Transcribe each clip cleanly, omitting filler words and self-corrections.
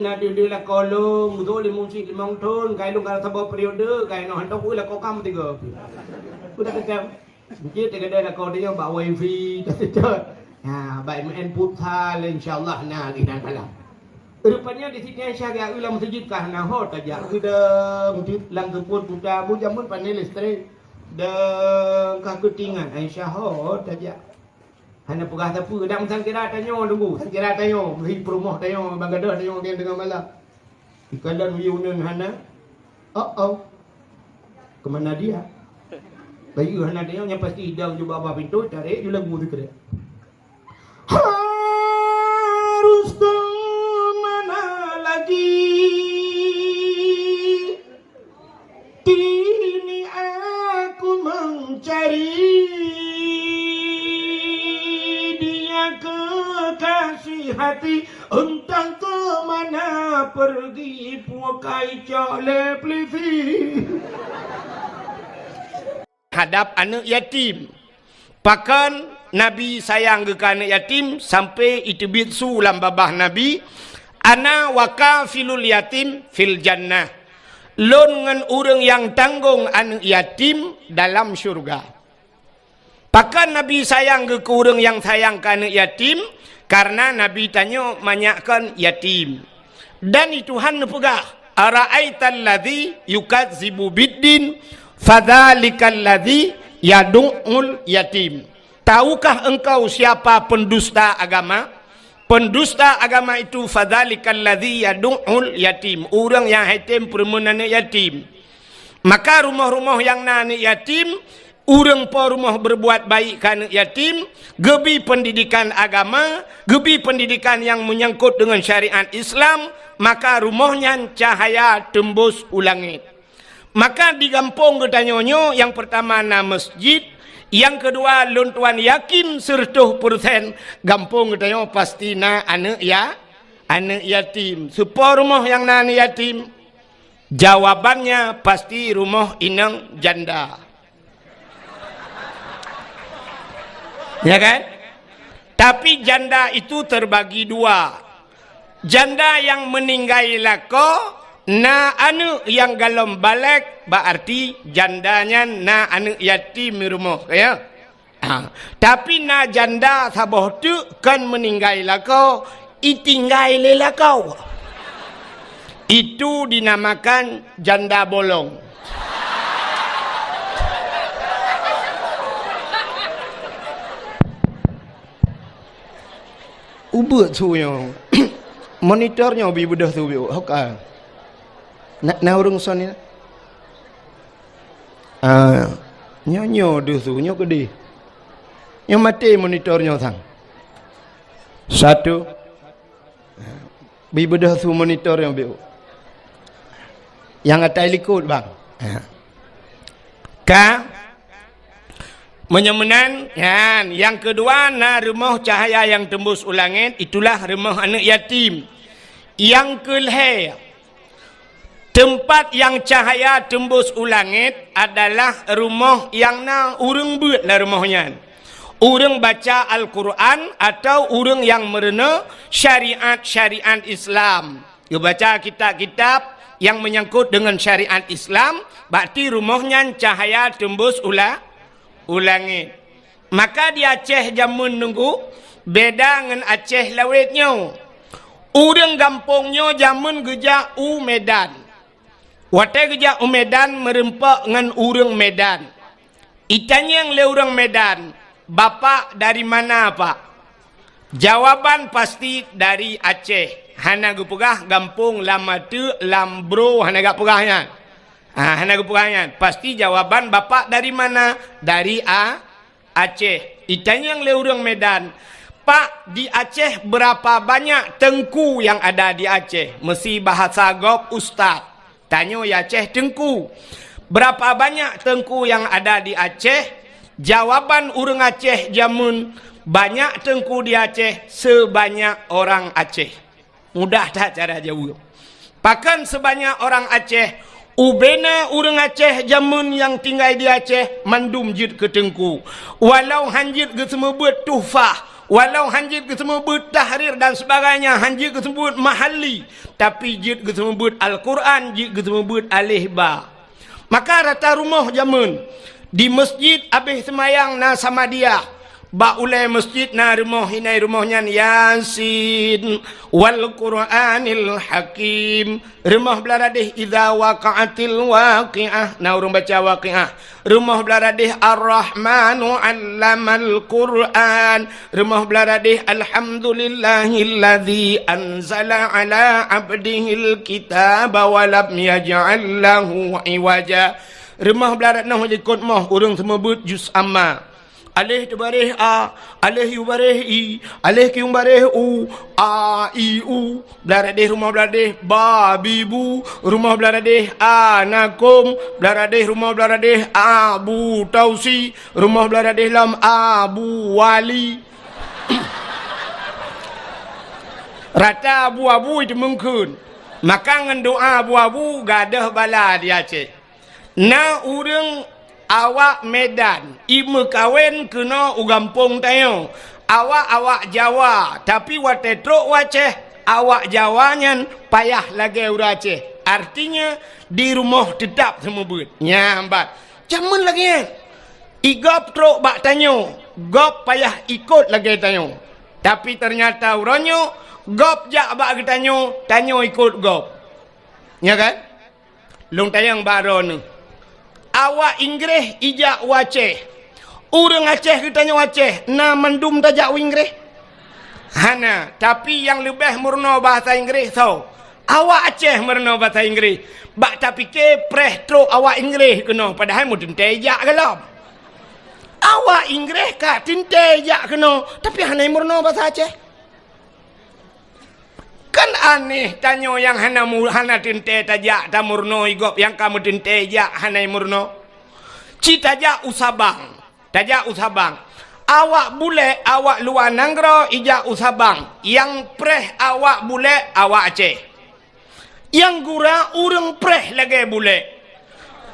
Nah dia lah kolong tu limung cik limung ton kai lu kalau sabah periode kai no hantar pula kau kam tiga. Udah kecam. Mungkin dia lah kau dia bawa wifi tersedot. Ha baik main putar insyaallah nah kita kalah. Rupanya di sini syariah ulam masjid kah nah hot aja. Udah masjid lang keput putar bu jamun panel listrik. Dan kah ketingan insyaallah aja. Hanya pegah tapu dak sang kira tanyo tunggu kira tanyo mesti perumah tanyo bagadah tanyo dia dengan malam ikalan reunion hana ke mana dia bayu hana dia yang pasti hidang juga bawah pintu cari dia lagu tu kira harus ke mana lagi kini aku mencari kekasih hati entah ke mana pergi puakai cale plisi hadap anak yatim pakan Nabi sayang ke anak yatim sampai itu bitsu lam babah Nabi ana wakafilul yatim fil jannah lon ngan urang yang tanggung anak yatim dalam syurga. Pakan Nabi sayang ke orang yang sayang ke anak yatim karena Nabi tanya manyakkan yatim. Dan itu Tuhan pegah ara'aital ladzi yukadzibu biddin fadzalikal ladzi yad'ul yatim. Tahukah engkau siapa pendusta agama? Pendusta agama itu fadzalikal ladzi yad'ul yatim. Orang yang yatim perempuan anak yatim. Maka rumah-rumah yang anak yatim urang po rumah berbuat baik kan yatim, gebi pendidikan agama, gebi pendidikan yang menyangkut dengan syariat Islam, maka rumahnya cahaya tembus ulangit. Maka di kampung ketanyonyo yang pertama na masjid, yang kedua luntuan yakin 100% kampung ketanyo pasti na anak yatim. Supo rumah yang na anak yatim? Jawabannya pasti rumah inang janda. Ya kan? Tapi janda itu terbagi dua. Janda yang meninggal lako na anu yang galom balik berarti jandanya na anu yatim rumah ya. Tapi na janda saboh tu kan meninggal lako itinggal lelakau. Itu dinamakan janda bolong. Ubut suyo monitornya bi bedah tu bi hok na urung son ni nyo de tu nyo gede nyo mati monitornya sang satu bi bedah tu monitornya bi yang atai likut bang ka menyemenan yang kedua na rumah cahaya yang tembus ulangit itulah rumah anak yatim. Yang kelih tempat yang cahaya tembus ulangit adalah rumah yang na urang buat lah rumahnya. Urang baca Al-Quran atau urang yang merena syariat Islam. Dia baca kitab-kitab yang menyangkut dengan syariat Islam, berarti rumahnya cahaya tembus ulangit. Maka di Aceh jamun nunggu beda dengan Aceh lawetnya. Urang kampungnya jamun geja Medan. Watai geja Medan merempak dengan urang Medan. Itanya yang le urang Medan, bapak dari mana pak? Jawaban pasti dari Aceh. Hana gupegah kampung lama tu Lambro hana gak pegahnya. Hana gupegahnya. Pasti jawaban bapak dari mana? Dari Aceh. Itanya yang le urang Medan. Pak, di Aceh berapa banyak tengku yang ada di Aceh? Mesti bahasa gop ustaz. Tanya ya Aceh tengku. Berapa banyak tengku yang ada di Aceh? Jawaban urang Aceh jamun banyak tengku di Aceh sebanyak orang Aceh. Mudah tak cara jawab? Pakan sebanyak orang Aceh. Ubena urang Aceh jamun yang tinggal di Aceh mandum jid ke tengku. Walau hanjit ke semua buat tufah. Walau hanjit kesebut tahrir dan sebagainya, hanjit kesebut mahali, tapi jit kesebut Al-Quran, jit kesebut alih ba. Maka rata rumah jamun di masjid habis semayang na sama dia. Ba ulai masjid na rumah hinai rumahnya Yasin wal Quranil Hakim. Rumah beladih idza waqa'atil waqi'ah. Na urang baca waqi'ah. Rumah beladih Ar-Rahmanu 'allamal Quran. Rumah beladih Alhamdulillahilladzi anzala 'ala 'abdihil kitaba wa lam yaj'al lahu 'iwaja. Rumah beladih nah ikut mah urang semebut juz amma. Alih tu bareh a, alih yu bareh i, alih ki bareh u, a i u. Beladih rumah beladih ba bibu, rumah beladih anakum, beladih rumah beladih abu tausi, rumah beladih lam abu wali. Rata abu-abu itu mungkin. Maka ngan doa abu-abu gadah bala dia cik. Na urang awak Medan, ibu kawin kena ugampung tayo. Awak Jawa, tapi watetrok waceh awak Jawanya payah lagi uraceh. Artinya di rumah tetap semua nyambat. Jaman lagi igop trok bak tanyo, gop payah ikut lagi tanyo. Tapi ternyata uranyo gop jak bak tanyo, tanyo ikut gop. Ya kan? Long tayang baron. Awak Inggris ijak waceh. Urang Aceh kitanya waceh. Na mendum tajak Inggris. Hana. Tapi yang lebih murno bahasa Inggris so. Awak Aceh murno bahasa Inggris. Bak tapi ke preh truk awak Inggris kena. Padahal mu tentejak kalau. Awak Inggris kak tentejak kena. Tapi hana murno bahasa Aceh. Kan aneh tanya yang hana tinte tajak ta murno igop yang kamu tinte jak hana murno. Ci tajak usabang. Tajak usabang. Awak bule awak luar nanggro ijak usabang. Yang preh awak bule awak Aceh. Yang gura urang preh lagi bule.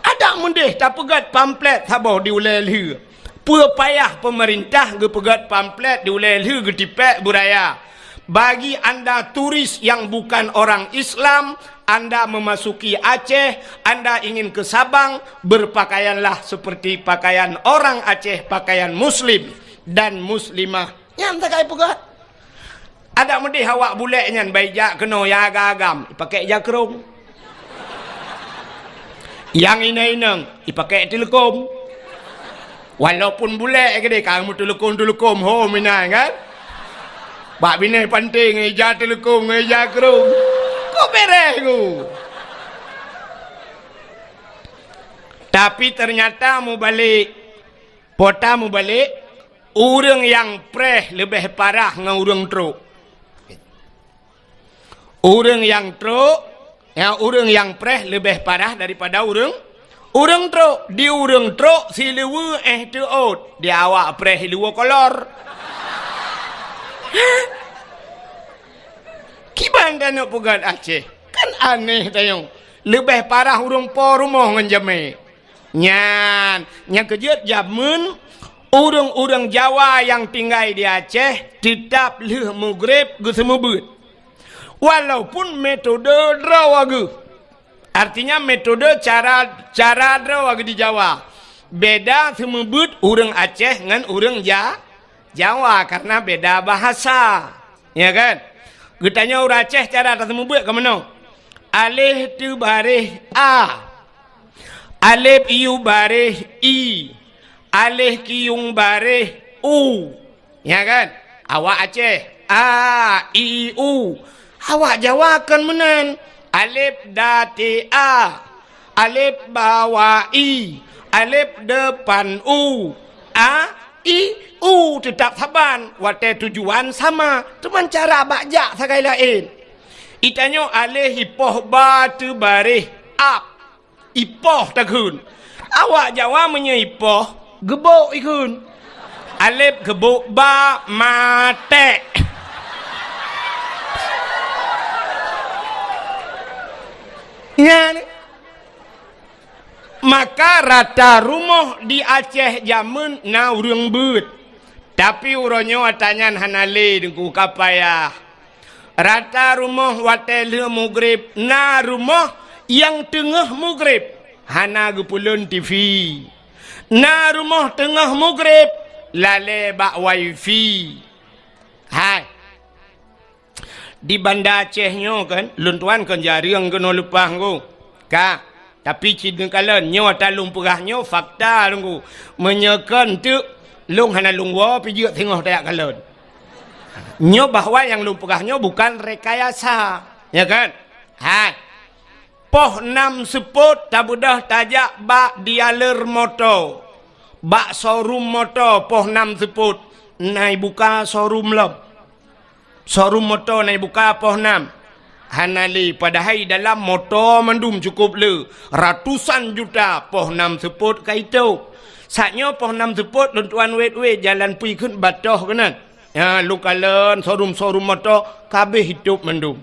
Ada mendeh tak pegat pamflet sabah di ulel. Pua payah pemerintah ge pegat pamflet di ulel ge tipek buraya. Bagi anda turis yang bukan orang Islam, anda memasuki Aceh, anda ingin ke Sabang, berpakaianlah seperti pakaian orang Aceh, pakaian Muslim dan Muslimah. Yang tak kaya pegat. Ada mendih awak buleknya, baik kena yang agam, pakai jakrung. Yang inang, pakai telekom. Walaupun bulek ke dia, kamu telekom, ho minang kan? Bak bina penting, ngeja telekom, ngeja kerung. Kok beres ku? Tapi ternyata mu balik, pota mu balik, urang yang preh lebih parah dengan urang truk. Urang yang truk, urang yang preh lebih parah daripada urang truk. Di urang truk si lewa tu out. Di awak preh lewa kolor. Kiban dan nak pegat Aceh. Kan aneh tayong. Lebih parah urang po rumah ngan jame. Nyan kejut jamun urang-urang Jawa yang tinggal di Aceh tetap leh mugrib ge semebut. Walaupun metode draw age. Artinya metode cara draw age di Jawa. Beda semebut urang Aceh ngan urang Jawa karena beda bahasa. Ya kan? Getanya urang Aceh cara tak semebut ke mana? Alif tu barih A. Alif iu barih I. Alif kiung barih U. Ya kan? Awak Aceh A, I, U. Awak Jawa kan menan. Alif dati A. Alif bawah I. Alif depan U. A, I, U tetap saban. Wate tujuan sama. Cuma cara bajak sakai lain. Itanyo alih ipoh batu barih ap. Ipoh takun. Awak Jawa menyaipoh gebok ikun. Alif gebok ba mate. Ya ni. Maka rata rumah di Aceh jamun na urang beut. Tapi uronyo atanyan hanali dengku kapaya. Rata rumah watel mugrib na rumah yang tengah mugrib hana gepulun TV. Na rumah tengah mugrib lale bak wifi. Hai. Di Banda Acehnya kan, luntuan kan jarang kena lupa aku. Ka, tapi cina kalian nyo talung perahnya fakta aku menyekan tu lung hana lungwa pijak tengah tayak kalian. Nyo bahwa yang lumpuhnya bukan rekayasa, ya kan? Ha. Poh 6 seput tabudah tajak bak dialer motor. Bak showroom motor poh 6 seput. Nai buka showroom lom. Showroom motor nai buka poh 6. Hanali padahal dalam motor mandum cukup le. Ratusan juta poh 6 seput kaitu. Saatnya poh 6 seput luntuan wet-wet jalan pergi ke batoh kanan. Ya, lu kalian showroom motor kabeh hidup mendum.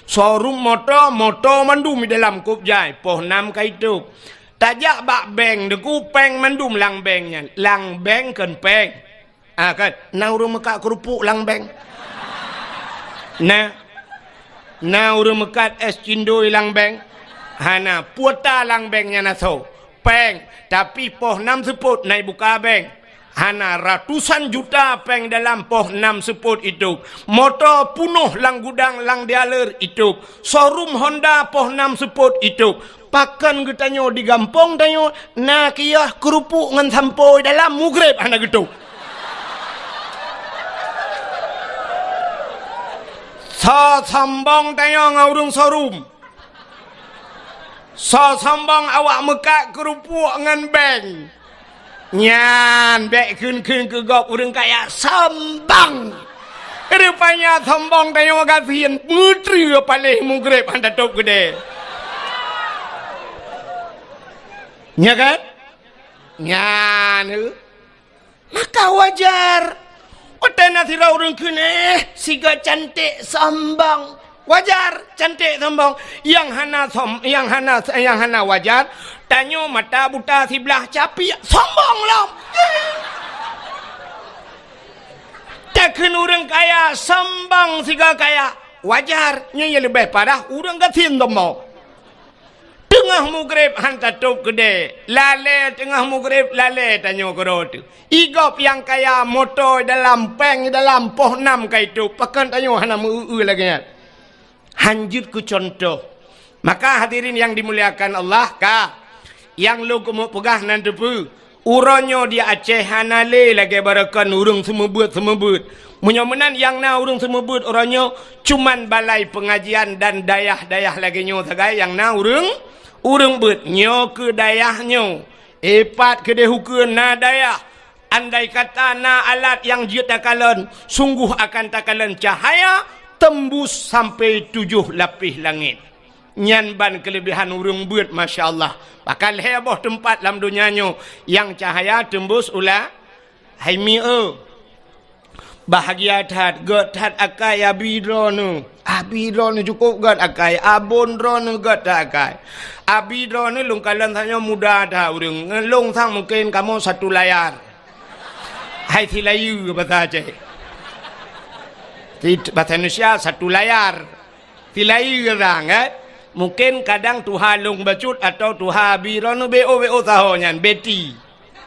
Showroom motor mendum di dalam kupjai poh 6 kaitu. Tajak bak bank deku peng mendum lang banknya. Lang bank kan peng. Ah kan, na urang mekat kerupuk lang bank. Na urang mekat es cindoi lang bank. Hana puata lang banknya naso. Peng, tapi poh 6 seput naik buka bank. Hana ratusan juta peng dalam poh 6 seput itu. Motor punuh lang gudang lang dialer itu. Showroom Honda poh 6 seput itu. Pakan getanyo di gampong tanyo. Na kiyah kerupuk ngan sampoi dalam mugrib hana gitu. So sambong tanyo ngaurung showroom. So sambong awak mekat kerupuk ngan bank. Nyan bek kun ke gop urang kaya sambang. Rupanya sambang tayo gasian putri palih mugrib anda top gede. Nya kan? Nyan. Maka wajar. Otena sira urang kene siga cantik sambang. Wajar cantik sambang. Yang hana wajar. Tanyo mata buta sebelah capi sombong lah. Takkan orang kaya sambang siga kaya wajarnya yang lebih parah orang gatin domo. Tengah mugrib hantar top gede lale tengah mugrib lale tanyo kerot. Igop yang kaya motor dalam peng dalam poh 6 kaitu pakan tanyo hana mu lagi. Hanjut ku contoh. Maka hadirin yang dimuliakan Allah ka yang lu kemu pegah nan depu uronyo dia Aceh hanale lagi barakan urang semebut menyomenan yang na urang semebut uronyo cuman balai pengajian dan dayah lagi nyo sagai yang na urang bet nyo ke dayahnyo epat ke dehukeun na dayah andai kata na alat yang jiat takalan sungguh akan takalan cahaya tembus sampai 7 lapis langit. Nyan ban kelebihan urung buat Masya Allah. Bakal heboh tempat dalam dunianya yang cahaya tembus ulah haimi bahagia tat god tat akai abidronu cukup god akai abon dronu god akai abidronu lung kalian tanya mudah dah urung ngelung sang mungkin kamu 1 layar hai tilayu bahasa Aceh bahasa Indonesia 1 layar tilayu orang mungkin kadang Tuhan lung bacut atau Tuhan bironu BO tahonya Betty.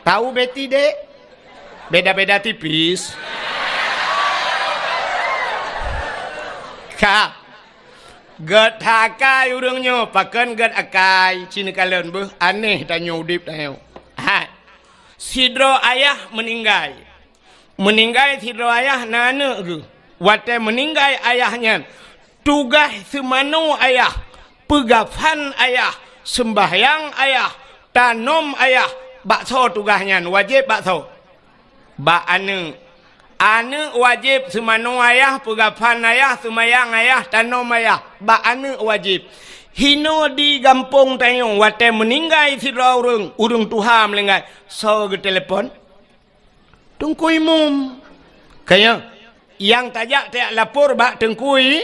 Tahu Betty dek? Beda-beda tipis. Ka. Gad hakai urangnya pakan gad akai cina kalian beuh aneh tanya udip tayo. Ha. Sidro ayah meninggal. Meninggal sidro ayah nana ke. Wate meninggal ayahnya. Tugas semanu ayah. Pegafan ayah, sembahyang ayah, tanom ayah, bakso tugasnya wajib bakso. Bak ane wajib semanu ayah, pegafan ayah, sembahyang ayah, tanom ayah, bak ane wajib. Hino di gampung tayong wate meninggal si urung Tuhan melenggai. So ke telepon, tungkui mum. Kaya yang tajak tak lapor bak tengkui,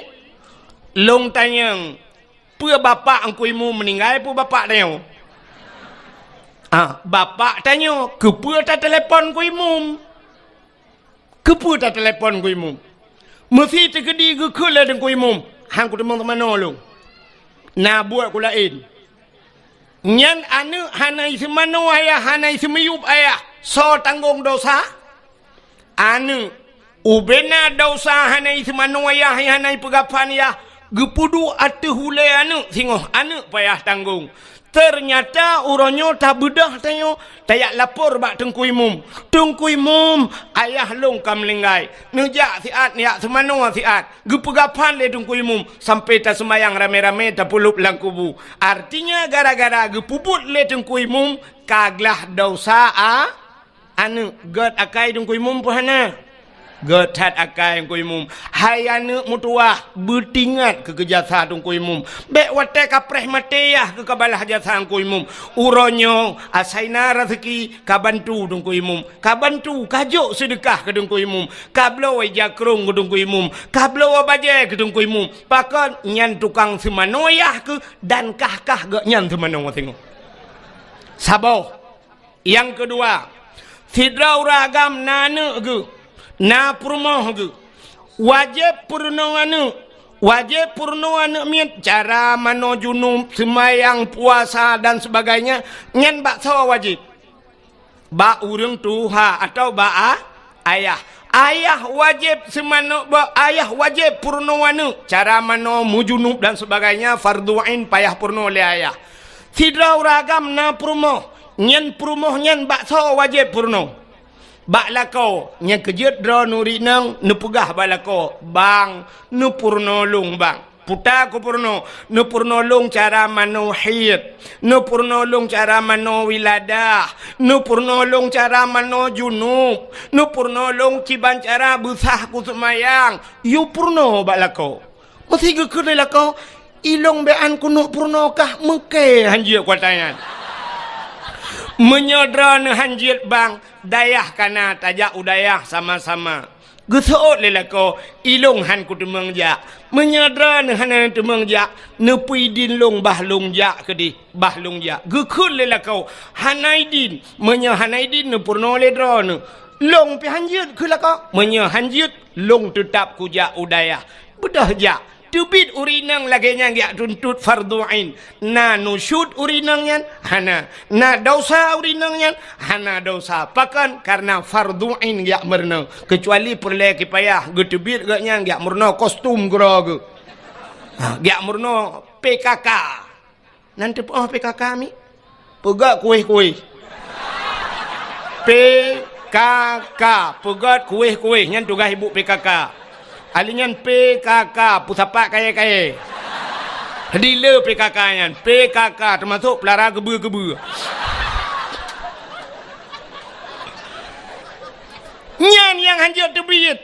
long tanyang. Pua bapak angkuimu meninggal pua bapak tanya. Bapak tanya, ke pua tak telefon kuimu? Kepu tak telefon ku imum. Mesti terkedi ke kula dengan ku imum. Hang ku teman-teman lu. Na buat ku lain. Nyan anu hanai semano ayah, hanai semiyup ayah. So tanggung dosa. Anu ubena dosa hanai semano ayah, hanai pegapan ya. Gepudu atu hulai anu singoh anu payah tanggung. Ternyata uronyo tak bedah tayo tayak lapor bak tengku imum ayah long kam lenggai nejak siat niak semano siat gepegapan le tengku imum sampai tak semayang rame-rame tak pulup lang kubu artinya gara-gara gepuput le tengku imum kaglah dosa anu god akai tengku imum pohana Getat akai yang kuimum. Hai anak mutua bertingat ke kejasa tung kuimum. Bek wate kapreh mateyah ke kabalah jasa kuimum. Uronyo asaina rezeki kabantu tung kuimum. Kabantu kajuk sedekah ke tung kuimum. Kablo jakrung ke tung kuimum. Kablo baje ke tung kuimum. Pakan nyan tukang semanoyah ke dan kah gak nyan semanoyah tengok. Saboh. Yang kedua, sidrau ragam nana ke na purmoh ge wajib purno anu miet cara mano junub semayang puasa dan sebagainya nyen bak sawa wajib ba urang tuha atau ba ayah wajib semano ba ayah wajib purno anu cara mano mujunub dan sebagainya fardu ain payah purno le ayah sidrau ragam na purmoh nyen bak sawa wajib purno bak lako yang kejut dro nuri nang nepugah balako bang nepurno lung bang puta ko purno nepurno lung cara mano hid nepurno lung cara mano wiladah nepurno lung cara mano junub nepurno lung ciban cara busah ku semayang yu purno balako mesti gekele lako ilong bean kuno purno kah mengke hanjir kuatayan menyodra ne hanjir bang dayah kana tajak udayah sama-sama gesot lelako ilong han ku temeng jak menyodra ne han temeng jak nepui din long bah long jak kedi bah long jak gekul lelako hanaidin menya hanaidin ne purno ledro ne long pi hanjir kelako menya hanjir long tetap ku jak udayah bedah jak tubit urinang lagi yang dia tuntut fardu ain na nusyud urinang yan hana na dosa urinang yan hana dosa pakan karena fardu ain dia merna kecuali perle kipayah getubit gak yang dia merna kostum grog dia merna PKK nanti PKK mi pegak kuih PKK pegat kuih yang tugas ibu PKK alingan PKK pusapak kaya-kaya dealer PKK yan PKK termasuk pelara gebu-gebu nyan yang hanjut terbiyit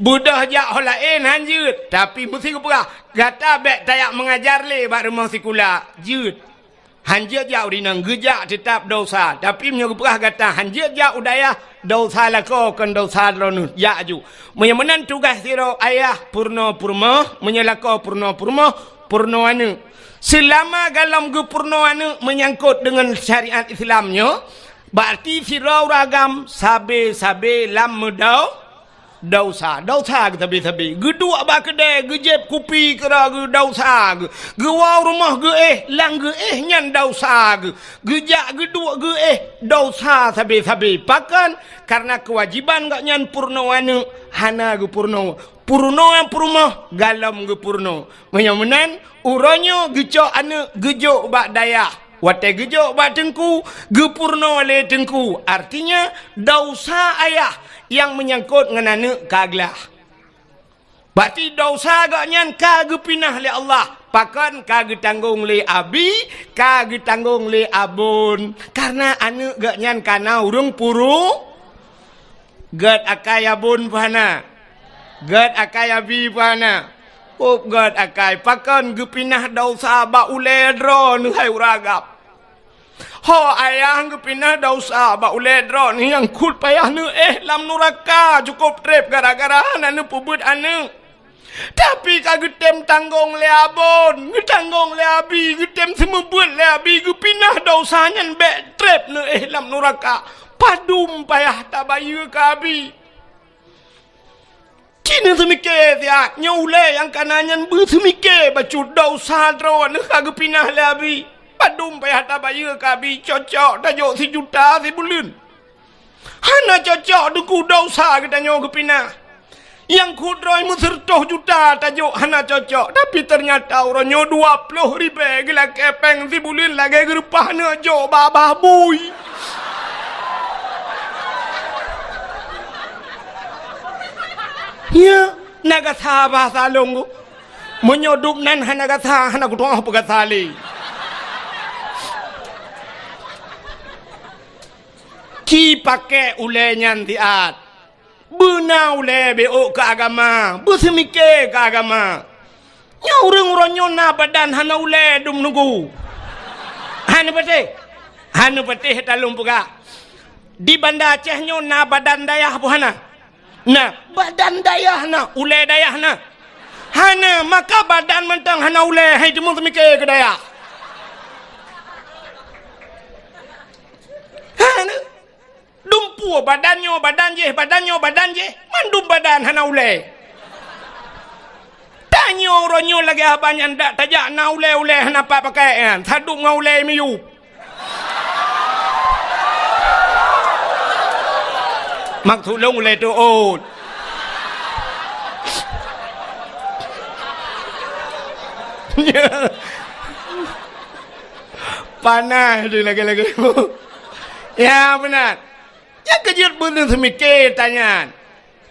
budah jak holain hanjut tapi mesti keperah gata bek tayak mengajar le bak rumah sikula jut hanjut jak urinang gejak tetap dosa tapi punya keperah gata hanjut jak udayah dosa lako kan dosa lonu ya ju menyamanan tugas siro ayah purno menyalako purno anu selama dalam ge purno anu menyangkut dengan syariat Islamnya berarti siro ragam sabe lam medau dosa ke gedua ba kedai gejep kupi kera ge dosa ge wau rumah ge lang ge nyan dosa ge gejak gedua ge dosa sabe pakan karena kewajiban gak nyan purno anu hana ge purno yang purmo galam ge purno menyamanan uronyo geco anu gejo bak dayah wate gejo bak tengku gepurno le tengku artinya dosa ayah yang menyangkut ngenane kaglah berarti dosa gak nyan kage pinah le Allah pakan kage tanggung le abi kage tanggung le abun karena anu gak nyan kana urung puru gad akai abun pahana gad akai abi pahana gad akai pakan ge pinah dosa ba uledro nu hai uragap ho ayah ngepinah dosa ba uledro ni yang kut payah nu lam nuraka cukup trip gara-gara anu pubut anu tapi kagetem tanggung le abon ngetanggung le abi getem semebut le abi gepinah dosanya be trip nu lam nuraka padum payah tabayu ka abi Cina semike dia nyule yang kanannya bersemike bacut dau sadro ne kagak pinah labi padum payah ta bayu kabi cocok tajuk si juta si bulan hana cocok duku dau sa kita nyo kepinah yang kudroi musertoh juta tajuk hana cocok tapi ternyata orangnya 20,000 gila kepeng si bulan lagi gerupah ne jo babah bui ya nagatha bahasa longo menyoduk nan hanagatha hana kutung apa gathali ki pakai ule nyantiat bena ule beo ke agama bersemike ke agama nyaureng uronyo na badan hana ule dum nunggu hana pete talung puga di Banda Aceh nyo na badan dayah buhana nah badan dayah na ule dayah na hana maka badan mentang hana ule hai temu semike ke dayah hana dumpu badannya badan je mandum badan hana ule tanya orangnya lagi abanya ndak tajak na ule hana apa pakai kan saduk ngau ule miyu maksud long ule tu ot panas dia lagi ya benar ya kejut bener semike tanya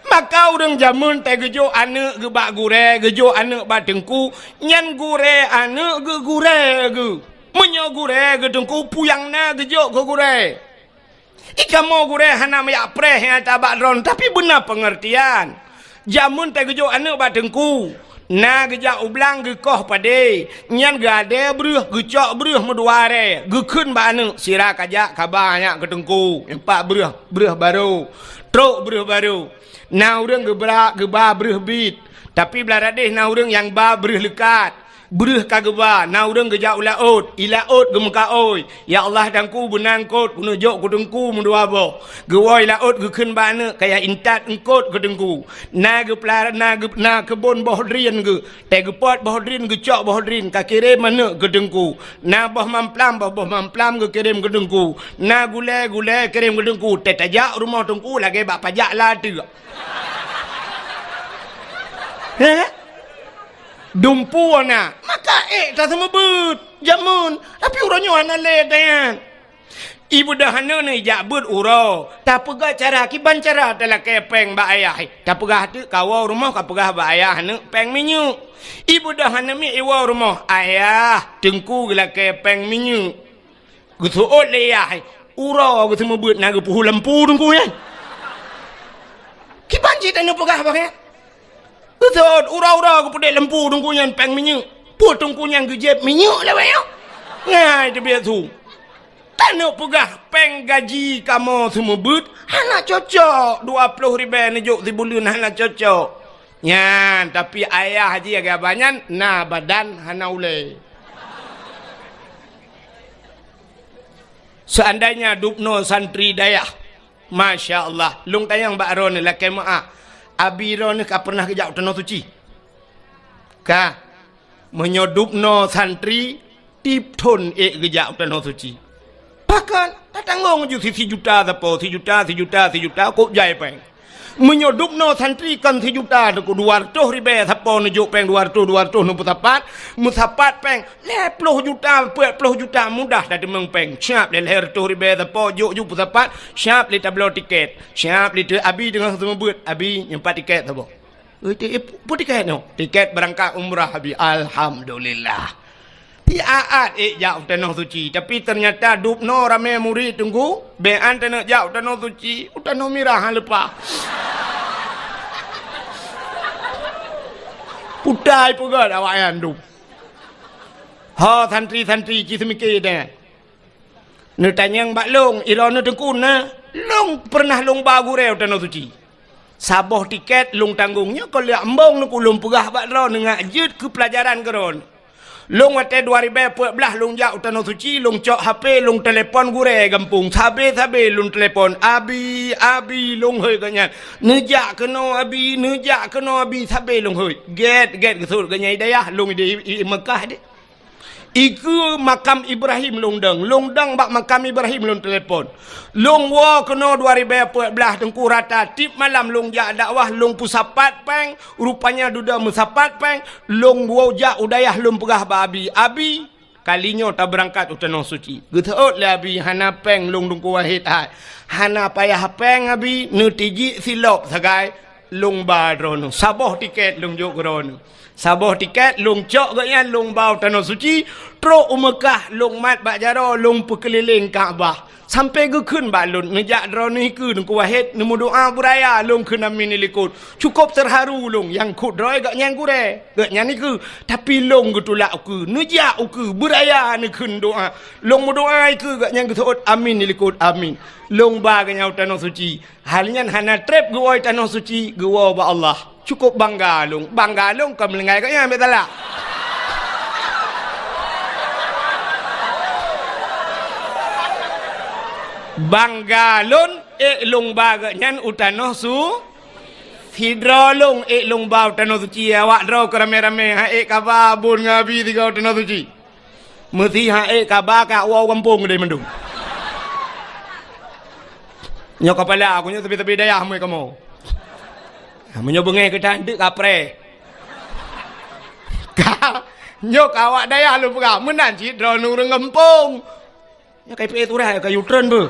maka orang jamun teh gejo ane ge bak gure gejo ane bak dengku nyan gure ane ge gure ge menyo gure ge dengku puyang na gejo ge gure ikamo gure hana ya preh ya tabak ron tapi benar pengertian jamun teh gejo ane bak dengku na geja ublang ge koh pade nyan gade bruh gecok bruh meduare ge keun ba ane sira kajak kabanya ke dengku empat bruh baru truk bruh baru na urang ge ba bruh bit tapi belarade na urang yang ba bruh lekat bruh kageba na urang geja ulaut ilaut ge muka oi ya Allah dangku benang kot guna jok ku dengku mendua bo ge woi laut ge keun ba ane kaya intat engkot ke dengku na ge pelara na kebon bohdrin ge te ge pot bohdrin ge cok bohdrin ka kirim ane ke dengku na boh mamplam ge kirim ke dengku na gule kirim ke dengku te tajak rumah dengku lagi bak pajak la tu dumpu na maka tak sama but jamun tapi urangnya ana le dayan ibu dah hana ni jak but uro tak pegah cara kiban cara telah kepeng ba ayah tak pegah tu kawau rumah ka pegah ba ayah hana peng minyu ibu dah hana mi iwa rumah ayah tengku gela kepeng minyu gusuot le ayah uro gu sama but na gu puhu lempu tengku ya kiban cita ni pegah ba betul, ura-ura aku pedek lempu tungkunya peng minyak. Put tungkunya gejep minyak lah weh. Ngai dia biar tu. Tak nak pegah peng gaji kamu semua but. Hana cocok 20,000 ni jok si bulan hana cocok. Nyan, tapi ayah haji agak banyak na badan hana ule. Seandainya dupno santri dayah. Masya Allah. Lung tayang bakron ni lakai maaf. Abiro ni ka pernah kejak tanah suci ka menyodupno santri tip ton kejak tanah suci bahkan tatangong ju 1 juta tapo 1 juta kok jai peng menyodupno santri kan 1 juta ku 200 ribe tapo nujuk peng 200 nu mutapat peng 10 juta 40 juta mudah dah demeng peng siap le 100 ribe tapo juk putapat siap le tablo tiket siap le abi dengan semua buat abi nyempat tiket tapo put tiket no tiket berangkat umrah abi alhamdulillah tiaat jauh tanah suci tapi ternyata dupno ramai murid tunggu bean tanah jauh tanah suci tanah mirah lepas putai pugad awak yang dup ha santri cisemike dah ne tanyang bak long ilona tengku na long pernah long bagu reu tanah suci saboh tiket long tanggungnya kalau embong nu kulum pegah bak ron ngak jut ke pelajaran keron Long wate 2014 long jak utano suci long cok HP long telefon gure gampung sabe long telefon abi long hoi ganyan nejak keno abi sabe long hoi get kesut ganyan dayah long di Mekah de iku makam Ibrahim long dang bak makam Ibrahim long telefon long wa kena 2014 tengku rata tip malam long jak dakwah long pusapat peng rupanya duda musapat peng long wa jak udayah long pegah babi abi kalinya tak berangkat utano suci geteut le abi hana peng long dengku wahid hai hana payah peng abi nutiji silop sagai long ba drono saboh tiket long jok grono saboh tiket long cok gaknya long bau tanah suci terus Mekah long mat bak jaro long perkeliling Kaabah sampai ke kun balun nejak drone ke dengku wahid nemu doa buraya long ke namin likut cukup terharu long yang kut droi gaknya gure gaknya ni ke tapi long getulak ke nejak ke buraya ni kun doa long doa ke gaknya getut amin likut amin long ba gaknya tanah suci halnya hana trip goi tanah suci gua ba Allah cukup bangga long kau melengai kayaknya ambil salah bangga lon long baga nyan utano su hidro long long ba utano suci awak dro ke rame-rame ha kababun ngabi tiga utano suci mesti ha kabaka wow kampung deh mendung nyok kepala aku nya tepi-tepi dayah mu kamu menyo bengai ke tanduk kapre ka nyok awak daya lu pega menan ci drone urang ngempung nya kai pe turah ka U-turn be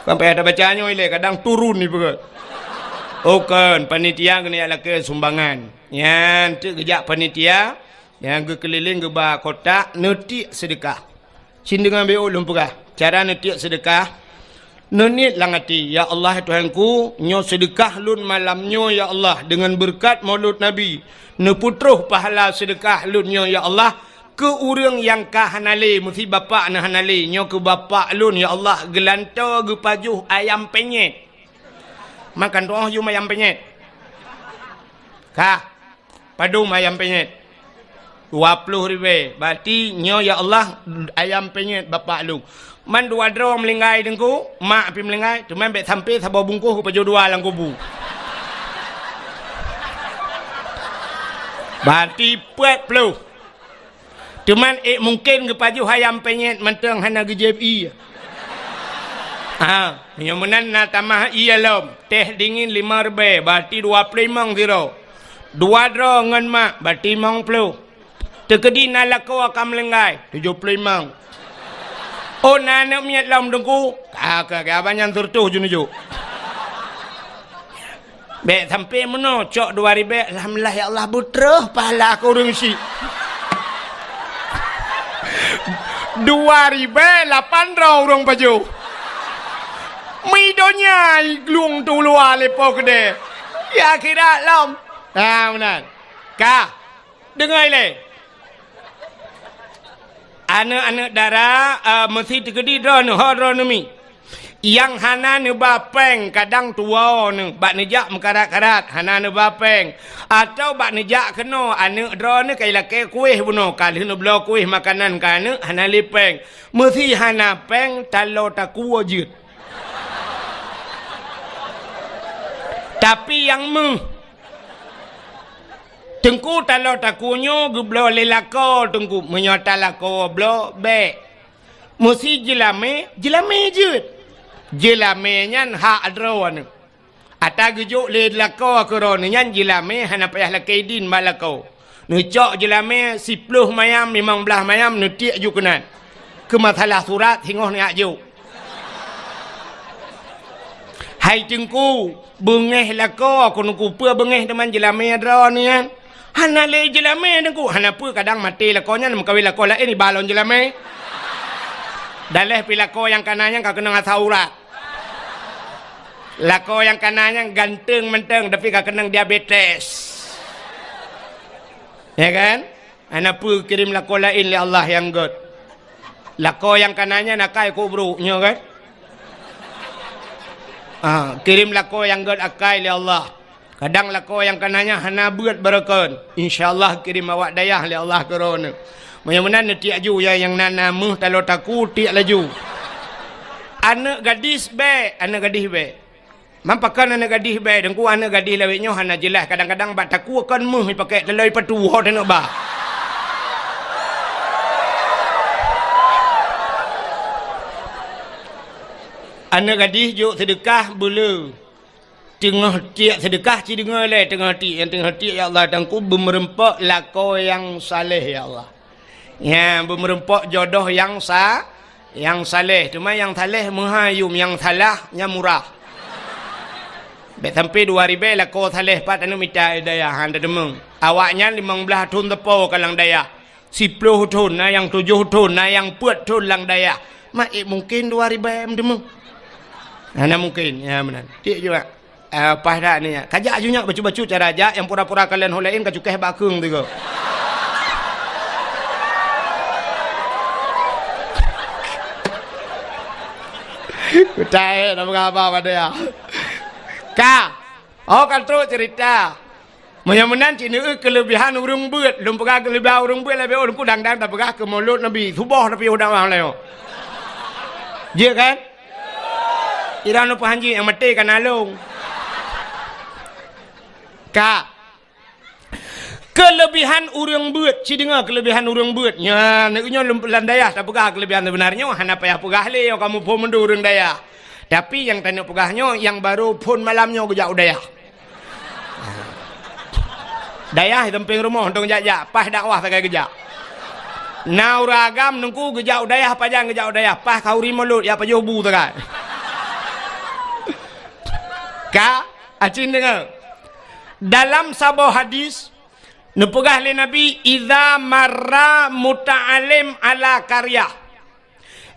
sampai ada bacanya ile kadang turun ni pega oken panitia kena ala ke sumbangan yan tu kejak panitia yang ke keliling ke ba kota netik sedekah sin dengan be ulum pega cara netiak sedekah nenit langati ya Allah Tuhanku nyo sedekah lun malamnyo ya Allah dengan berkat maulud Nabi neputruh pahala sedekah lun nyo ya Allah ke urang yang ka hanale mesti bapak na hanale nyo ke bapak lun ya Allah gelanto ge pajuh ayam penyet makan doa yu ayam penyet ka padu ayam penyet 20,000 berarti nyo ya Allah ayam penyet bapak lu man dua dro melingai dengku mak pi melingai cuman bet sampai sabo bungkuh ku pajo dua lang kubu berarti puet pelu cuman mungkin ke pajo ayam penyet menteng hana GJI nyomenan na tamah iya lom teh dingin 5,000 berarti 25 dua dro ngan mak berarti 50 tekedi na lako akan melingai 75 oh nana miat lam dengku kakak abanyan tertuh junuju be sampai meno cok 2,000 alhamdulillah ya Allah butrah pahala aku urang si 2,800 urang baju midonya glung tu luar lepo kede ya kira lam benar ka dengai le anak-anak darah mesti tegedi drone drone mi yang hana ne bapeng kadang tua ne bak nejak mekarat-karat hana ne bapeng atau bak nejak kena anak drone kai lake kuih buno kali ne blo kuih makanan kana hana lipeng mesti hana peng talo taku wajud tapi yang tengku talo takunyo gublo lelako tengku menyota lako blo be musi jelame jut jelame nyan ha adron ata gejuk le lako akron nyan jelame hana payah lakedin malako necok jelame 10 mayam 15 mayam netik ju kenan ke masalah surat hingoh ni aju hai tengku bengeh lako aku pe bengeh teman jelame adron ni kan hana le jelame dengku hana pu kadang mati lakonya nak kawin lako lain ni balon jelame daleh pi lako yang kanannya kau kena ngasurat lako yang kanannya ganteng menteng tapi kau kena diabetes ya kan hana pu kirim lako lain li Allah yang god lako yang kanannya nakai kubru nyo kan kirim lako yang god akai li Allah Kadang lako yang kananya hana buat berakon. InsyaAllah kirim awak dayah oleh Allah kerana. Mudah-mudahan tiak ju yang nana muh kalau taku tiak laju. Anak gadis be, anak gadis be. Mampakan anak gadis be, dengku anak gadis lawiknya hana jelas. Kadang-kadang bak taku akan muh pakai telai patu ho dan ba. Anak gadis juk sedekah bulu. Tengah tiak sedekah ci dengar le tengah tiak yang tengah tiak ya Allah tangku bermerempak lako yang saleh ya Allah. Ya bermerempak jodoh yang saleh. Cuma yang saleh menghayum, yang salahnya murah. Bet sampai 2000 lako saleh pat anu minta daya handa demeng. Awaknya 15 tahun tepo kalang daya. 10 tahun na yang 7 tahun na yang 4 tahun lang daya. Mak mungkin 2000 demeng. Ana mungkin ya benar. Tiak juga. Apa dah ni? Kajak ajunya bacu-bacu cara aja yang pura-pura kalian holain kacukeh bakung tu ko. Kutai nak apa pada ya? Ka. Oh kan terus cerita. Mudah-mudahan cina kelebihan urang beut, lum pegah kelebihan urang beut lebih orang ku dang-dang tak pegah ke mulut Nabi. Subah tapi udah mahal leo. Je kan? Ira no pahanji yang mati kan alung. Ka. Kelebihan urang beut, ci dengar kelebihan urang beut. Nya neknya landayah tak pegah kelebihan sebenarnya hana payah pegah le kamu pun mendu urang daya. Tapi yang tanya pegahnya yang baru pun malamnya gejak daya. Daya temping rumah untuk gejak pas dakwah pakai gejak. Nau ragam nungku gejak daya pajang gejak daya pas kauri mulut ya pajobu tekan. Ka acin dengar. Dalam sebuah hadis nepegah oleh Nabi idza marra muta'alim ala karya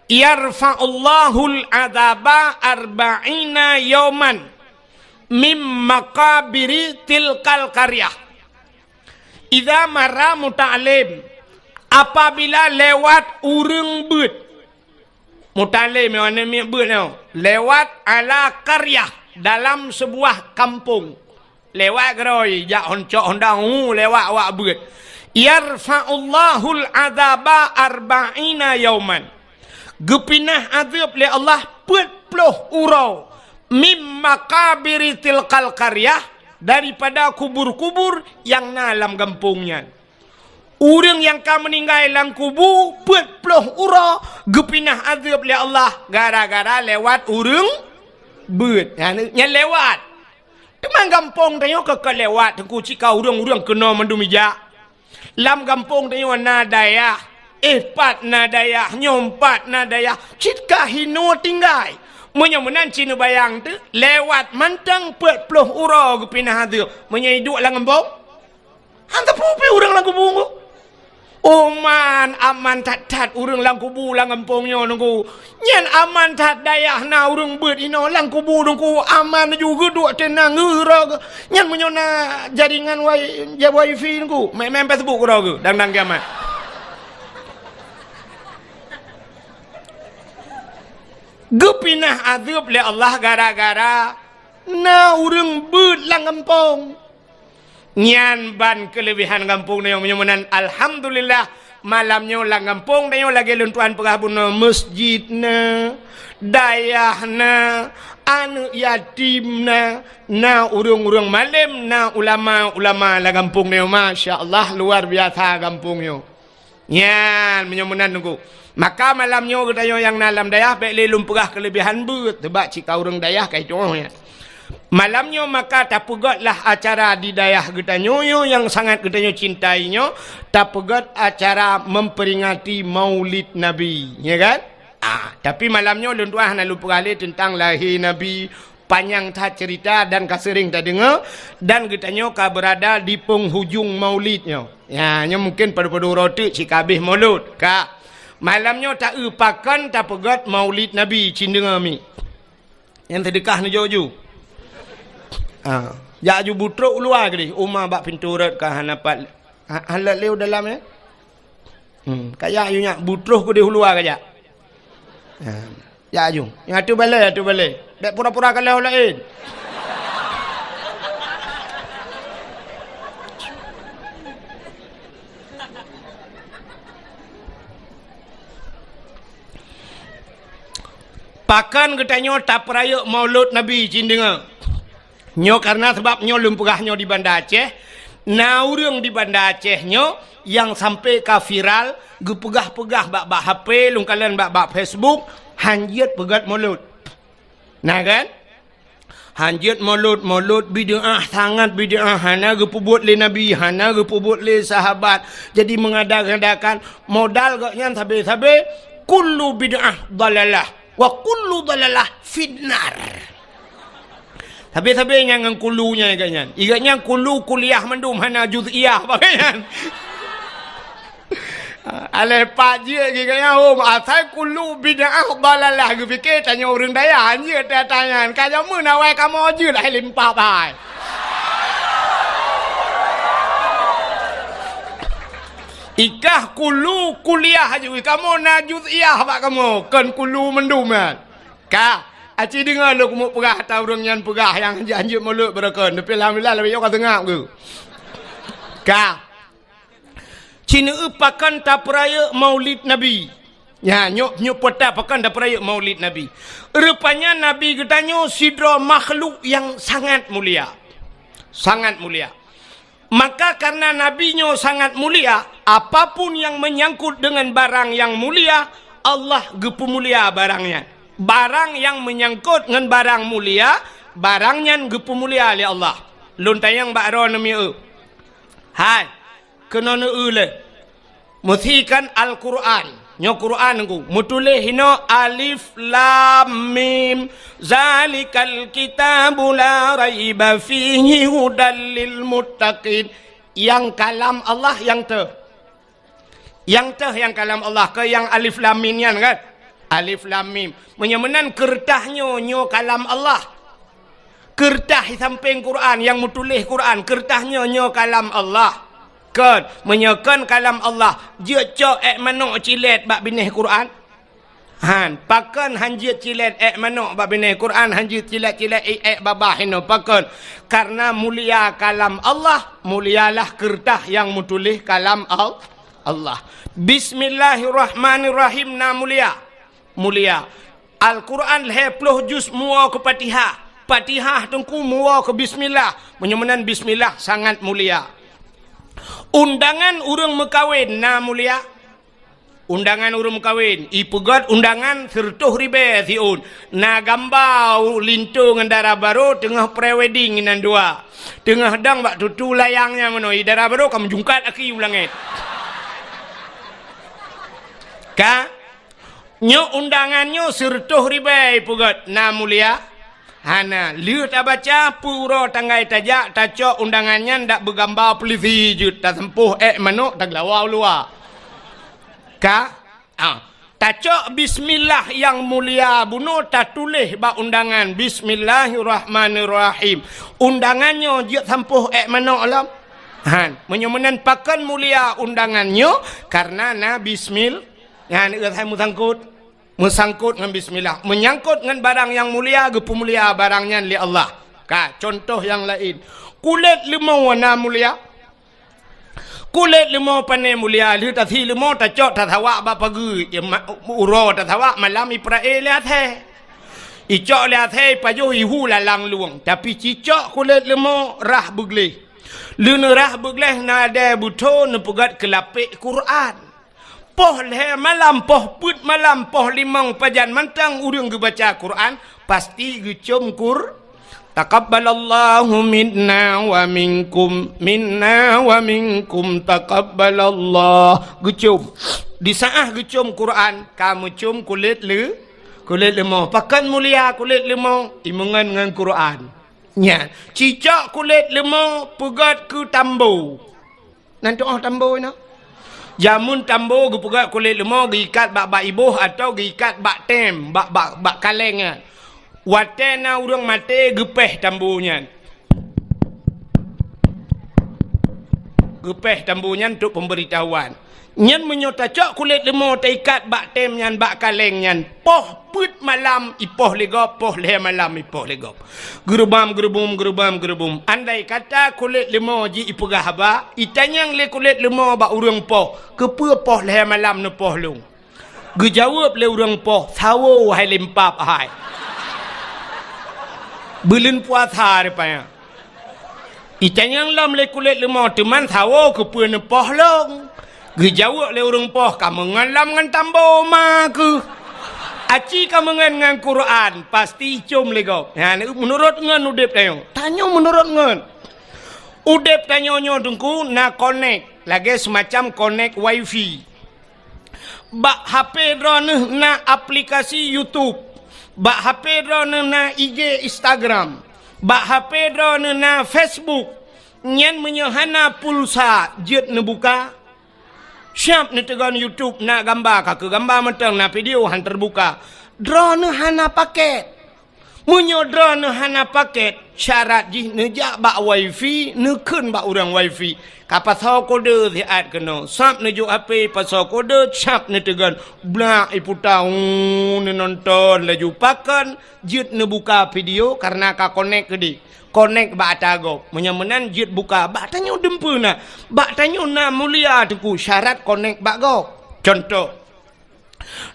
yarfa'ullahul adzaba arba'ina yauman mim maqabiri tilkal karya. Idza marra muta'alim apabila lewat urang beut. Muta'alim mana mi beut lewat ala karya dalam sebuah kampung. Lewat geroi jak honcok hondang lewat awak beut. Yarfa'ullahul adzaba arba'ina yauman. Gepinah azab le Allah 40 urau mim maqabiri tilkal qaryah daripada kubur-kubur yang dalam kampungnya. Orang yang kau meninggal dalam kubur 40 urau gepinah azab le Allah gara-gara lewat urang beut. Nya lewat teman kampung tanya ke lewat tengku cika urang-urang kena mendumija. Lam kampung tanya nadaya. Pat nadaya, nyompat nadaya. Cika hino tinggal. Menyamunan cina bayang tu lewat mantang 40 urang kepinah tu. Menyiduk lang kampung. Hantar pupi urang lang kampung. Oman aman tat urang lang kubu lang kampungnya nunggu. Nyan aman tat dayah na urang beut ino lang kubu nunggu aman juga duk tenang geura. Nyan menyona jaringan wifi nunggu. Main Facebook ura ke dang kiamat. Gepinah azab le Allah gara-gara na urang beut lang kampung. Nyan ban kelebihan kampung ni yang menyemunan alhamdulillah malamnya lang kampung ni lagi lentuan pegabun masjid na dayah na anu yatim na urang-urang malam na ulama-ulama lang kampung ni masya-Allah luar biasa kampung ni. Nyan menyemunan nunggu. Maka malamnya kita yang dalam dayah baik lelum pegah kelebihan beut tebak cika urang dayah kai contohnya. Malamnya maka tak pegatlah acara di dayah kita nyoyo yang sangat kita cintainya, tak pegat acara memperingati Maulid Nabi, ya kan? Tapi malamnya luntuah nak lupa kali tentang lahir Nabi, panjang tak cerita dan kasering tak dengar, dan kita nyoka berada di penghujung Maulidnya. Ya, nya mungkin pada roti cikabih Maulud, kak. Malamnya tak upakan tak pegat Maulid Nabi cindengar mi. Yang sedekah ni jojo. Ya ju butruk luar ke umah bak pintu rat ka hanapat halal leu dalam ya. Kaya yu nyak butruk ku di luar ke ja. Ya ju. Yang tu balai. Dak pura-pura kalau lain. Pakan katanya tak peraya maulud Nabi cin dengar. Nyo karena sebab nyo lempurahnya di Bandar Aceh. Naurung di Bandar Aceh nyo yang sampai ke viral, gepegah-pegah bak-bak HP, lungkalan bak-bak Facebook, hanjit pegat maulud. Nah kan? Hanjit maulud bid'ah sangat bid'ah. Hana gepubut le Nabi, hana gepubut le sahabat. Jadi mengadakan modal gaknya sabe-sabe kullu bid'ah dalalah wa kullu dalalah finnar. Sabe-sabe yang kulunya gaknya. Igaknya kulu kuliah mendum hana juz'iyah bagaian. Alepak je giganya asal kulu bid'ah dalalah gue fikir tanya orang daya je tanya kamu nawai kamu je lah limpah bai. Ikah kulu kuliah je kamu najuz iyah pak kamu kan kulu mendum kan. Ka aci dengar lu kamu pegah tahu orang yang pegah yang janji mulut berkon tapi alhamdulillah lebih yo tengah ke. Ka Cina pakan tak peraya maulid Nabi. Ya, nyok peta pakan tak peraya maulid Nabi. Rupanya Nabi katanya sidra makhluk yang sangat mulia. Sangat mulia. Maka karena Nabi-nya sangat mulia, apapun yang menyangkut dengan barang yang mulia, Allah gepu mulia barangnya. Barang yang menyangkut dengan barang mulia, barangnya gepu mulia oleh Allah. Luntayang bakro nami Hai. Kena le muthikan Al-Quran nyo Quran ku mutulih hino alif lam mim zalikal kitabu la raiba fihi hudal lil muttaqin. Yang kalam Allah yang kalam Allah ke yang alif lam mim kan alif lam mim menyemenan kertahnya nyo kalam Allah. Kertah samping Quran yang mutulih Quran kertahnya nyo kalam Allah. Kan menyekan kalam Allah je cok manok cilet bak binih Quran han pakan hanjit cilet manok bak binih Quran hanjit cilet-cilet babah hino pakan karena mulia kalam Allah mulialah kertah yang mutulih kalam Allah. Bismillahirrahmanirrahim na mulia Al-Quran 20 juz mua ke Fatihah tengku mua ke bismillah menyemenan bismillah sangat mulia. Undangan urang mekawin na mulia. Undangan urang mekawin ipegat undangan sertuh ribe siun na gambau lintu ngendara baru tengah prewedding inan dua tengah dang bak tutu layangnya menoi dara baru kamu jungkat aki ulangit ka nyo undangannya sertuh ribe ipegat na mulia. Hana lihat baca pura tanggai tajak tacok undangannya ndak bergambar polisi jut tak sempuh manuk tak lawau luar ka tacok bismillah yang mulia bunuh tak tulis bak undangan bismillahirrahmanirrahim undangannya dia sempuh manuk alam han menyemenan pakan mulia undangannya karena na bismillah yang saya musangkut dengan bismillah menyangkut dengan barang yang mulia gepu mulia barangnya li Allah ka contoh yang lain kulit limau warna mulia kulit limau pane mulia li tathi limau tacok tathawa ba pagi uro tathawa malam iprae lihat he icok lihat he pajo ihu lalang luang tapi cicok kulit limau rah begleh luna rah begleh nada buto nepegat kelapik Quran poh leh malam poh put malam poh limang pajan mantang urang baca Quran pasti gecom taqabbalallahu minna wa minkum taqabbalallah gecom di saah gecom Quran kamu cum kulit lemau pakan mulia kulit lemau imungan dengan Quran nya cicak kulit lemau pegat ke tambo nanti tambo na jamun tambo gepugat kulit lemau giikat bak ibuh atau giikat bak tem bak kalengnya watena urang mate gepeh tambunya untuk pemberitahuan nyan menyotacok kulit lemau taikat bak tem nyan bak kaleng nyan poh put malam ipoh legop poh le malam ipoh legop gerubam andai kata kulit lemau ji ipegah ba itanyang le kulit lemau bak urang poh kepe poh le malam ne poh lung Gejawab le urang poh, sawo hai lempap hai. Belin puasa rupanya. Itanyang lam le kulit lemah teman sawo ke pun poh long. Gejawab le urang poh kamu ngalam ngan tambo ma ke. Aci kamu ngan Quran pasti cum lego. Ha menurut ngan udep tayo. Tanyo menurut ngan. Udep tanyo dengku na connect lagi semacam connect wifi. Bak HP drone na aplikasi YouTube. Bak HP drone na IG Instagram. Bak HP drone na Facebook. Nyen menyahana pulsa jet ne buka. Siap ne tegan YouTube na gambar ka gambar mentang na video han terbuka. Drone hana paket. Munyo drone hana paket syarat jih ne jak bak wifi ne keun bak urang wifi. Ka pasal kode siat kena. Sap ne jo HP pasal kode cap ne tegan blak iputau ne nonton laju pakan jet ne buka video karena ka connect ke connect bak tago. Menyemenan jet buka bak tanyo dempuna. Bak tanyo na mulia tuku syarat connect bak go. Contoh.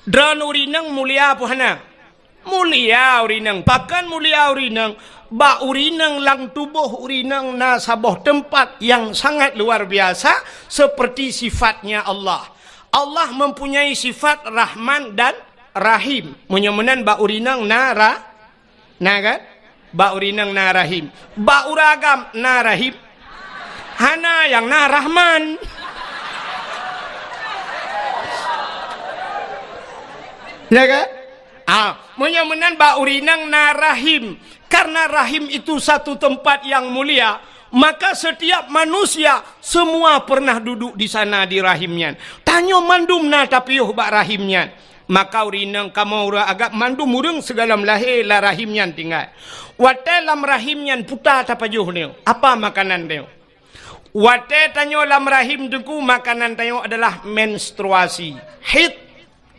Drone urinang mulia apa hana? Mulia urinang. Pakan mulia urinang. Ba urinang lang tubuh urinang na sabuh tempat yang sangat luar biasa seperti sifatnya Allah. Allah mempunyai sifat Rahman dan Rahim. Menyemenan ba urinang na kan? Ba urinang na Rahim. Ba uragam na Rahim. Hana yang na Rahman. Ya kan? Menyemenan ba urinang na Rahim. Karena rahim itu satu tempat yang mulia, maka setiap manusia semua pernah duduk di sana di rahimnya. Tanyo mandum na tapiyuh bak rahimnya. Maka urinang kamu ura agak mandum urang segala lahir la rahimnya tinggal. Wate lam rahimnya puta tapajuh neo. Apa makanan neo? Wate tanyo lam rahim deku makanan tanyo adalah menstruasi.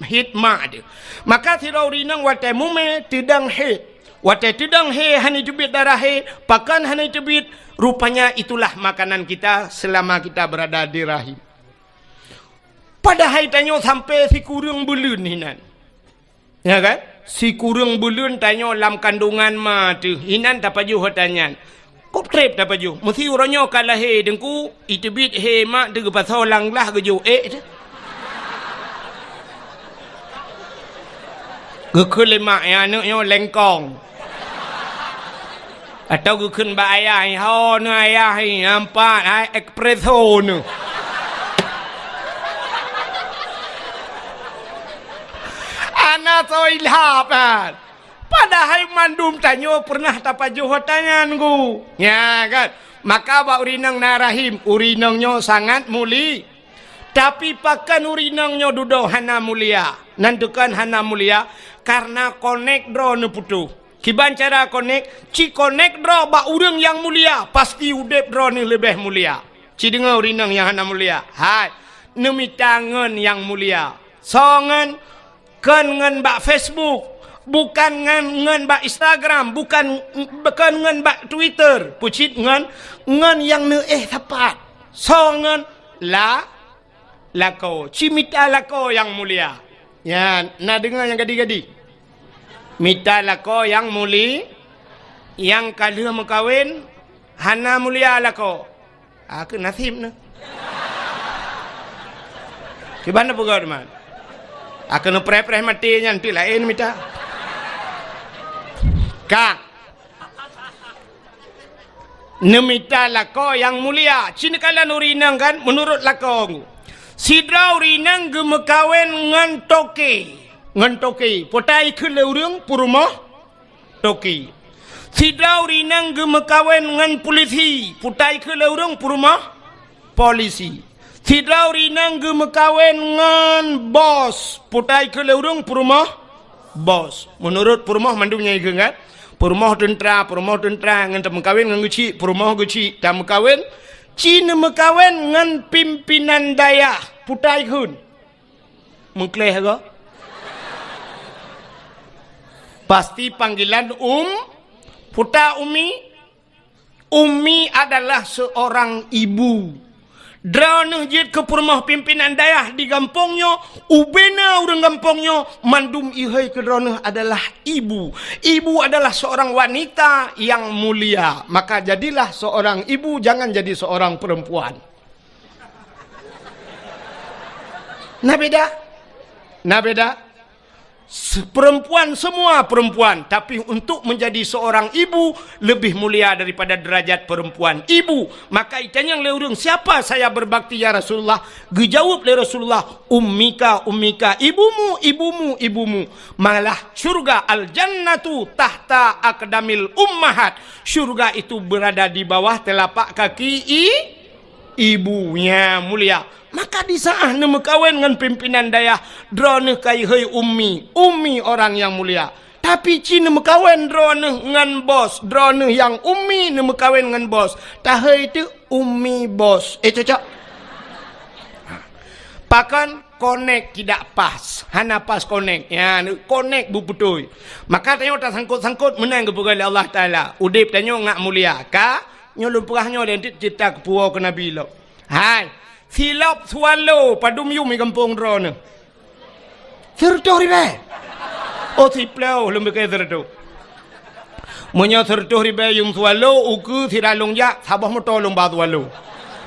Hit ma'ad. Maka tira urinang wate mume tidang hit. Watai tidang hani tebit darah pakan hani tebit, rupanya itulah makanan kita selama kita berada di rahim. Padahal tanyo sampai si kurang bulan hinan. Ya kan? Si kurang bulan tanyo lam kandungan ma tu. Hinan tapaju hotanyan. Kop trip tapaju. Mesti uranyo kalah dengku itebit mak de pasal lang lah gejo tu. Gekul mak ya anaknya lengkong. Atau gue kun ba ayah ho nu ayah nampak ai espresso nu. Anak so ilhapan. Padahal mandum tanyo pernah tapajuh hotangan gu. Ya kan? Maka ba urinang na rahim, urinangnya sangat muli. Tapi pakan urinangnya dudo hana mulia. Nantukan hana mulia karena connect drone putu. Kiban cara connect, ci connect draw ba urang yang mulia, pasti udep draw ni lebih mulia. Ci dengar urinang yang hana mulia. Hai, nemitangan yang mulia. Songan kan ngan ba Facebook, bukan ngan ba Instagram, bukan ngan ba Twitter, pucit ngan yang ne tepat. Songan lako, cimita lako yang mulia. Ya, nak dengar yang gadi-gadi. Mita lako yang muli, yang kalah mengkawin, hana mulia lako. Aku nasib na. Kibana pugau teman. Aku nu pre-pre mati nyanti lain mita. Kak. Nemita lako yang mulia. Cina kala nurinang kan menurut lako. Sidra urinang gemekawin ngan toke. Ngantoki potai ke leurung purumah toki sidau rinang gemekawen ngan polisi potai ke leurung purumah polisi sidau rinang gemekawen ngan bos potai ke leurung purumah bos menurut purumah mandumnya ieu kan purumah tentera ngan temekawin ngan guci purumah guci tamekawin cina mekawin ngan pimpinan daya potai kun mengkleh go. Pasti panggilan Puta Umi. Umi adalah seorang ibu. Drone jid ke rumah pimpinan daerah di kampungnya, ubena orang kampungnya, mandum ihai ke drone adalah ibu. Ibu adalah seorang wanita yang mulia. Maka jadilah seorang ibu, jangan jadi seorang perempuan. Nah beda? Nah beda? Perempuan semua perempuan, tapi untuk menjadi seorang ibu lebih mulia daripada derajat perempuan ibu. Maka itanya yang leurung, siapa saya berbakti ya Rasulullah? Dijawab oleh Rasulullah, ummika ummika, ibumu ibumu ibumu. Malah syurga al-jannatu tahta aqdamil ummahat. Syurga itu berada di bawah telapak kaki ibunya mulia. Maka di saat nama kawin dengan pimpinan daya, drone kai hei ummi orang yang mulia. Tapi cina mekawin drone dengan bos, drone yang ummi nama kawin dengan bos. Tahai itu ummi bos. Cocok. Pakan connect tidak pas, hana pas connect. Ya, connect bu betul. Maka tanya tak sangkut menang kepada Allah Taala. Udip tanya ngak mulia. Ka nyolong perahnya dan cerita kepuau ke Nabi lo. Hai. Silap swallow padum yum di kampung drone. Sertuh ribe. Oh siplau lembe ke sertuh. Munya sertuh ribe yung swallow uku siralong ya sabah mo tolong ba swallow.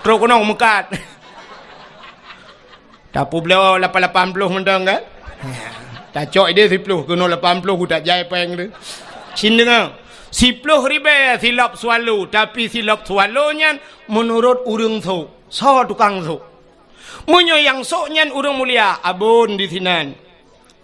Tro kono mekat. Tapu blau 80 mendang kan? Tak cok dia 10 kena 80 ku tak jai peng tu. Cin dengar. 10 ribe silap swallow, tapi silap swallownya menurut urang so. So tukang so. Munyo yang so nyan urang mulia abun di sinan.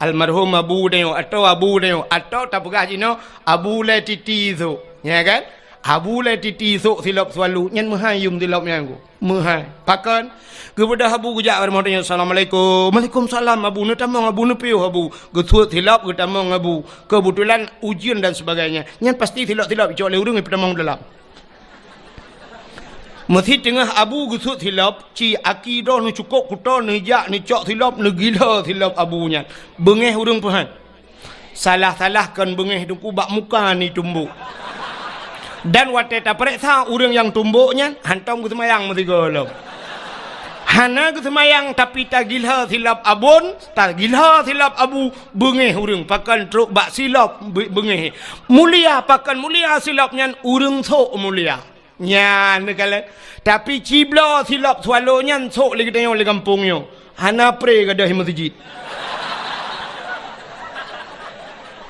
Almarhum abu deo atau tak pegah jino abu le titi so. Ya kan? Abu le titi so silap swallow nyan mahayum silap nyan ku. Mahai. Pakan kepada abu gujak bermodanya assalamualaikum. Waalaikumsalam abu nu tamang abu nu piu abu. Getuat silap ke tamang abu. Kebetulan ujian dan sebagainya. Nyan pasti silap-silap cok le urang pada mang dalam. Mesti tengah abu gusut silap, ci akidah ni cukup kuta ni jak ni cok silap ni gila silap abunya. Bengeh urang pahan. Salah-salahkan bengeh tu bak muka ni tumbuk. Dan wate ta periksa urang yang tumbuknya hantam ke semayang mesti golong. Hana ke semayang tapi tak gila silap abun, tak gila silap abu bengeh urang pakan truk bak silap bengeh. Mulia pakan mulia silapnya urang sok mulia. Nyan kala tapi cibla silap swallow nyan sok lagi tengok le kampungnya hana pre gadah masjid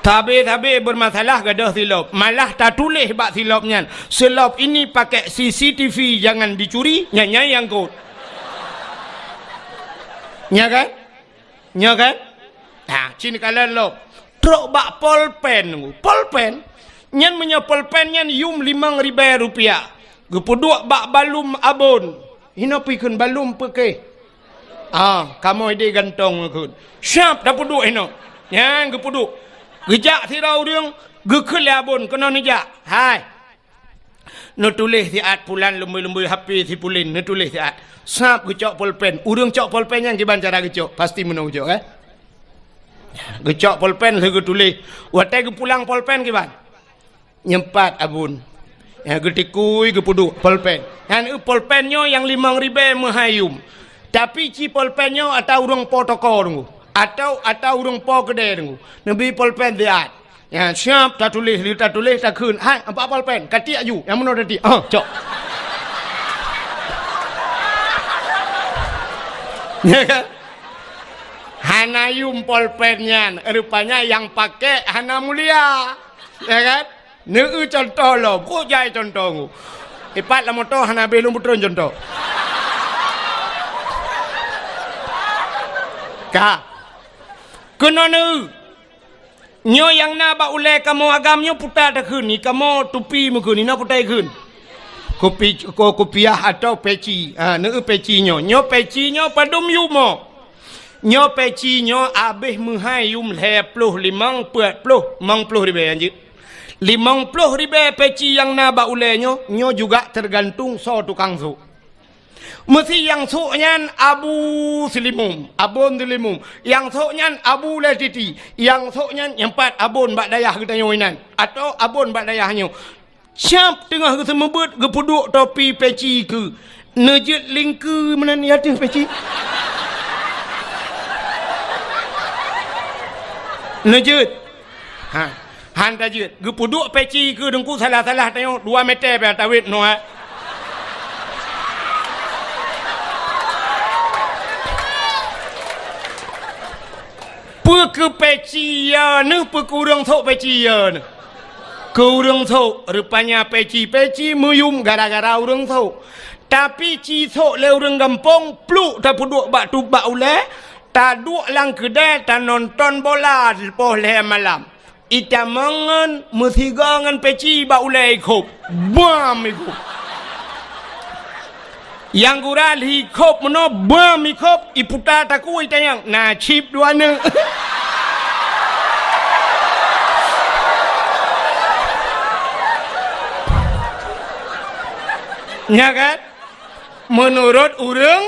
tabe bermasalah gadah silap malah tak tulis bak silap nyan silap ini pakai CCTV jangan dicuri nyanyi yang kau nya kan nah cini kala lo truk bak polpen nyan punya polpen nyan yum 5.000 rupiah. Gepuduk bak balum abon. Hina pikun balum peke. Kamu ide gantong kun. Siap dah puduk hina. Yang gepuduk. Gejak sirau dia gekele abon kena nejak. Hai. No tulis siat pulan lembu-lembu HP si pulin no tulis siat. Sap gecok polpen. Urang cok polpen yang giban cara gecok. Pasti menang gecok Gecok polpen lagi tulis. Watai pulang polpen giban. Nyempat abun. Ya getikui gepuduk polpen. Yang polpennya yang 5.000 mahayum. Tapi ci polpennya atau urang protokol ngu. Atau urang po gede ngu. Nabi polpen diat. Ya siap tak tulis tak kun. Hai apa polpen? Kati aju. Yang mana tadi? Cok. Ya kan? Hanayum polpennya rupanya yang pakai hana mulia. Ya kan? Neu contoh lo, kok jai contoh. Ipat lah motor hana belum putron contoh. Ka. Kena neu. Nyo yang na ba ule kamu agamnya putar dah kun ni kamu tupi mukun ni na putai kun. Kopiah atau peci. Neu peci nyo peci nyo padum yumo. Nyo peci nyo abih menghai yum 25 40 50 ribu anjir. 50 ribu peci yang naba ulenya nyo juga tergantung so tukang so. Mesti yang soknya abu selimum, abon selimum. Yang soknya abu letiti, yang soknya empat abon bak dayah kita nyoinan atau abon bak dayahnya. Siap tengah ke semebut ke puduk topi peci ke Nejut lingku mana ni ada peci. Nejut. Han tajut. Gu puduk peci ke dengku salah-salah tengok 2 meter pe tawit no. Ke peci ya ni kurang thok peci ya ni. Kurang thok rupanya peci muyum gara-gara urang thok. Tapi ci thok le urang kampung pluk ta puduk bak tu bak ule ta duk lang kedai ta nonton bola lepas le malam. Ita mangan mesiga ngan peci bak ule ikop. Bam ikop. Yang gural ikop meno bam ikop iputa taku ita yang na chip dua ne. Ya kan? Menurut urang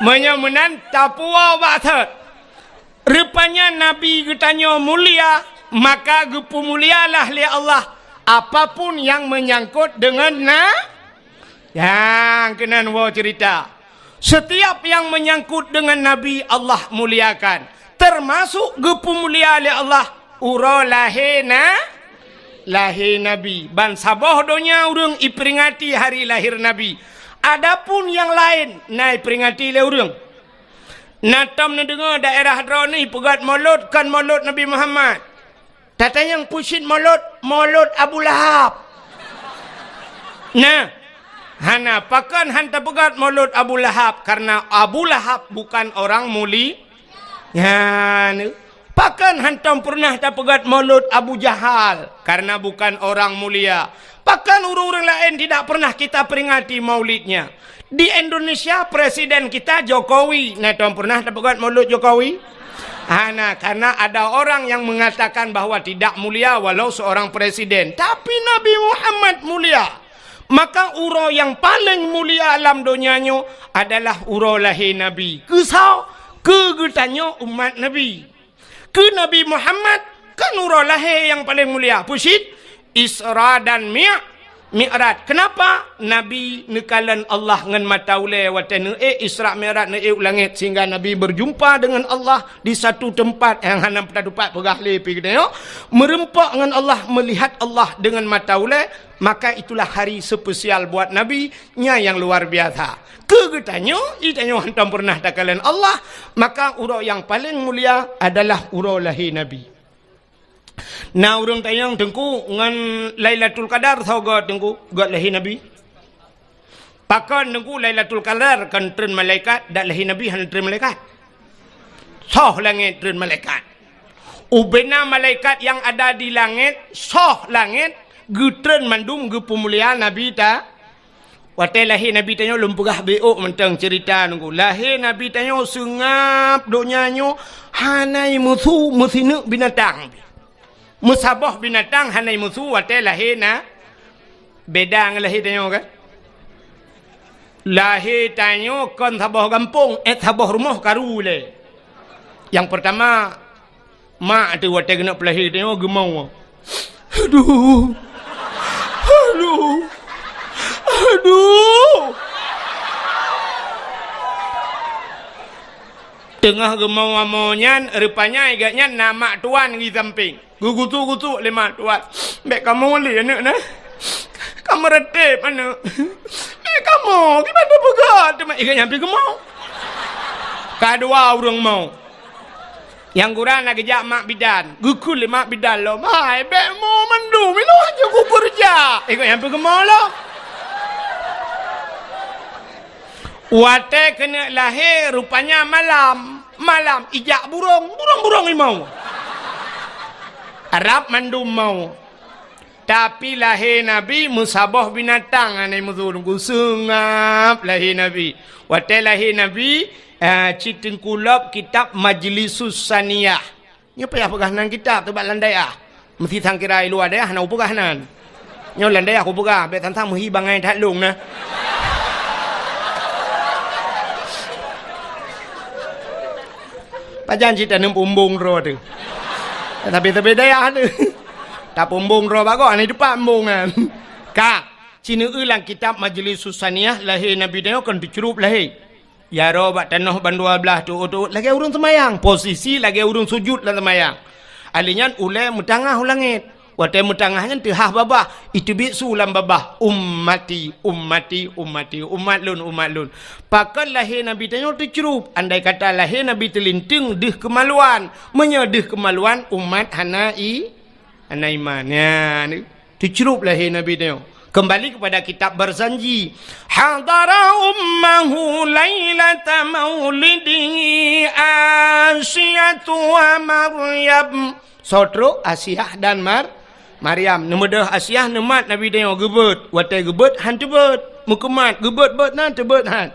menyamunan tapua waktu. Rupanya Nabi getanya mulia, maka gepu mulialah li Allah. Apapun yang menyangkut dengan yang kenan wa cerita. Setiap yang menyangkut dengan Nabi Allah muliakan. Termasuk gepu mulia li Allah. Ura lahina lahir Nabi. Ban sabah donya urang iperingati hari lahir Nabi. Adapun yang lain naik peringati le urang. Natam na dengar daerah Hadrah ni pegat maulud kan maulud Nabi Muhammad. Tata yang pusit maulud Abu Lahab. Nah, hana pakan hanta pegat maulud Abu Lahab karena Abu Lahab bukan orang muli. Ya, pakan hantam pernah tak pegat maulud Abu Jahal karena bukan orang mulia. Pakan orang-orang lain tidak pernah kita peringati maulidnya. Di Indonesia presiden kita Jokowi. Nah, tuan pernah tak pegat maulud Jokowi? Karena ada orang yang mengatakan bahwa tidak mulia walau seorang presiden. Tapi Nabi Muhammad mulia. Maka uro yang paling mulia alam dunianya adalah uro lahir Nabi. Kesau kegetannya umat Nabi. Ke Nabi Muhammad kan uro lahir yang paling mulia. Pusit Isra dan Mi'raj. Kenapa? Nabi nekalan Allah ngan mata ule watan Isra Mi'raj ne langit sehingga Nabi berjumpa dengan Allah di satu tempat yang hanam padadupat pegah lepi kita merempak dengan Allah, melihat Allah dengan mata ule, maka itulah hari spesial buat Nabi nya yang luar biasa. Kegetanyo itanya hantam pernah takalan Allah, maka urau yang paling mulia adalah urau lahir Nabi. Nah, urang tayang tengku ngan Lailatul Qadar tahu gak tengku gak lahir Nabi. Pakan tengku Lailatul Qadar kan tren malaikat dak lahir Nabi han tren malaikat. Soh langit tren malaikat. Ubena malaikat yang ada di langit, soh langit getren mandum ge pemuliaan Nabi ta. Wate lahir Nabi tanyo lumpugah beok mentang cerita nunggu. Lahir Nabi tanyo sengap donyanyo hanai musuh musinu binatang. Musabah binatang hanai musuh wate lahir na beda dengan lahir tanyo kan. Lahir tanyo kan sabah kampung sabah rumah karule. Yang pertama mak tu wate kena pelahir tanyo gemau. Aduh. Tengah gemau-gemaunya rupanya agaknya nama tuan di samping. Gugutu-gutu lima tuan. Mek kamu boleh anak nah. Kamu retep anak. Mek kamu gimana pegat? Mek agaknya pergi gemau. Kedua orang mau. Yang kurang nak kejak mak bidan. Gukul mak bidan lo. Hai, bek mau mandu. Milo aja kukur je. Agaknya pergi gemau lo. Wate kena lahir rupanya malam ijak burung limau. Arab mandum mau. Tapi lahir Nabi musabah binatang anai muzurung sengap lahir Nabi. Wate lahir Nabi citing kulab kitab Majlisus Saniyah. Nyo payah pegahanan kitab tu bak landai mesti sangkira ilu ada hana upegahanan. Nyo landai aku pegah be tantang muhi bangai that lung na. Pajan cerita nem pumbung ro tu. Tapi daya tu. Tak pumbung ro bago ani depan pumbung kan. Ka Cina ulang kitab Majlis Susaniah lahir Nabi dia kan dicerup lahir. Ya robat tanah bandua belah tu lagi urun semayang. Posisi lagi urun sujud lah semayang. Alinya ulai mutangah ulangit. Watai mutangahnya tehah babah. Itu bisu lam babah. Ummati, ummati, ummati. Umat lun. Pakan lahir Nabi tanya tercerup. Andai kata lahir Nabi terlinting dih kemaluan. Menyedih kemaluan umat hanai. Hanai iman. Ya, tercerup lahir Nabi tanya. Kembali kepada kitab berjanji. Hadara ummahu laylata maulidihi Asyatu wa Maryam. Sotro Asyah dan Maryam. Nemudah Asyah nemat Nabi dia gebet. Watai gebet han tebet. Mukemat gebet bet nan tebet han.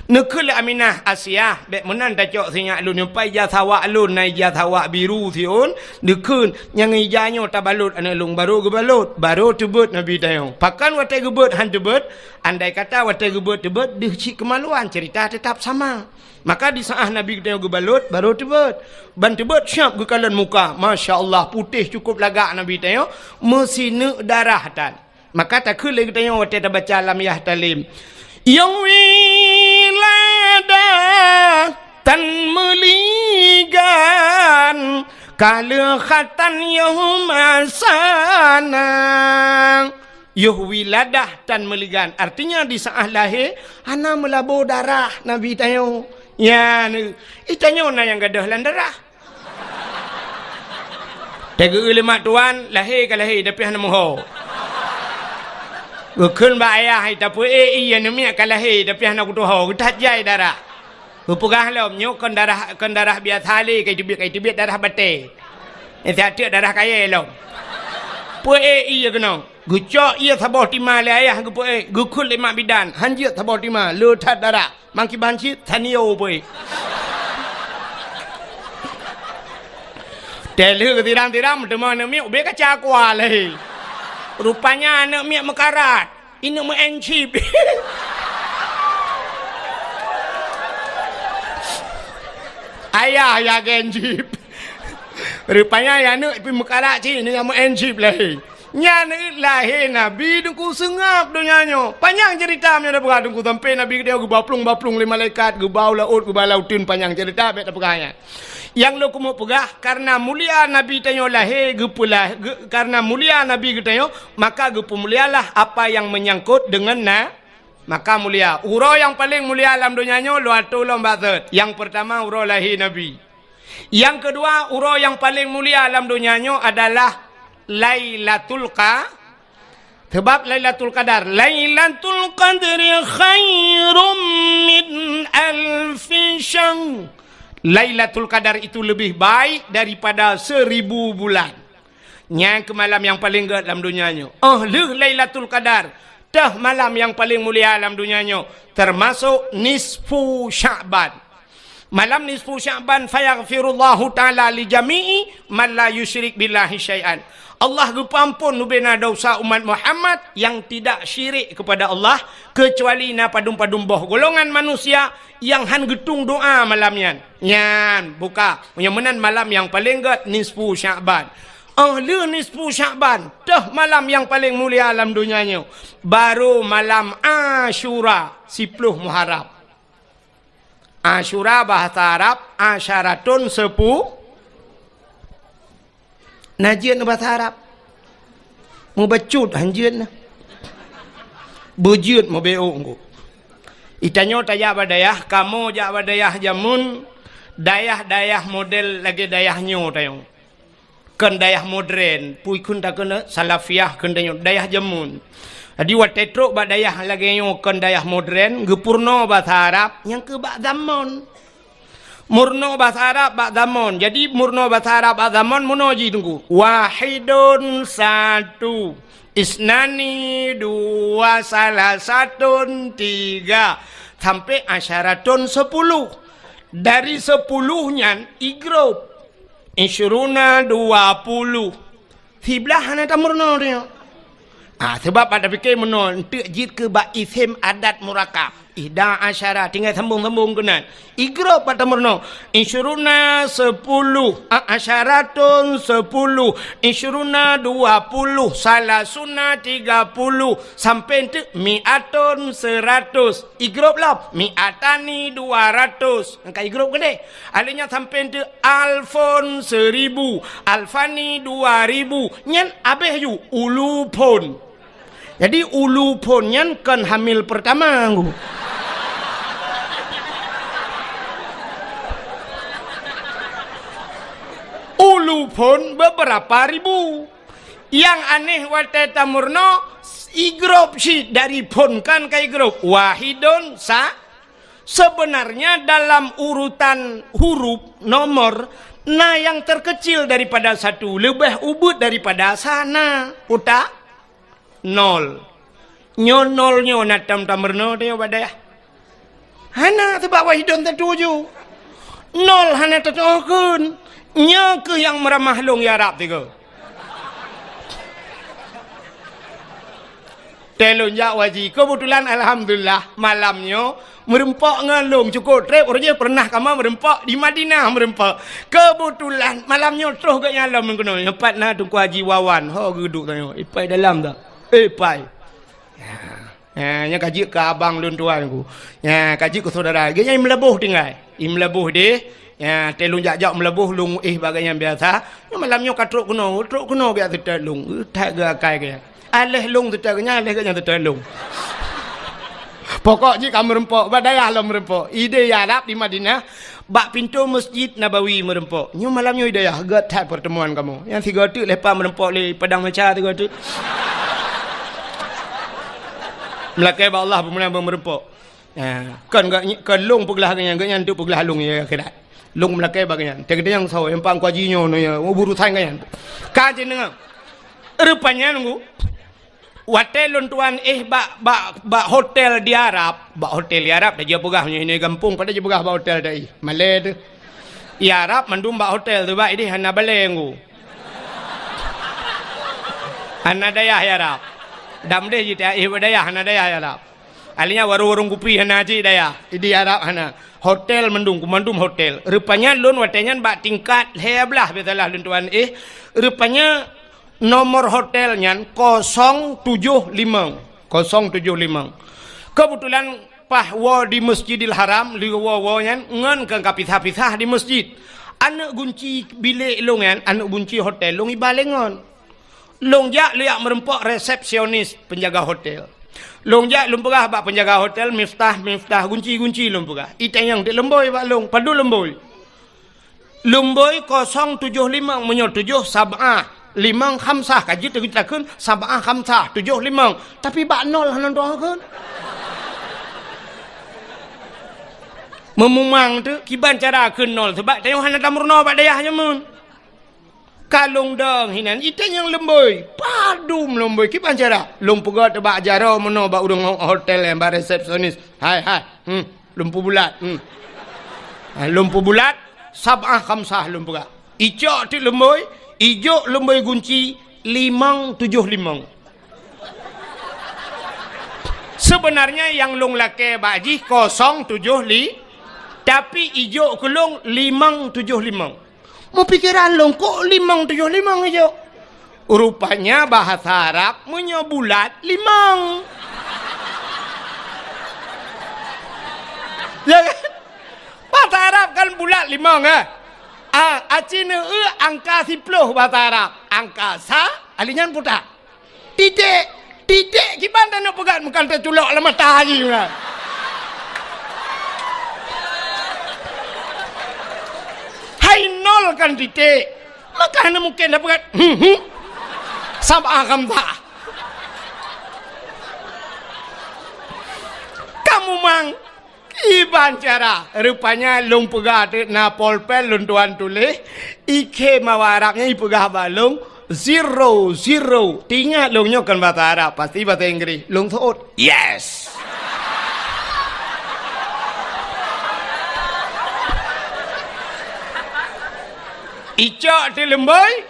Nekul Aminah Asyah bek menan tacok sinyak lun nyampai jasawa lun nai jasawa biru siun. Nekun yang ijanyo tabalut ana lung baru gebalut. Baru tebet Nabi dia. Pakan watai gebet han tebet. Andai kata watai gebet tebet deh cik kemaluan cerita tetap sama. Maka di saat Nabi kita gebalut baru tebet. Ban tebet syap gekalan muka. Masya Allah putih cukup lagak Nabi kita mesine darah tan. Maka tak kule kita yang waktu baca alam yah talim. Yang wilada tan meligan kala khatan yahum asana. Yuh wiladah tan meligan. Artinya di saat lahir ana melabur darah Nabi tayo. Ya, itanya orang yang gadah landarah. Tega ulama tuan lahir ke lahir tapi hana moho. Gukun ba ayah tapi iya nemiak ke lahir tapi hana kutuho kutat jai darah. Gupugah lom nyokon darah biasa li kai tibit darah bate. Itu darah kaya lom. Pue iya kena. Gucok iya sabah timah le ayah gupue gukul lima bidan hanjit sabah timah lutat darah mangki banci tanio boy. Telu tiram teman mi ube kaca kuah leh. Rupanya anak mi mekarat. Ini mu encip. Ayah ya encip. Rupanya ya anak pi mekarat ci ini mu encip leh. Nyana lahir Nabi dengku sengap dunianya. Panjang cerita dah pernah dengku sampai Nabi dia gebaplung li malaikat gebau laut gebalautin panjang cerita bet pegahnya. Yang lo kumu pegah karena mulia Nabi tanyo lahir gepulah karena mulia Nabi tanyo maka gepemulialah apa yang menyangkut dengan maka mulia. Uro yang paling mulia alam dunianya lo atu lo bazat. Yang pertama uro lahir Nabi. Yang kedua uro yang paling mulia alam dunianya adalah Lailatul Sebab Lailatul Qadar. Lailatul Qadri khairum min alfi syahr. Lailatul Qadar itu lebih baik daripada 1000 bulan. Yang ke malam yang paling gerat dalam dunianya. Lailatul Qadar. Dah malam yang paling mulia dalam dunianya. Termasuk nisfu Sya'ban. Malam nisfu Sya'ban fayaghfirullahu ta'ala li jami'i man la yusyrik billahi syai'an. Allah gepampun nubena dosa umat Muhammad yang tidak syirik kepada Allah kecuali na padum-padum boh golongan manusia yang han getung doa malamnya. Nyan buka punya menan malam yang paling gat nisfu Sya'ban. Nisfu Sya'ban dah malam yang paling mulia alam dunianya. Baru malam Asyura 10 Muharram. Asyura bahasa Arab asyaratun 10 Najian bahasa Arab. Mau bacut hanjian na. Bujut mau beong. Itanyo taya badayah kamu ja badayah jamun dayah model lagi dayahnya tayo. Kan dayah modern pui kun ta kena salafiah kan dayah jamun. Jadi watetro badayah lagi nyo kan dayah modern gepurno bahasa Arab yang ke bak zaman. Murno bahasa Arab bak zaman. Jadi murno bahasa Arab bak zaman munoji tunggu. Wahidun satu. Isnani dua salah satun tiga. Sampai asyaratun 10. Dari 10-nya igrup. Isyuruna 20. Fiblah hana tak murno dia. Sebab pada fikir murno. Untuk jid ke bak isim adat murakab. ihda asyara tinggal sambung-sambung kenan igrop pada merno insyuruna 10 asyaratun 10 insyuruna 20 salasuna 30 sampai tu mi'atun 100 igrop lah mi'atani 200 angka igrop gede alihnya sampai tu alfon 1000 alfani 2000 nyan abeh ju ulu pon jadi ulu pon nyan kan hamil pertama aku ulu pun beberapa ribu. Yang aneh wate tamurno igrop si dari pun kan ke igrop wahidun sa sebenarnya dalam urutan huruf nomor nah yang terkecil daripada satu lebih ubud daripada sana uta nol nyo natam tamurno dia pada hana sebab wahidun tertuju nol hana tertuju nya ke yang meramah long ya Arab tiga. Telonjak waji kebetulan alhamdulillah malamnya merempak ngalung cukup trip orangnya pernah kamu merempak di Madinah merempak. Kebetulan malamnya terus ke nyalam mengkono. Empat nah tu Haji Wawan. Ho duduk tanya. Ipai dalam tak? Ipai. Ya, nya kaji ke abang lun tuan aku. Ya, kaji ke saudara. Dia yang melebuh tinggal. Melebuh dia. Ya, telung jak-jak melebuh lung bagainya biasa. Malamnya katruk kuno biasa telung. Tak gakai ke. Alih lung tetagnya alih kanya telung. Pokoknya kamu merempok, badaya lah merempok. Ide Arab di Madinah, bak pintu Masjid Nabawi merempok. Nyu malamnya hidayah, getat pertemuan kamu. Yang 3 tu lepas merempok le padang macam 3 tu. Melakai ba Allah pemenang merempok. Ya, kan lung peglah kanya, kanya tu peglah lung ya akhirat. Lung melakai bagian. Tegede yang saw yang pang kuajinya no ya buru tangan. Kaje dengar. Rupanya nunggu. Hotel tuan ba hotel di Arab, dah dia pegahnya ini kampung pada dia pegah ba hotel dai. Malay tu. Di Arab mandum ba hotel tu ba ini hana balenggu. Hana daya ya Arab. Dam deh jita daya hana daya ya Arab. Alinya warung kupi hana ji daya. Di Arab hana. Hotel mandum hotel. Rupanya lun watenya bak tingkat heblah betalah lun tuan rupanya nomor hotelnya 075. Kebetulan pahwa di Masjidil Haram liwawanya ngan ke kapisah-pisah di masjid. Anak kunci bilik longan, anak kunci hotel long ibalengon. Long jak liak merempok resepsionis penjaga hotel. Longjak lumpurah bak penjaga hotel miftah kunci lumpurah. Ite yang di lemboi bak long padu lemboi. Lemboi 075 menyo 7 sab'ah 5 khamsah kaji tu kita kun sab'ah khamsah 7 5 tapi bak nol hanan doa kun. Memumang tu kiban cara kun nol sebab tayong hanan tamurno bak dayahnya mun. Kalung dong hinan ite yang lemboi padum lemboi kipan cara lumpuga tebak jaro meno bak udang hotel yang bak resepsionis hai lumpu bulat lumpu bulat sab'ah khamsah lumpuga ijo ti lemboi ijo lemboi kunci 575 sebenarnya yang long lake baji 075 tapi ijo kelong 575 mau pikiran long kok 575 aja. Rupanya bahasa Arab punya bulat 5. Ya kan? Bahasa Arab kan bulat 5 kan? Acina angka 10 bahasa Arab. Angka sa alinyan putar. Titik kiban tak nak pegat bukan terculok lah matahari kan. Hai nol kan titik. Makanya mungkin dapat sab'ah khamsah. Kamu mang iban cara rupanya long pegah na polpen lun tuan tulis ike mawa Arabnya ipegah balung 0 tinggal longnya kan bahasa Arab pasti bahasa Inggris long thot yes. Icok ti lemboi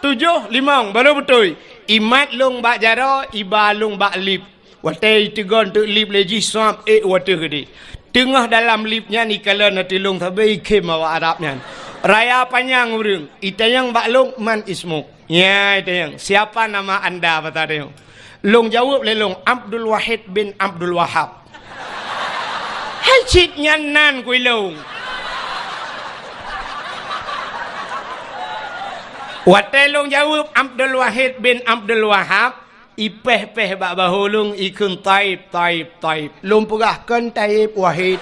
575 baru betul. Imat long bak jaro iba long bak lip. Watai tegon tu lip leji swap water gede. Tengah dalam lipnya ni kalau nak tolong tapi kem awak Arabnya. Raya panjang urang. Itayang baklong man ismuk. Ya itayang. Siapa nama anda kata dia. Long jawab lelong Abdul Wahid bin Abdul Wahab. Hai cik nyanan kui long. Watai long jawab Abdul Wahid bin Abdul Wahab. Ipeh-peh bak bahulung ikun taib. Long pegahkan taib Wahid.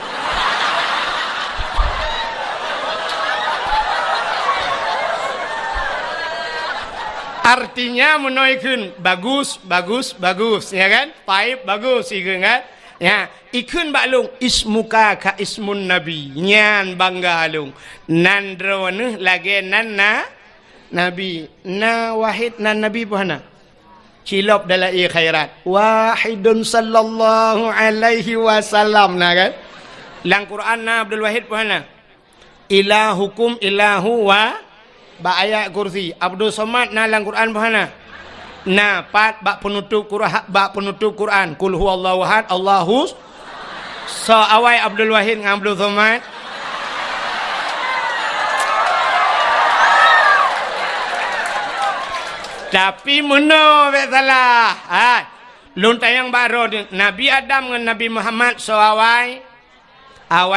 Artinya menoikun bagus, ya kan? Taib bagus ikun kan? Ya, ikun baklung ismuka ka ismun nabi. Nyan bangga alung. Nandro ne lagi nan nabi. Na Wahid nan nabi puhana. Cilop dalam khairat. Wahidun sallallahu alaihi wasallam na kan? Lang Quran na Abdul Wahid puhana. Ilahukum ilahu wa ba ayat kursi. Abdul Somad na lang Quran puhana. Na pat bak penutup Quran. Kul huwallahu ahad Allahus. So awai Abdul Wahid dengan Abdul Somad. Tapi mana tak salah. Luntang yang baru Nabi Adam dengan Nabi Muhammad so awai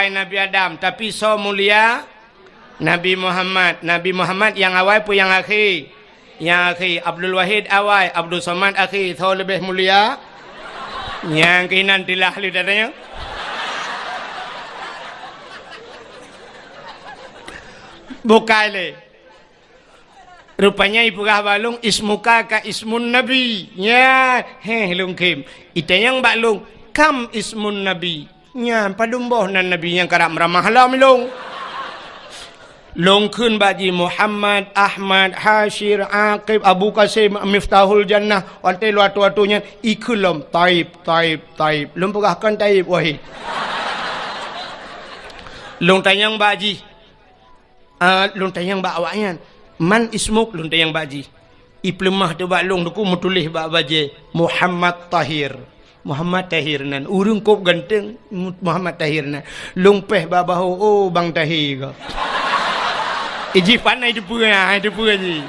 Nabi Adam. Tapi so mulia Nabi Muhammad. Nabi Muhammad yang awai pun yang akhir. Yang akhir Abdul Wahid awai, Abdul Somad akhir. So lebih mulia. Yang kinan tilah lidahnya. Bukai le. Rupanya ibu kah balung ismuka ka ismun nabi. Ya, long kim. Itayang balung kam ismun nabi. Ya, padumboh nan nabi yang karam ramah lam long. Long kun baji Muhammad, Ahmad, Hashir, Aqib, Abu Qasim, Miftahul Jannah. Wantai luatu-watunya ikulum taib. Long pegahkan taib wahid. Long tanyang baji. Long tanyang ba awaknya. Man ismuk lunta yang baji. Iplemah tu baklong tu ku mutulih bak baje Muhammad Tahir. Muhammad Tahir nan urung kop ganteng Muhammad Tahir nan. Lungpeh babahu oh bang Tahir ko. Iji panai depu ni.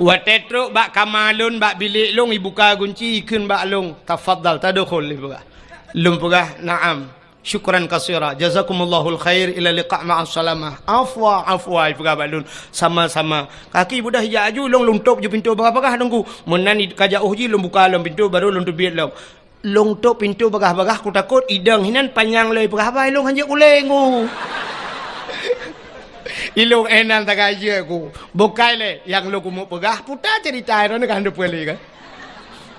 Watetro bak kamalun bak bilik long ibuka kunci ikun baklong tafaddal tadkhul ibuka. Lumpugah na'am. Syukran kasira. Jazakumallahul khair ila liqa' ma'as salamah. Afwa ibabalun sama-sama. Kaki budah hijau long luntup je pintu bagah-bagah nunggu. Menani kajauh ji long buka long pintu baru long tubiat long. Long tup pintu bagah-bagah ku takut idang hinan panjang loi bagah-bagah long hanje ulengu. Ilong enan tak aja ku. Bukai le yang lo ku mau pegah putar cerita ro kan de pele kan.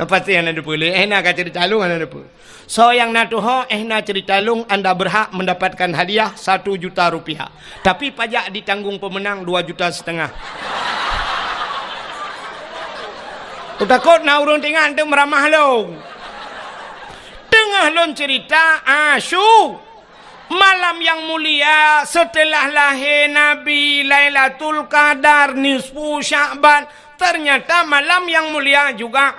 Pasti yang ada pele enak cerita long ada pele. So yang natuho na cerita long anda berhak mendapatkan hadiah 1 juta rupiah. Tapi pajak ditanggung pemenang 2,5 juta. Takut na urung tengah tu meramah long. Tengah long cerita Asyura. Malam yang mulia setelah lahir Nabi Lailatul Qadar nisfu Sya'ban. Ternyata malam yang mulia juga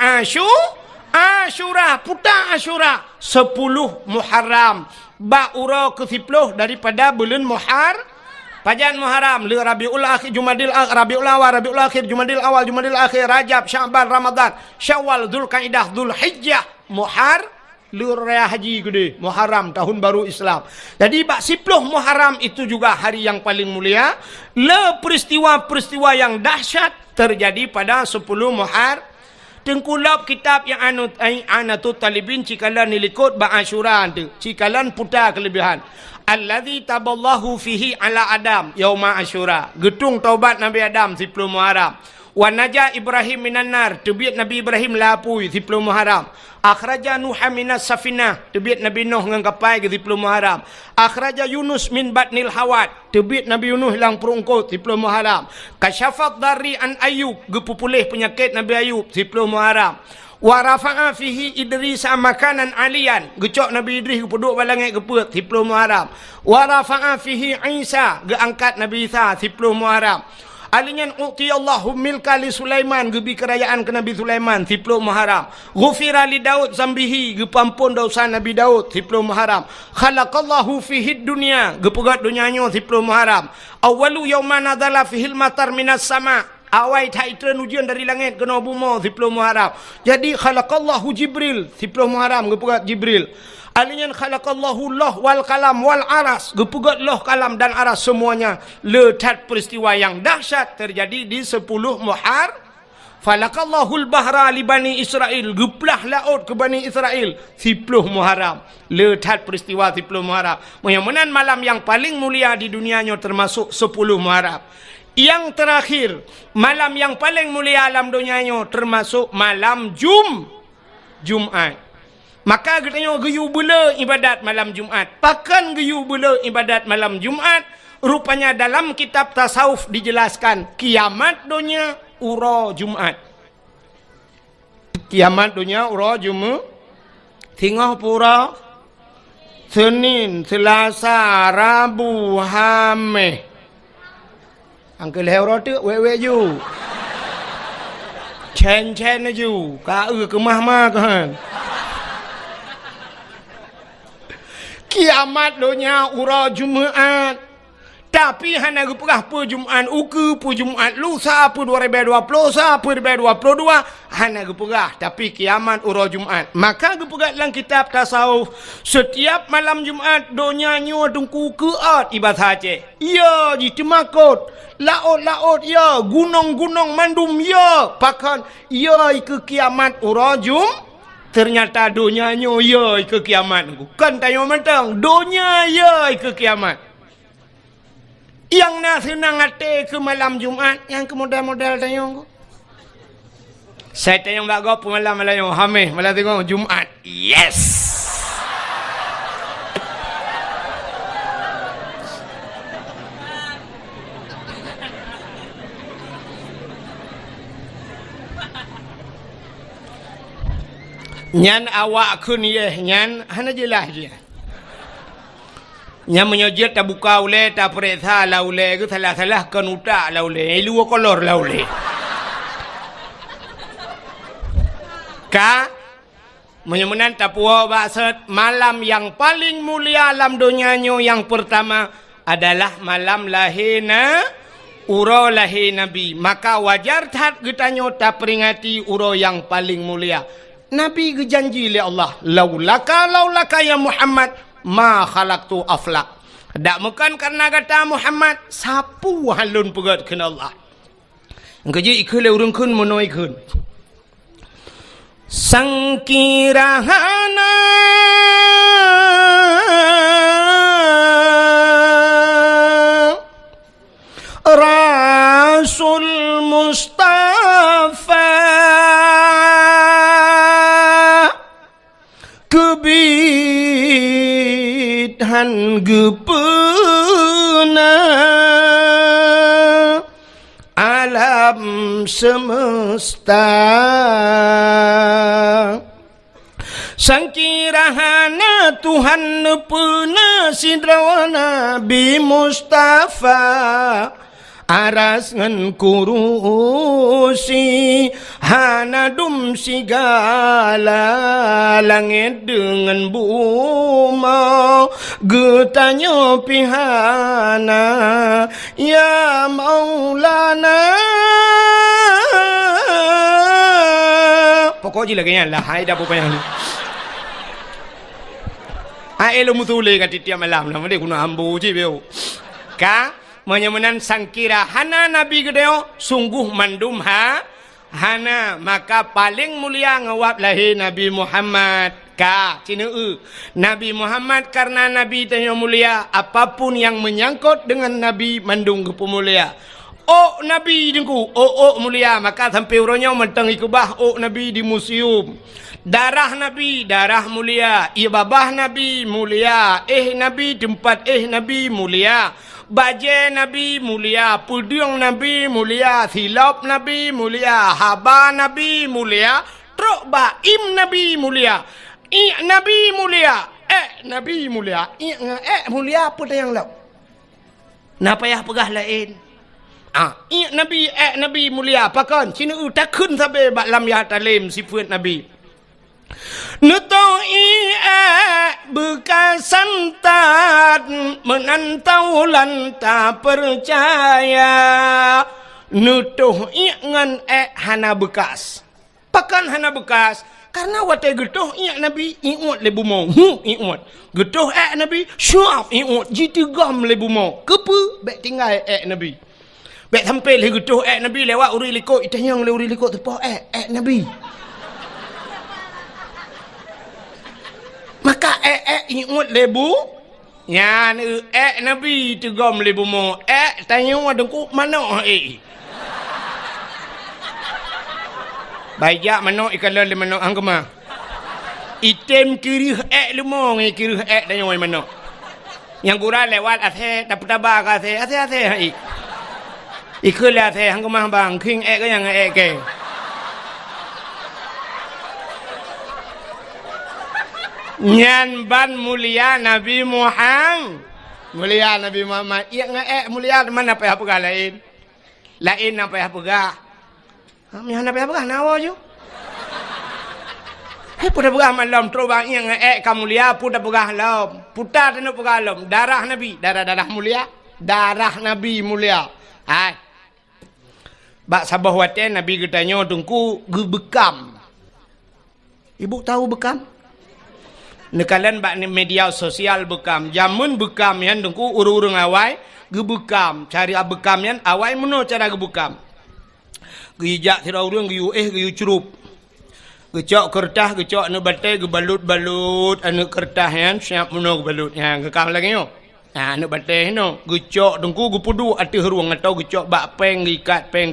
Asyura, putar Asyura 10 Muharram Ba'ura ke-10 daripada bulan Pajan Muharram, Rabiul Akhir, Jumadil Akhir, Rabiul Awal, Rabiul Akhir, Jumadil Awal, Jumadil Akhir, Rajab, Sya'ban, Ramadan, Syawal, Dzulqa'dah, Dzulhijjah, Raya Haji gede, Muharram tahun baru Islam. Jadi bak 10 Muharram itu juga hari yang paling mulia. Peristiwa-peristiwa yang dahsyat terjadi pada 10 Muharram. Tengkulap kitab yang Anatut Talibin cikalan nilikut ba Asyura tu. Cikalan putar kelebihan. Allazi taballahu fihi ala Adam yauma Asyura. Getung taubat Nabi Adam 10 Muharram. Wa naja Ibrahim minan nar, tebiat Nabi Ibrahim lapui 10 Muharram. Akhraja Nuh minas safinah, tebiat Nabi Nuh dengan kapal ke 10 Muharram. Akhraja Yunus min batnil hawat, tebiat Nabi Yunus hilang perungkut 10 Muharram. Kasyafat dari an Ayub, gepupulih penyakit Nabi Ayub 10 Muharram. Wa rafa'a fihi Idris makanan alian, gecok Nabi Idris gepuduk balangit geput 10 Muharram. Wa rafa'a fihi Isa, geangkat Nabi Isa 10 Muharram. Alinyan u'tiyallahu milka li Sulaiman, gebi kerajaan ke Nabi Sulaiman 10 Muharram. Ghufira li Daud zambihi, gepampun dosa Nabi Daud 10 Muharram. Khalaqallahu fihi dunya, gepegat dunianya 10 Muharram. Awwalu yawma nadzala fihil matar minas sama, awal taitran ujian dari langit kena bumi 10 Muharram. Jadi khalaqallahu Jibril 10 Muharram, gepegat Jibril. Alinyan khalaqallahu Allah wal kalam wal aras, gepegat Allah, kalam dan aras semuanya. Letak peristiwa yang dahsyat terjadi di 10 Muharram. Falaqallahu al-bahra li Bani Israel, geplah laut ke Bani Israel 10 Muharram. Letak peristiwa 10 Muharram. Mudah-mudahan malam yang paling mulia di dunianya termasuk 10 Muharram. Yang terakhir, malam yang paling mulia alam dunianya termasuk malam Jumat. Maka katanya geyu bela ibadat malam Jumat. Pakan geyu bela ibadat malam Jumat. Rupanya dalam kitab tasawuf dijelaskan kiamat dunia ura Jumat. Kiamat dunia ura Jumat. Tengah pura Senin, Selasa, Rabu, Khamis. Angkel hero tu wewe ju. Chen ju. Ka ke mah kan. Kiamat dunia ura Jumaat. Tapi hana gepegah pu Jumaat uku pu Jumaat lusa pu 2020 sa pu 2022 hana gepegah, tapi kiamat ura Jumaat. Maka gepegah dalam kitab tasawuf setiap malam Jumaat dunia nyo tungku keat ibadah Aceh. Ya jitemakut laut ya, gunung mandum ya, pakan ya ke kiamat ura Jumaat. Ternyata dunianya ya ke kiamat. Bukan tanya matang, dunia ya ke kiamat. Yang nak senang hati ke malam Jumat, yang ke model-model tanya aku. Saya tanya mbak kau malam yang Khamis, malam tengok Jumat. Yes. Nyan awak kun ye nyan hana jelas dia. Nyan menyojit tak buka ule tak periksa la ule ke salah kan utak la ule lu kolor la ule. Ka menyemenan tak puas maksud malam yang paling mulia alam dunianya yang pertama adalah malam lahirna uro lahir Nabi. Maka wajar tak getanya tak peringati uro yang paling mulia. Nabi berjanji oleh Allah, laulaka ya Muhammad ma khalaqtu aflak. Tak bukan karena kata Muhammad sapu halun pegat kena Allah. Engkau je ikut le urang kun monoi kun. Sangkirahana Rasul Mustafa kebidhan gepena alam semesta sangkirahana Tuhan nepena sidrawana Nabi Mustafa aras ngan kurusi hanadum sigala langit dengan buma getanya pihana ya Maulana. Pokok je lagi lah hai dah apa yang ni hai lo mutule kat tiap malam lah dia guna ambu je beo ka menyemenan sangkira hana Nabi gedeo sungguh mandum hana maka paling mulia ngawap lahir Nabi Muhammad ka cina Nabi Muhammad karena Nabi tanya mulia apapun yang menyangkut dengan Nabi mandung ke pemulia. Oh Nabi dengku mulia maka sampai urangnya mentang ikubah Nabi di museum. Darah Nabi darah mulia, ibabah Nabi mulia, Nabi tempat Nabi mulia. Baje Nabi mulia, pudung Nabi mulia, silap Nabi mulia, haba Nabi mulia, truk baim Nabi mulia, Nabi mulia, Nabi mulia, mulia apa yang lau? Napa ya pegah lain? Iya Nabi mulia pakan cina tak kun sabe bak lam ya talim sifat Nabi Nutoi bekas santat menantau lanta percaya nutuh ngan hana bekas pakan hana bekas karena watai getuh Nabi iut lebu mau iut getuh Nabi syuap iut jitu gam lebu mau kepu bek tinggal Nabi bek sampai le getuh Nabi lewat uri likut itanyang le uri likut tepoh Nabi maka iut lebu nyan Nabi tu gam lebu mau tanya wadengku mana Baik mana ikan lele mana angkema. Item kiri lemong kiri dan yang mana. Yang kurang lewat ase dapat tabak ase hai. Ikut le ase angkema bang king ke yang ke. Nyan ban mulia Nabi Muhammad. Mulia Nabi Muhammad. Iya mulia mana apa lain. Lain apa gak. Kami hendak apa nawa je. Hei pudah pegah malam terobang yang kamu lihat pudah pegah lam. Putar tenu pegah lam. Darah Nabi, darah mulia, darah Nabi mulia. Hai. Bak sabah waten Nabi katanya tungku gebekam. Ibu tahu bekam? Nekalan bak media sosial bekam. Jamun bekam yang tungku urung-urung awai gebekam. Cari bekam yang awai meno cara gebekam. Gijak tira urang giyu giyu curup. Gecok kertas gecok anu batai gebalut-balut anu kertas yan siap menog balut yang gekam lagi yo. Anu batai no gecok dengku gupudu ati ruang atau gecok bak peng gikat peng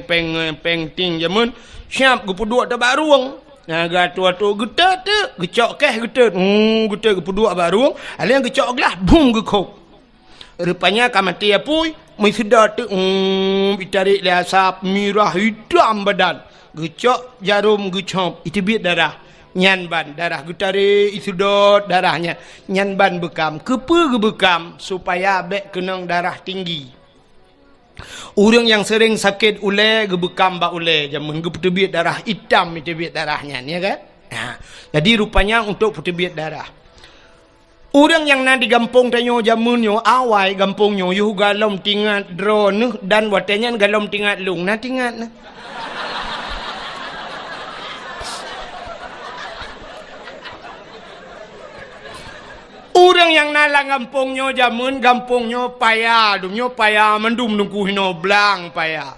ting jamun siap gupudu ada bak ruang. Gatu getet gecok getet. Getet gupudu bak ruang. Alian gecok gelah bum gekok. Rupanya kamati apui mai sedar tu ditarik le asap mirah hitam badan gecok jarum gecop itu biat darah nyan ban darah getarik isudot darahnya nyan ban bekam kepe gebekam supaya bek kenang darah tinggi orang yang sering sakit ule gebekam bak ule jamun geputih biat darah hitam itu biat darahnya ya kan jadi rupanya untuk putih biat darah. Orang yang nak di gampung tanyo jamunyo awai gampungnya yuh galom tingat drone dan watenya galom tingat lung na tingat na. Orang yang nalang gampungnya jamun gampungnya payah dumnya payah mendum nungku hino blang payah.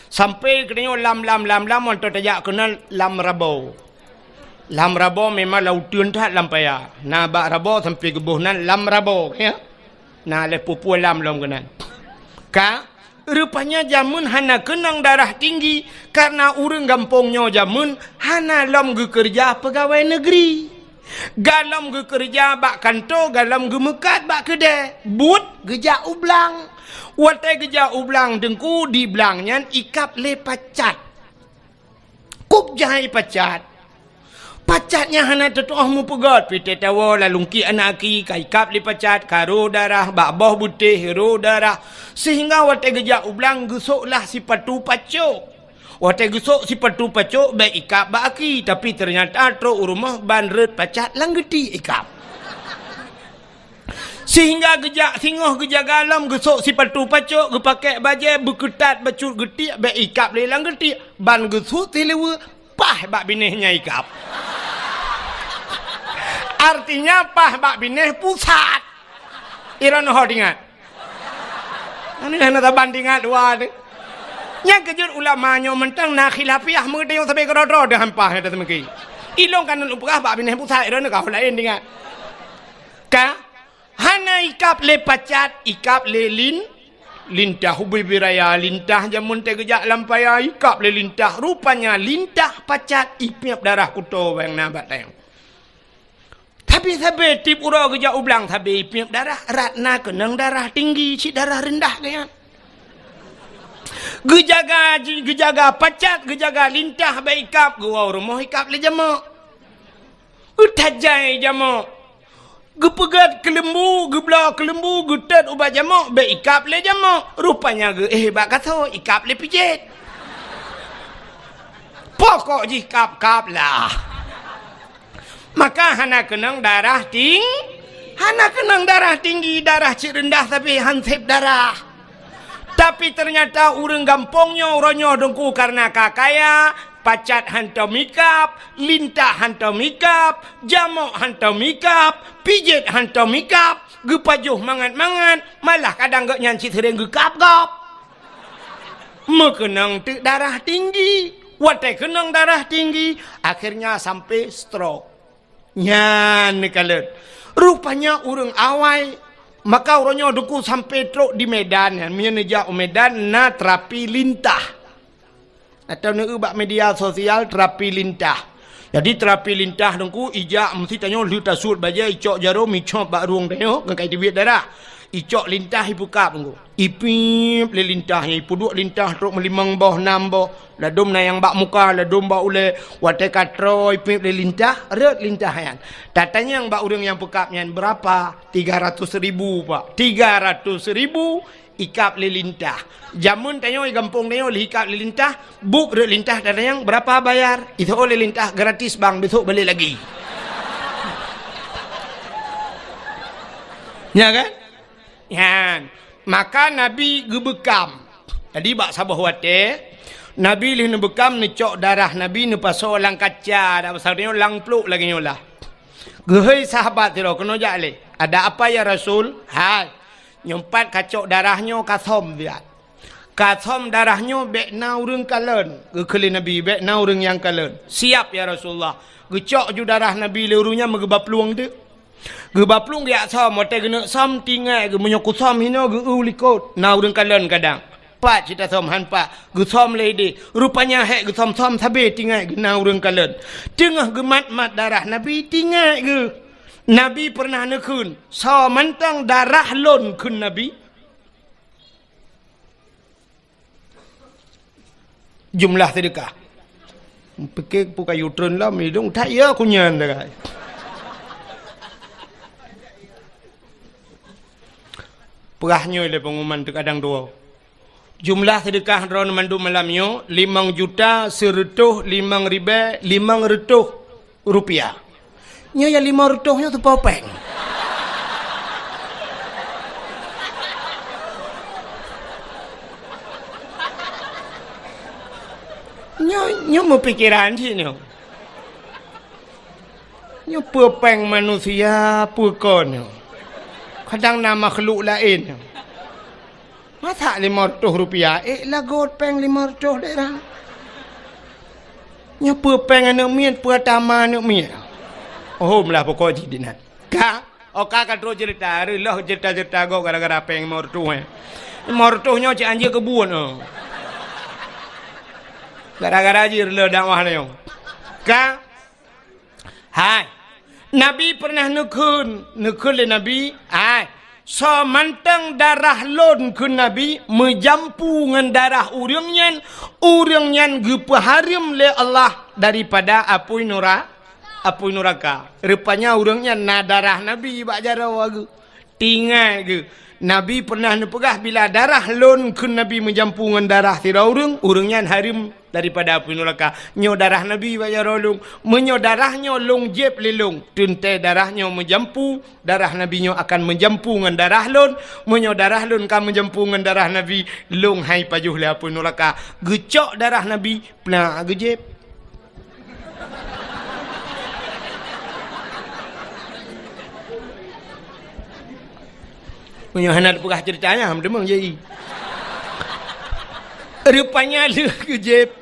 Sampai kenyo lam untuk tajak kenal lam rabau. Lam rabo memang lautan tak lampaya. Na bak rabo sampai gebuh nan lam rabo ya. Na le pupu lam kenan. Rupanya jamun hana kenang darah tinggi karena urang gampungnya jamun hana lam kerja pegawai negeri. Galam kerja bak kantor, galam mekat bak kedai. But geja ublang. Watai geja ublang dengku di blangnya ikap le pacat. Kup jahai pacat. Pacatnya hana tetuah mu pegat pite tawa lalungki anaki kai kap li pacat karo darah bak boh butih hero darah sehingga watai gejak ublang gesoklah si patu pacok watai gesok si patu pacok baik ikap bak aki tapi ternyata tro rumah banret pacat langgeti ikap sehingga gejak singoh gejak galam gesok si patu pacok gepakai baje beketat bacut getik baik ikap le langgeti ban gesok tilewa pah bak binehnya ikap. Artinya pah bak bineh pusat. Iran ho ingat. Ini hana bandingan dua ni. Yang kejut ulamanya mentang nak khilafiyah mengetayong sampai kerodro dah hampah dah temeki. Ilong kanan upah bak bineh pusat iran kau lain ingat. Hana ikap le pacat, ikap le lintah hubi biraya lintah jamun tegejak lampaya ikap le lintah rupanya lintah pacat ipiap darah kuto yang nabat tayang. Tapi sabe tip ura gejak ublang sabe ipiap darah ratna kenang darah tinggi si darah rendah kan. Gejaga pacat gejaga lintah baik ikap gua rumah ikap le jamak. Utajai jamak. Gepegat kelembu, gebla kelembu, getat ubat jamuk, be ikap le jamuk. Rupanya bak kata ikap le pijit. Pokok ji kap-kap lah. Maka hana kenang darah hana kenang darah tinggi, darah cik rendah tapi hansip darah. Tapi ternyata urang gampongnya uronyo dengku karena kakaya, pacat hantar mikap, lintah hantar mikap, jamuk hantar mikap, pijit hantar mikap, gepajuh mangat-mangat, malah kadang gak nyanci sering gekap-gap. Mekenang darah tinggi, watai kenang darah tinggi, akhirnya sampai stroke. Nyan kalet. Rupanya urang awai, maka orangnya duku sampai truk di Medan, menjak Medan na terapi lintah. Atau nak ubah media sosial terapi lintah. Jadi terapi lintah dengku ijak mesti tanya lu tasut baja icok jarum icok bak ruang tanya ngakai tibit darah. Icok lintah ibu kap dengku. Ipip le lintahnya ipu duk lintah truk melimang boh enam boh. Ladum na yang bak muka ladum bak ule watai katro ipip le lintah red lintah yan. Tatanya yang bak urang yang pekapnya berapa? 300.000 pak. 300.000 ikap lilintah. Jamun tanya gampung tanya ikap lilintah, buk lilintah dan yang berapa bayar? Itu oleh lilintah gratis bang, besok balik lagi. Ya kan? Ya. Maka Nabi gebekam. Jadi bak sabah wate, Nabi lih nebekam necok darah Nabi nepaso lang kaca, dak pasarnya lang pluk lagi nyolah. Gehei sahabat tiro kena jale. Ada apa ya Rasul? Hai. Nyempat kacok darahnya kasom dia. Kasom darahnya bekna urang kalen. Gekeli Nabi bekna urang yang kalen. Siap ya Rasulullah. Gecok ju darah Nabi lerunya megebab peluang dia. Gebab peluang dia som mote gena som tinggal ge menyok som hino ge ulikot. Na urang kalen kadang. Pak cita som han pak. Ge som lady. Rupanya hek ge som sabe tinggal ge na urang kalen. Tengah gemat-mat darah Nabi tinggal ge. Nabi pernah nekun, so mentang darah lon kun Nabi. Jumlah sedekah. Pikir buka yutron lah, midung tak ya kunyan dah. Perahnya le pengumuman tu kadang dua. Jumlah sedekah ron mandu malamnya 5 juta 100 5.000 500 rupiah. Nya ya 500 nya tu popeng. Nya mau pikiran sih nya. Nya popeng manusia pukon nya. Kadang nama makhluk lain. Masa 500 rupiah? Lagot peng 500 daerah. Nya popeng anak mian pertama anak mian. Oh, melah pokok jidinat. Kak terus cerita, lah cerita go gara-gara peng mortuh. Mortuhnya cik anjir kebun. Gara-gara anjir le dakwah ni. Hai. Nabi pernah nekun le Nabi. Hai. So mantang darah lon ke Nabi menjampu dengan darah urang nyan gepaharim le Allah daripada apui neraka. Rupanya urangnya na darah Nabi bak jarau agu. Tinggal ke. Nabi pernah nepegah bila darah lon ke Nabi menjampu dengan darah tira urangnya harim daripada apui neraka. Nyo darah Nabi bak jarau lung. Menyo darahnya long jeb lelung. Tuntai darahnya menjampu, darah Nabi nyo akan menjampu dengan darah lon. Menyo darah lon kan menjampu dengan darah Nabi, long hai pajuh le apui neraka. Gecok darah Nabi, pernah gejeb. Punya hanat pegah ceritanya ham demang jadi. Rupanya le gejeb.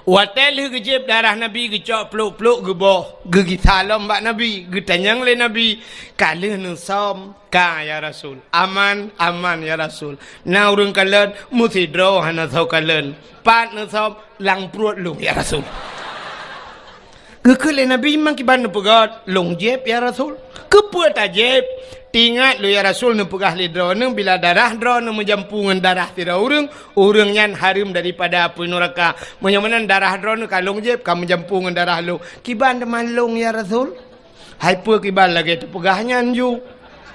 Watel le gejeb darah Nabi gecok peluk-peluk geboh. Gigi salam bak Nabi, getanyang le Nabi. Kala nu som ka ya Rasul. Aman ya Rasul. Na urang kalen musi dro hana sau kalen. Pat nu som lang prut lu ya Rasul. Gekele Nabi mang kiban pegat long jeb ya Rasul. Kepuat ajeb. Ingat lu ya Rasul nu pegah li drone bila darah drone menjampungan darah tira urang nyan harim daripada api neraka. Menyamanan darah drone kalung jeb kamu jampungan darah lu. Kiban teman long ya Rasul. Hyper kibal lagi terpegahnya ju.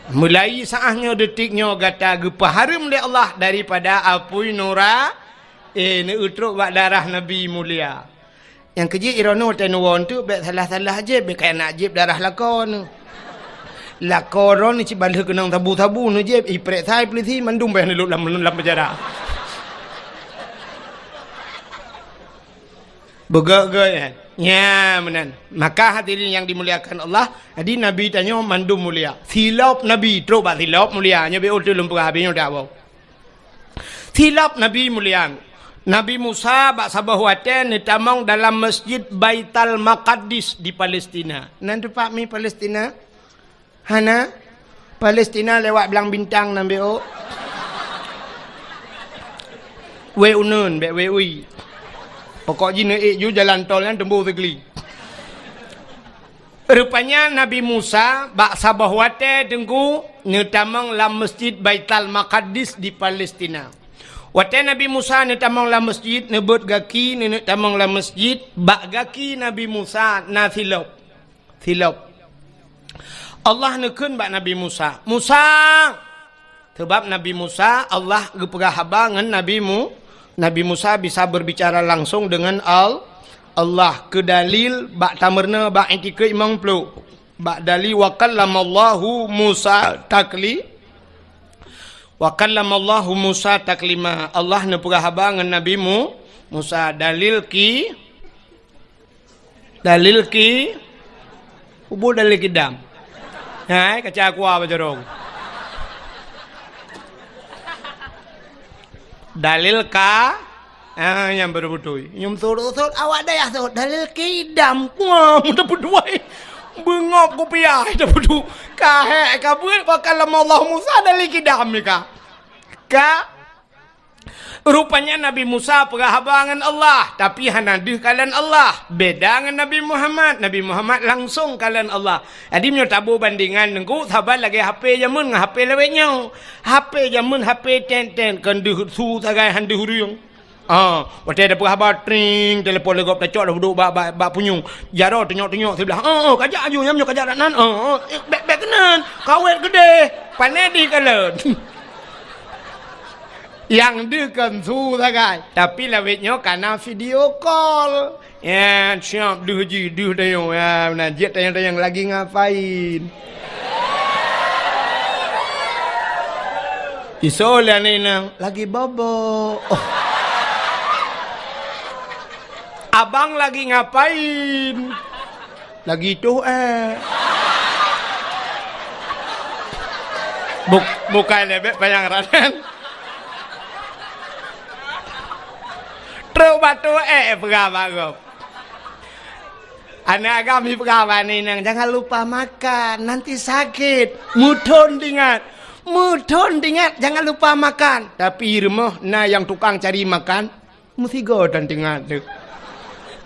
Mulai saahnya detiknya kata gepaharum dia Allah daripada apui nura ni utruk bak darah Nabi mulia. Yang kejik irono tenuon tu bet salah-salah je bet kayak nak jib darah lakon. Lakoron ni cibal kenang tabu-tabu nu je iprek sai polisi mandum bah ni dalam penjara. Begak-gak ya menan. Maka hadirin yang dimuliakan Allah, jadi Nabi tanya mandum mulia. Silap Nabi terus bak silap mulia nya be utul lumpur habisnya dak bau. Silap Nabi mulia. Nabi Musa bak sabah waten ni tamang dalam Masjid Baitul Maqdis di Palestina. Nan tempat mi Palestina? Hana Palestina lewat belang bintang nambe o. We unun be we ui. Pokok jina ju jalan tol kan tembus segeli. Rupanya Nabi Musa bak sabah wate dengku netamang lam Masjid Baitul Maqdis di Palestina. Wate Nabi Musa netamang lam masjid nebut gaki netamang lam masjid bak gaki Nabi Musa na silap. Allah nekun bak Nabi Musa. Musa. Sebab Nabi Musa Allah gepegah haba ngan Nabi Musa bisa berbicara langsung dengan Allah ke dalil bak tamerna bak etika imam pelu bak dalil wa kallamallahu Musa taklima Allah ne pegah haba dengan Nabi Musa dalil ki ubu dalil kidam hai kaca aku apa jorong dalil ka yang berbutui nyum surut awak dah ya surut dalil kidam wah mudah berduai bengok kopiah dah berdu kahe kabur bakal Allah Musa dalil kidam ni ka rupanya Nabi Musa perhabangan Allah tapi hanadih kalian Allah beda dengan Nabi Muhammad langsung kalian Allah jadi menyo tabu bandingan nengku sabar lagi HP jamun ngah HP lewetnya HP jamun HP ten kenduh su sagai handuh riung waktu ada perhabar tring telefon legop tacok dah duduk bak punyung jaro tengok sebelah kajak aju nyamnyo kajak nan bek kenan kawet gede panedi kalian yang dekan su sagai tapi lawetnya karena video call ya siap duh dayo ya najit tayang lagi ngapain isola ni nang lagi bobo abang lagi ngapain lagi tuh bukan lebek bayang raden batu pegawai anak kami pegawai ni nang jangan lupa makan nanti sakit mudon dingat jangan lupa makan tapi rumah na yang tukang cari makan mesti godan tingat tu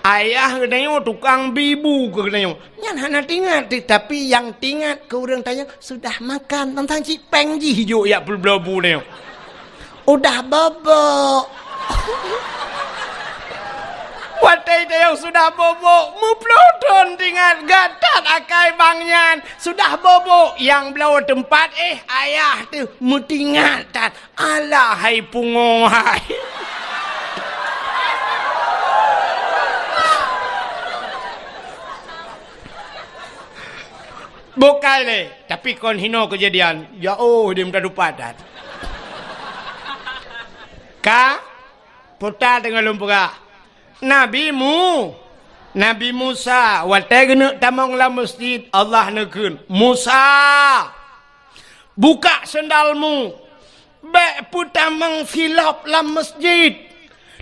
ayah kenayo tukang bibu kenayo nyan hana tingat tapi yang tingat ke orang tanya sudah makan tentang cipeng ji hijau ya belbelabu ni udah bobok watai yang sudah bobok muplodon dengan gatat akai bangnya sudah bobok yang belau tempat ayah tu mutingatan alah hai pungohai bukai le tapi kon hino kejadian ya dia minta dupatan ka putar dengan lumpura Nabi Musa watai kena tamang la masjid Allah nekun Musa buka sendalmu be putamang silap la masjid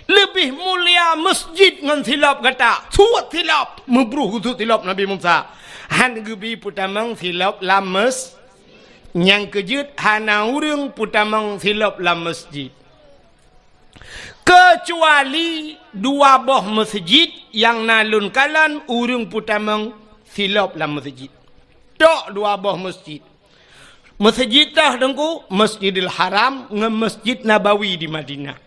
lebih mulia masjid ngan silap kata suat silap mebruh tu silap Nabi Musa han gebi putamang silap la mas yang kejut hana urang putamang silap la masjid kecuali dua boh masjid yang nalun kalan urung putamang silap la masjid tok dua boh masjid dah dengku Masjidil Haram ngan Masjid Nabawi di Madinah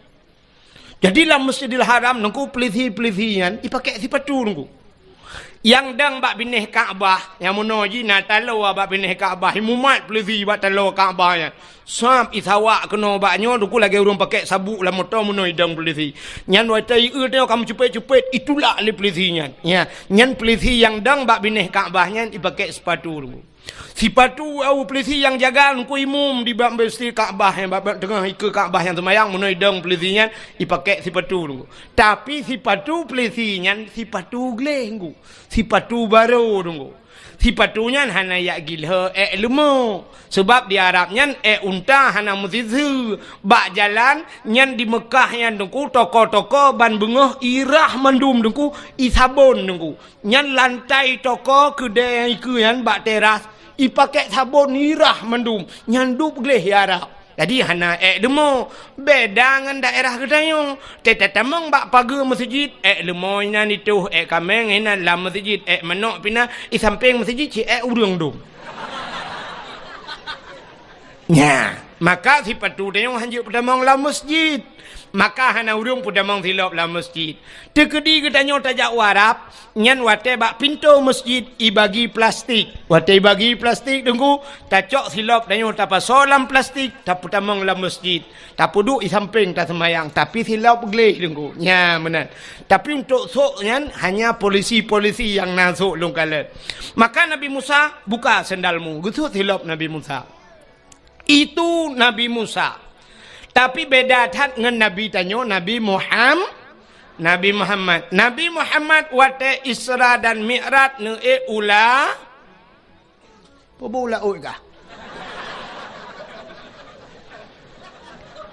jadi la Masjidil Haram dengku pelisi-pelisian dipakai sipatu dengku Yang dang bak binih Kaabah, yang monoji na talo bak binih Kaabah, himumat pelisi bak talo Kaabahnya. Samp isawak kena baknya duku lagi urang pakai sabuk lah motor mono idang pelisi. Nyan watai tengok kamu cepet-cepet itulah le pelisinya. Ya, nyan pelisi yang dang bak binih Kaabahnya dipakai sepatu dulu. Sepatu au pelisi yang jaga ku imum di bak besti Kaabah yang bak tengah ke Kaabah yang semayang mono idang pelisinya dipakai sepatu dulu. Tapi sepatu pelisinya sepatu gleng. Sepatu baru dulu. Sepatunya hana ya gilha lemo. Sebab di Arabnya unta hana musizu. Bak jalan nyan di Mekah yang dengku toko-toko ban bengah irah mandum dengku isabon dengku. Nyan lantai toko kedai ke yan bak teras ipakai sabon irah mandum. Nyan dup gleh ya Arab. Jadi hana demo beda dengan daerah kedayong. Tetamang bak pagar masjid lemo ina itu kameng ina lam masjid menok pina samping masjid ci urang dum. Nya, maka si patu dayong hanjuk pedamang lam masjid. Maka hana urung pedamang silap lam masjid. Tekedi kedanyo tajak warap nyan wate bak pintu masjid ibagi plastik. Wate bagi plastik dengku tacok silap danyo tapa solam plastik tak pedamang lam masjid. Tak puduk di samping tak semayang tapi silap geleh dengku. Nya benar. Tapi untuk sok nyan hanya polisi-polisi yang nasuk lungkalet. Maka Nabi Musa buka sendalmu. Gitu silap Nabi Musa. Itu Nabi Musa. Tapi beda tat dengan Nabi tanyo Nabi Muhammad. Nabi Muhammad wate Isra dan Mi'raj ne ula. Apa ula kah?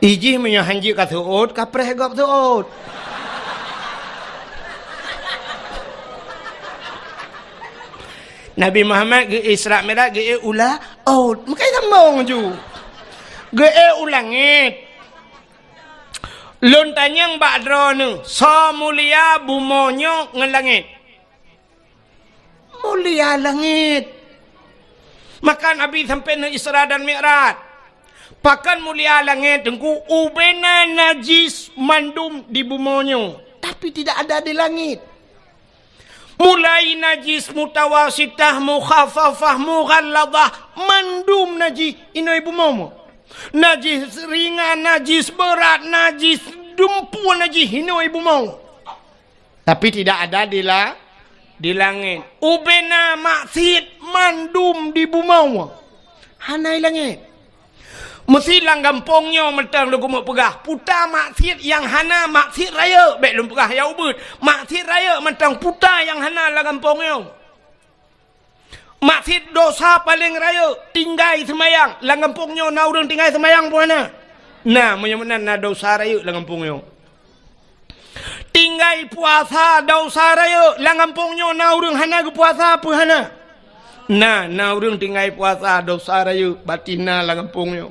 Iji menyo hanji ka suud ka preh gop suud. Nabi Muhammad ge Isra Mi'raj ge ula makai sambung ju. Ge ulangit. Lontanyang bakdro nu so mulia bumonyo ngelangit. Mulia langit. Maka Nabi sampai na Isra dan Mi'raj. Pakan mulia langit dengku ubena najis mandum di bumonyo. Tapi tidak ada di langit. Mulai najis mutawasitah mukhafafah mughalladah mandum najis inoy bumomo. Najis ringan, najis berat, najis dumpu, najis hino ibu mau. Tapi tidak ada di langit. Ubena maksiat mandum di bumau. Hanai langit. Mesti langgampongnya mentang lu mau pegah. Puta maksiat yang hana maksiat raya. Baik lu pegah ya ubud. Maksiat raya mentang puta yang hana langgampongnya. Maksud dosa paling raya tinggai semayang langampungnya na urang tinggai semayang puana. Nah menyamanan na dosa raya langampungnya. Tinggai puasa dosa raya langampungnya na urang hana ke puasa puana. Nah na urang tinggai puasa dosa raya batina langampungnya.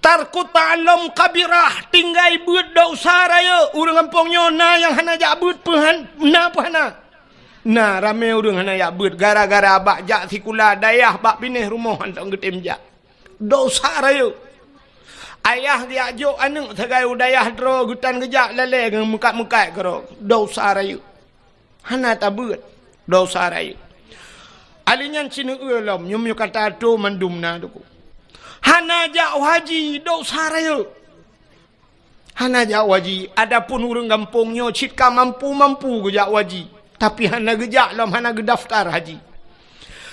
Tarku ta'alum kabirah tinggai beut dosa raya urang kampungnya na yang hana jak beut puana. Nah ramai orang hana yak beut gara-gara bak jak sikula dayah bak pinih rumah hantar getim jak. Dosa raya. Ayah dia jok anak segai udayah dro gutan gejak lele dengan mukat-mukat kero. Dosa raya. Hana tak beut. Dosa raya. Alinyan cina ulam nyum kata tu mandumna duku. Hana jak haji dosa raya. Hana jak haji adapun urang kampungnya citka mampu-mampu gejak haji. Tapi hana gejak lam hana gedaftar haji.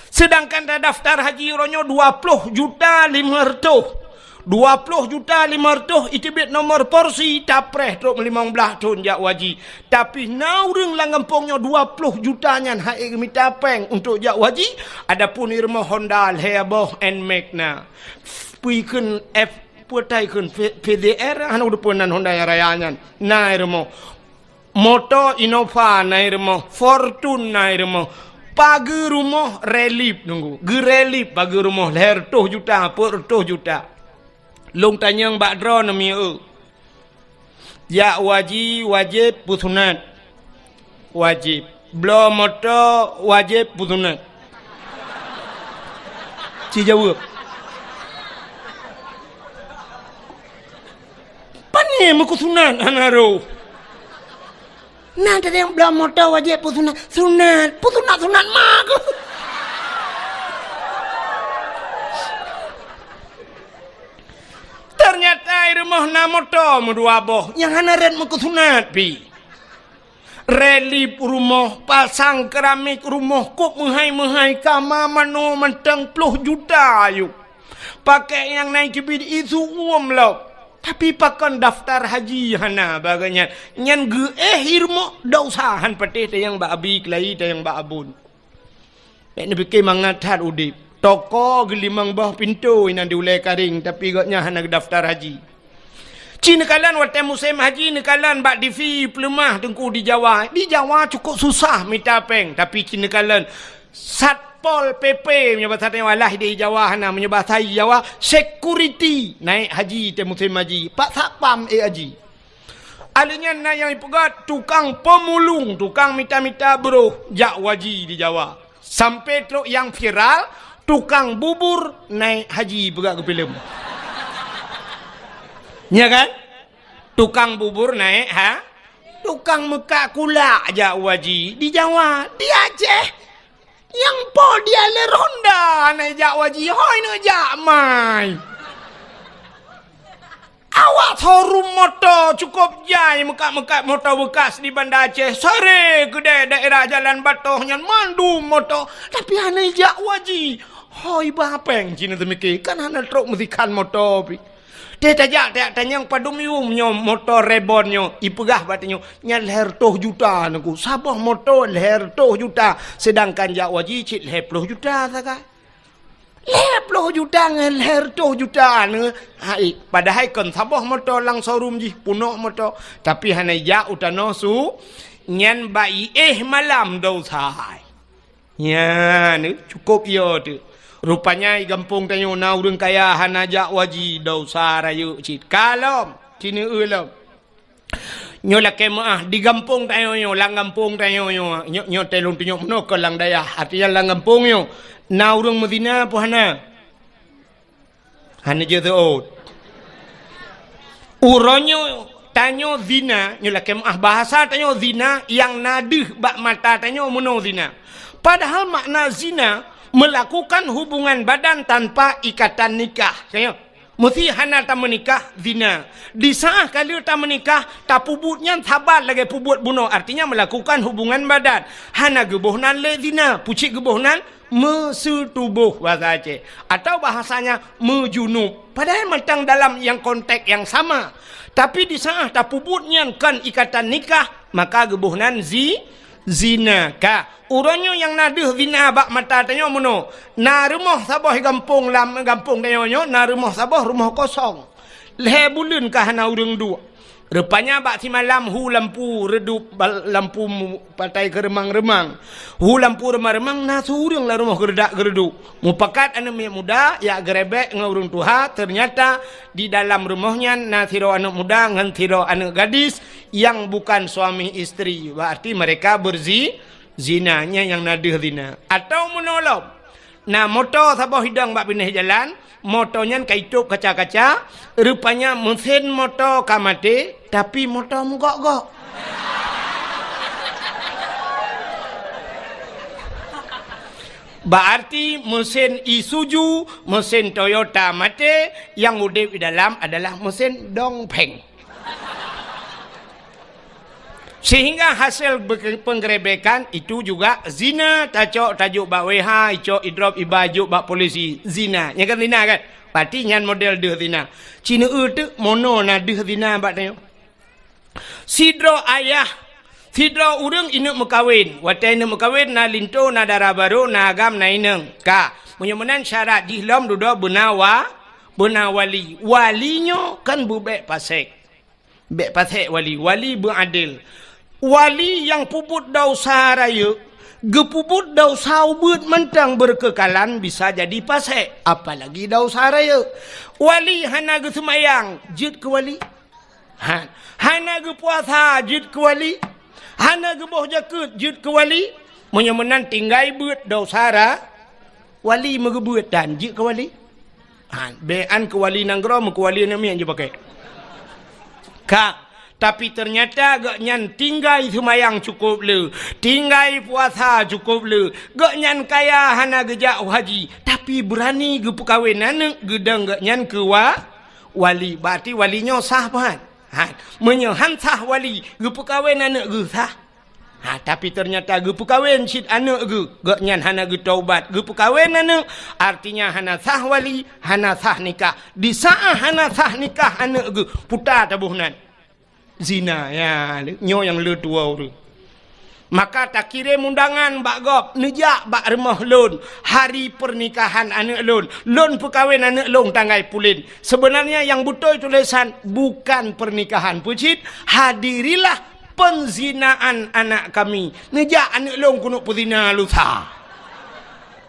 Sedangkan daftar haji ronyo 20 juta 500. 20 juta 500 itibit nomor porsi tapreh truk 15 tahun jak haji. Tapi naureng langampongnya 20 juta nyan haik mitapeng untuk jak haji. Adapun irma Honda Heboh and Magna. Puiken F putai kun PDR hana udupunan Honda Raya nyan. Nah irma Moto Innova nairmo, Fortune nairmo, pagi rumah relip nunggu, gerelip pagi rumah leher 2 juta, per 2 juta. Long tanyang bakdro nami ya wajib pusunat, wajib. Belum moto wajib pusunat. Si jawab. Pani muku sunat anaro. Nah, ada yang belah motor wajib pun sunat mak. Ternyata rumah na motor mudua boh yang hanaret mau sunat pi. Relip rumah, pasang keramik rumah, kok menghai kama mano mentang 10 juta yuk. Pakai yang naik kebid itu uam lo. Tapi pakai daftar haji hana baganya. Nyan irmo dausahan patih yang ba abi kelai yang ba abun. Nek bikin mangatat udip. Toko gelimang bah pintu ina diulai karing tapi gaknya hana daftar haji. Cina kalan waktu musim haji nekalan bak divi pelemah tengku di Jawa. Di Jawa cukup susah minta peng tapi cina kalan Satpol PP menyebut satnya walah di Jawa hana menyebut saya Jawa security naik haji te musim haji pak satpam haji alanya na yang ipegat tukang pemulung tukang mita-mita bro jak waji di Jawa sampai truk yang viral tukang bubur naik haji pegat ke film ya kan tukang bubur naik tukang mekak kula jak waji di Jawa di Aceh yang po dia le ronda naik jak waji hoi ne jak mai awak showroom motor cukup jai mekat-mekat motor bekas di Banda Aceh sore kedai daerah Jalan Batoh yang mandu motor tapi hana jak waji hoi bapeng Cina temiki kan hana truk mesikan motor pi dia tajak tanya padum nyo motor rebonnya ipegah batnya nya leher 10 juta naku sabah motor leher 10 juta sedangkan jak waji cik leher 10 juta saka leher 10 juta ngan leher 10 juta ne hai padahal kan sabah motor lang showroom ji puno motor tapi hana jak utano su nyan bai malam dau sahai nya ne cukup yo tu rupanya i gampung tanyo na urang kaya hanajak waji dosa rayu cit kalom cini ulam nyo la kemah di gampung tanyo nyo lang gampung tanyo nyo telung tunyo mno ko lang daya artinya lang gampung nyo na urang Medina po hana je tuot uronyo tanyo zina nyo la kemah bahasa tanyo zina yang nadih bak mata tanyo mno zina padahal makna zina melakukan hubungan badan tanpa ikatan nikah. Saya mesti hana tak menikah zina. Di saat kali tak menikah tak pubutnya sabar lagi pubut bunuh. Artinya melakukan hubungan badan. Hana gebohnan le zina. Pucik gebohnan mesetubuh bahasa Aceh. Atau bahasanya mejunub. Padahal mentang dalam yang konteks yang sama. Tapi di saat tak pubutnya kan ikatan nikah maka gebohnan zina ka. Uranyo yang nadih zina bak mata tanyo mono. Na rumah sabah gampung tanyo nyo, na rumah sabah rumah kosong. Lehe bulan kah na urang dua. Rupanya bak si malam hu lampu redup lampu patai ke remang-remang. Hu lampu remang-remang na surang lah rumah geredak-gereduk. Mupakat anak muda ya gerebek ngurung tuha ternyata di dalam rumahnya na thiro anak muda ngan thiro anak gadis yang bukan suami istri. Berarti mereka zinanya yang nadih zina atau menolong. Nah motor sabah hidang bak pindah jalan, motornya kaitup kaca-kaca, rupanya mesin motor kamate, tapi motor mugok-gok. Berarti mesin Isuzu, mesin Toyota mate, yang udip di dalam adalah mesin dongpeng. Sehingga hasil penggerebekan itu juga zina tajuk bak WH icok idrop ibajuk bak polisi zina nya kan zina kan berarti nyan model deh zina Cina tu mono na deh zina bak tayo sidro ayah sidro urang inuk mekawin watai inuk mekawin na linto na darah baru na agam na ineng ka menyemenan syarat dihlam duda benawali walinyo kan bubek pasek bek pasek wali beradil. Wali yang puput dosa raya, gepuput dosa ubud mentang berkekalan bisa jadi pasek. Apalagi dosa raya. Wali hana ge semayang, jid ke wali. Hana ge puasa, jid ke wali. Hana ge boh jakut, jid ke wali. Menyemenan tinggai buat dosa raya. Wali megebuat dan jid ke wali. Bean ke wali nanggrom, ke wali nami yang je pakai. Kak. Tapi ternyata gak nyan tinggal semayang cukup le, tinggal puasa cukup le, gak nyan kaya hana gejak haji, tapi berani ge perkahwin anak gedang gak nyan ke wali, berarti walinya sah pan. Menyohan sah wali ge perkahwin anak ge sah. Tapi ternyata ge perkahwin sid anak ge gak nyan hana ge taubat, ge perkahwin anak artinya hana sah wali, hana sah nikah. Di saat hana sah nikah anak ge putar tabuhnan. Zina ya nyo yang le tua tu. Maka tak kirim undangan bak gop nejak bak rumah lon hari pernikahan anak lon perkahwin anak lon tanggai pulin. Sebenarnya yang betul tulisan bukan pernikahan pucit, hadirilah penzinaan anak kami. Nejak anak lon kuno puzina lusa.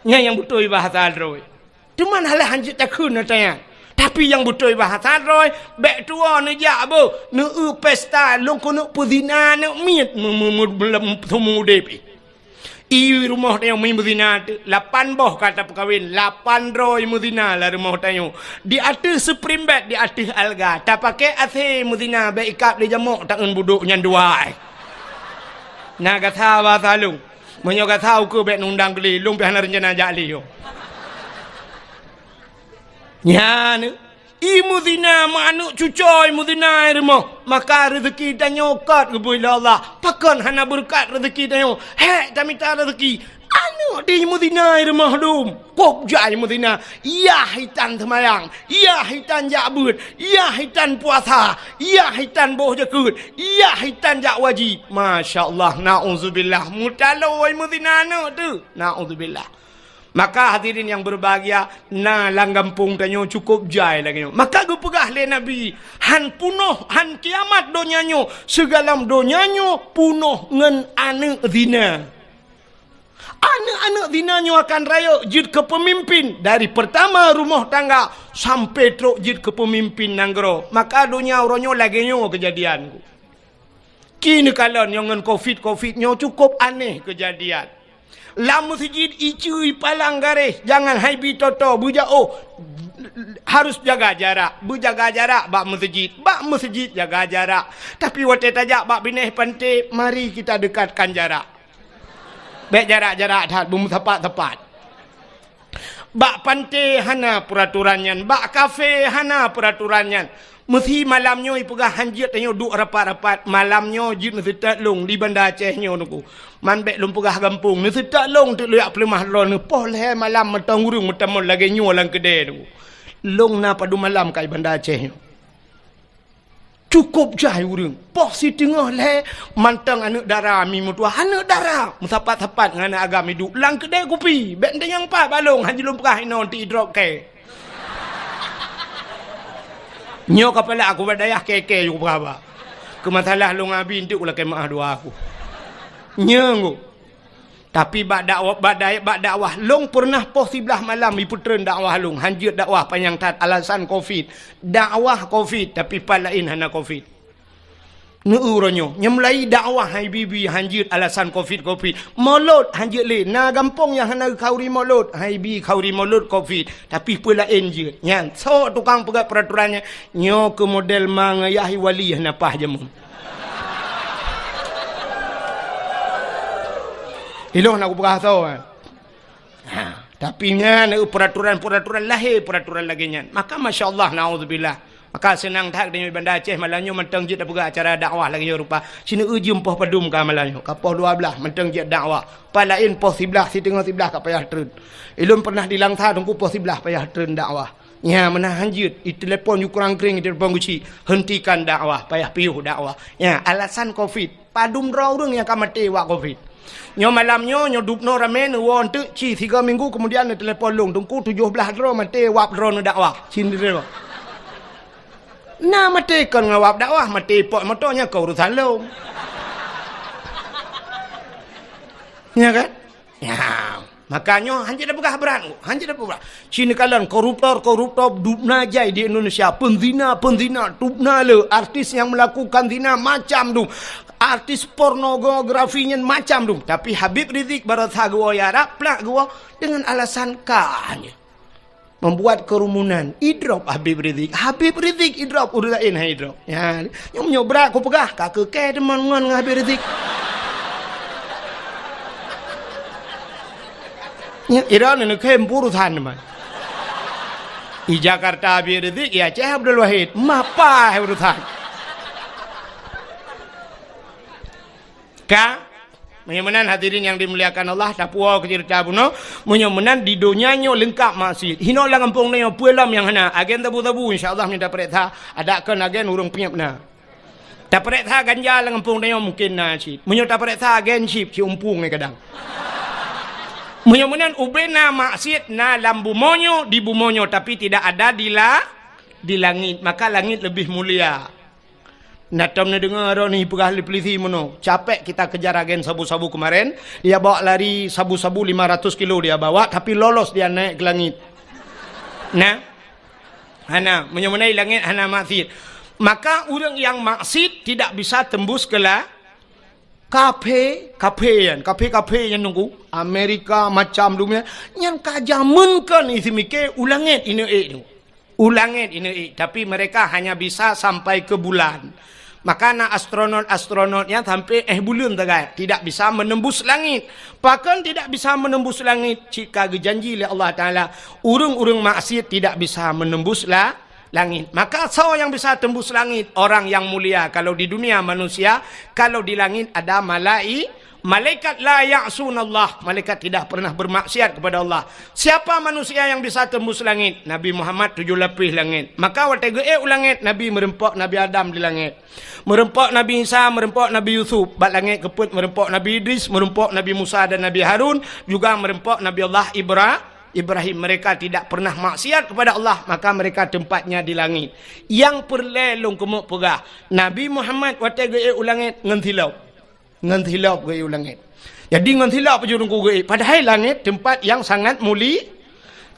Nya yang betul bahasa roy. Cuman halah hanjit takun natanya. Tapi yang betul bahasa roy, bek tua nejak bo, pesta long kono puzina ne miet belum temu depi. I rumah dia main puzina 8 boh kata perkahwin, 8 roy muzina lah rumah tayo. Di atas supreme bed, di atas alga, tak pakai AC muzina bek ikap dia jamuk takkan buduk nyan dua. Nak kata bahasa long, menyo kata ke bek nundang keli, long pihana rencana jali yo. Ya ni, muzina manuk cucoy muzina rumah, maka rezeki dan nyokat kepada Allah. Pakan hana berkat rezeki dan nyo, tak minta rezeki. Anu di muzina rumah dum, pop jai muzina, iya hitan semayang, iya hitan jakbut, iya hitan puasa, iya hitan boh jakut, iya hitan jak wajib. Masya Allah, na'udzubillah, mutaloi muzina anu tu, na'udzubillah. Maka hadirin yang berbahagia, na langgampung tanyo cukup jai lagi. Maka gue pegah le Nabi, han punuh, han kiamat donyanyo, segalam donyanyo punuh ngen anak zina. Anak-anak zinanyo akan raya jid ke pemimpin dari pertama rumah tangga sampai truk jid ke pemimpin nanggro. Maka dunia oronyo lagi nyo kejadian. Kini kalian yang ngen covid nyo cukup aneh kejadian. Lam masjid icui palang garis, jangan haibi toto buja harus jaga jarak, berjaga jarak bak masjid jaga jarak. Tapi waktu tajak bak bineh pantai, mari kita dekatkan jarak. Baik jarak dah belum tepat. Bak pantai hana peraturannya, bak kafe hana peraturannya. Mesti malamnya ipegah hanjit tanyo duk rapat-rapat, malamnya jid mesti tak long di Bandar Aceh nyo nuku. Man bek lum pegah kampung, mesti tak long tu liak pelemah lon poh le malam metang urung metamol lagi nyo lang kedai nuku. Long na padu malam kai Bandar Aceh nyo. Cukup jai urung. Poh si tengah le mantang anak dara mi mutua anak dara. Musapat-sapat dengan anak agam hidup lang kedai kopi. Bek yang pak balong hanji lum pegah ino ti drop ke. Nyo kepala aku berdayah keke juga berapa. Kemasalah lu ngabi intik ulah kemah dua aku. Nyo. Tapi bak dakwah long pernah poh sebelah malam iputren dakwah long hanjut dakwah panjang tat alasan covid. Dakwah covid tapi palain hana covid. Neuronyo nyemlai dakwah hai bibi hanjut alasan covid. Molot hanjut le na gampong yang hana kauri molot hai bi kauri molot covid tapi palain je. Nyan so tukang pegat peraturannya nyo ke model mangayahi wali hana pah jemu. Hilong nak berasa kan. Tapi nya peraturan lahir peraturan lagi nya. Maka masya-Allah naudzubillah. Maka senang tak dengan Bandar Aceh malanyo mentang jid apa acara dakwah lagi rupa. Sini uji poh padum ka malanyo. Ka poh 12 mentang jid dakwah. Palain poh 11 si tengah 11 ka payah tren. Ilum pernah dilangsa tunggu poh 11 payah tren dakwah. Ya menahan jid i telefon yu kurang kering di telefon guci hentikan dakwah payah piuh dakwah. Ya alasan covid. Padum ra urang yang ka mati wak covid. Nyo malamnyo nyo dupno ramen won tu ci 3 minggu kemudian telefon long tunggu 17 dro mati wap dro dakwah. Sini dro. Nah mati kan ngawap dakwah mati pok motornya kau urusan long. Ya kan? Ya, makanya hanjir dah pegah berat. Hanjir dah pegah. Sini kalian koruptor dupna jai di Indonesia, penzina dupna le, artis yang melakukan zina macam tu. Artis pornografinya macam tu. Tapi Habib Rizik barat gua ya rap plak gua dengan alasan kanya. membuat kerumunan. Idrop Habib Rizik. Habib Rizik idrop urutain hai idrop. Ya, nyom berat ko pegah kak ke teman-teman dengan Habib Rizik. Ya, Iran ni kem purusan teman. Di Jakarta Habib Rizik ya Cik Abdul Wahid. Mapa urusan. Ka menyemenan hadirin yang dimuliakan Allah tapua kecerita buno menyemenan di dunianya lengkap masjid hino lang kampung ni puelam yang hana agen tabu-tabu insyaallah ni dapat tha ada kan agen urung penyap na dapat tha ganja lang kampung ni mungkin na si menyo dapat tha agen sip si umpung ni kadang menyemenan ubena masjid na lambu monyo di bumonyo tapi tidak ada di langit maka langit lebih mulia. Natam ni dengar ni pegah polisi mono. Capek kita kejar agen sabu-sabu kemarin. Dia bawa lari sabu-sabu 500 kilo dia bawa tapi lolos dia naik ke langit. Nah. Hana menyemenai langit hana maksud. Maka orang yang maksud tidak bisa tembus ke kafe yang nunggu Amerika macam dunia yang kajamunkan isi mikir ulangit ini ulangit ini tapi mereka hanya bisa sampai ke bulan. Maka na astronot-astronotnya sampai bulan tagai tidak bisa menembus langit. Bahkan tidak bisa menembus langit jika dijanji oleh Allah Taala urung-urung maksiat tidak bisa menembus langit. Maka siapa yang bisa tembus langit? Orang yang mulia. Kalau di dunia manusia, kalau di langit ada malaikat la ya'sunallah. Malaikat tidak pernah bermaksiat kepada Allah. Siapa manusia yang bisa tembus langit? Nabi Muhammad 7 lapis langit. Maka waktu langit Nabi merempok Nabi Adam di langit. Merempok Nabi Isa, merempok Nabi Yusuf. Bat langit keput merempok Nabi Idris, merempok Nabi Musa dan Nabi Harun, juga merempok Nabi Allah Ibrahim. Mereka tidak pernah maksiat kepada Allah, maka mereka tempatnya di langit. Yang perlelong kemuk pegah Nabi Muhammad waktu langit ngantilap ke langit. Jadi ngantilap pejurung ku padahal langit tempat yang sangat mulia.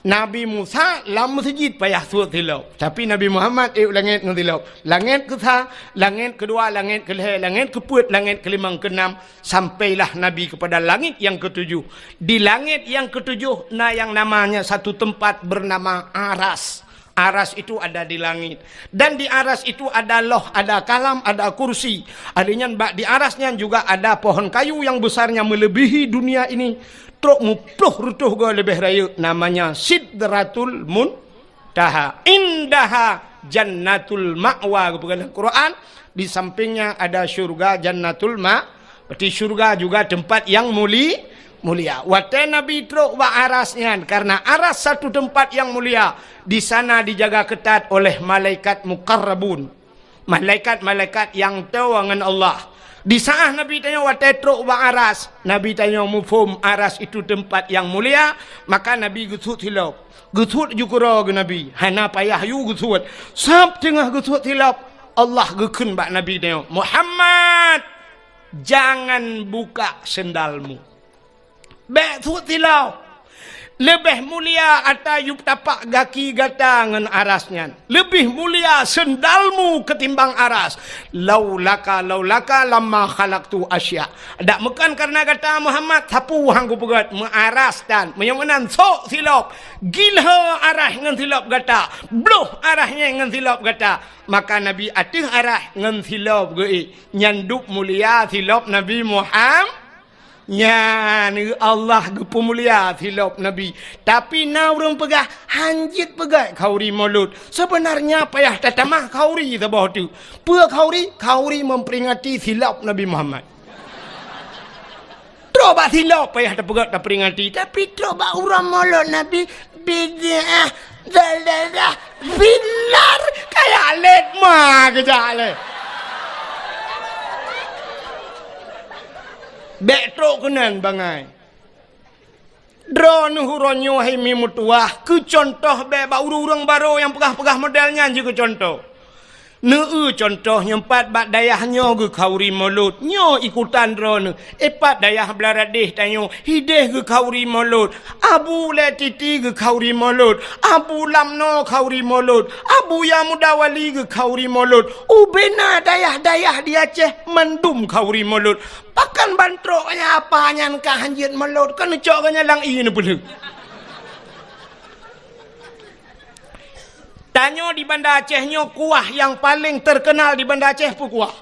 Nabi Musa lam masjid payah suat tilap. Tapi Nabi Muhammad langit ngantilap. Langit ke-3, langit kedua, langit ke-5, langit ke-4, langit ke-5, ke-6 sampailah Nabi kepada langit yang ke-7. Di langit yang ke-7 yang namanya satu tempat bernama Aras. Aras itu ada di langit. Dan di aras itu ada loh, ada kalam, ada kursi. Adanya di arasnya juga ada pohon kayu yang besarnya melebihi dunia ini. Truk mupluh rutuh go lebih raya. Namanya Sidratul Muntaha. Indaha Jannatul Ma'wa. Kepada Quran. Di sampingnya ada syurga Jannatul Ma'. Berarti syurga juga tempat yang mulia. Waktu Nabi truk wa arasnya. Karena aras satu tempat yang mulia. Di sana dijaga ketat oleh malaikat muqarrabun. Malaikat-malaikat yang tahu dengan Allah. Di saat Nabi tanya waktu truk wa aras. Nabi tanya mufhum aras itu tempat yang mulia. Maka Nabi gusut hilap. Gusut jukura ke Nabi. Hana payah yu gusut. Sampai tengah gusut hilap. Allah gekun bak Nabi tanya. Muhammad. Jangan buka sendalmu. Bek sut hilau. Lebih mulia ata yuk tapak gaki gatangan arasnya. Lebih mulia sendalmu ketimbang aras. Laulaka lama khalaqtu asya. Dak mekan karena kata Muhammad sapu hangku pegat mengaras dan menyamanan sok silap. Gilha arah ngan silap gata. Bloh arahnya ngan silap gata. Maka Nabi atih arah ngan silap ge. Nyanduk mulia silap Nabi Muhammad. Ya, ni Allah gepu mulia hilap Nabi. Tapi na orang pegah hanjit pegah kauri mulut. Sebenarnya payah tatamah kauri sebab tu. Pe kauri memperingati hilap Nabi Muhammad. Troba hilap payah terpegat tak peringati. Tapi troba orang mulut Nabi bid'ah dalalah bilar kayak let mah kejale. Betrok kenan bangai. Drone huronyo hai mi mutuah. Ke contoh be ba urang baru yang pegah-pegah modelnya je ke contoh. Contoh nyempat bak dayahnya ke kauri mulut. Nyo ikutan drone. Epat dayah belaradih tanyo. Hideh ke kauri mulut. Abu le titi ke kauri mulut. Abu lamno kauri mulut. Abu yang mudawali ke kauri mulut. Ubena dayah-dayah di Aceh mendum kauri mulut. Pakan bantroknya apanya kah hanjit mulut. Kan coknya lang ini pula. Tanya di Banda Acehnya kuah yang paling terkenal di Banda Aceh apa kuah?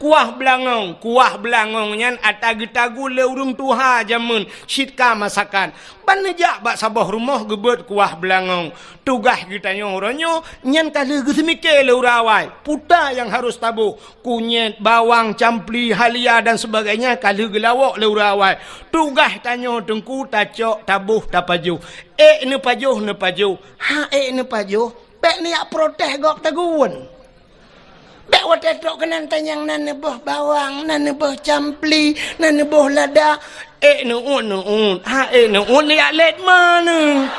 Kuah belangong. Kuah belangongnya atagu-tagu le urung tuha jamun syidka masakan. Banejak bak sabah rumah gebet kuah belangong. Tugas kita orangnya nyan kala gesemike le urawai. Puta yang harus tabuh. Kunyit, bawang, campli, halia dan sebagainya kala gelawak le urawai. Tugas tanya tengku tacok tabuh tapaju. Ne pajuh ne pajuh. Ne pajuh. Bek ni ak protes gok taguan. Bek watetok kenan tanyang nan nebah bawang, nan nebah campli, nan nebah lada. Nuun. Nuun ni ak let mana?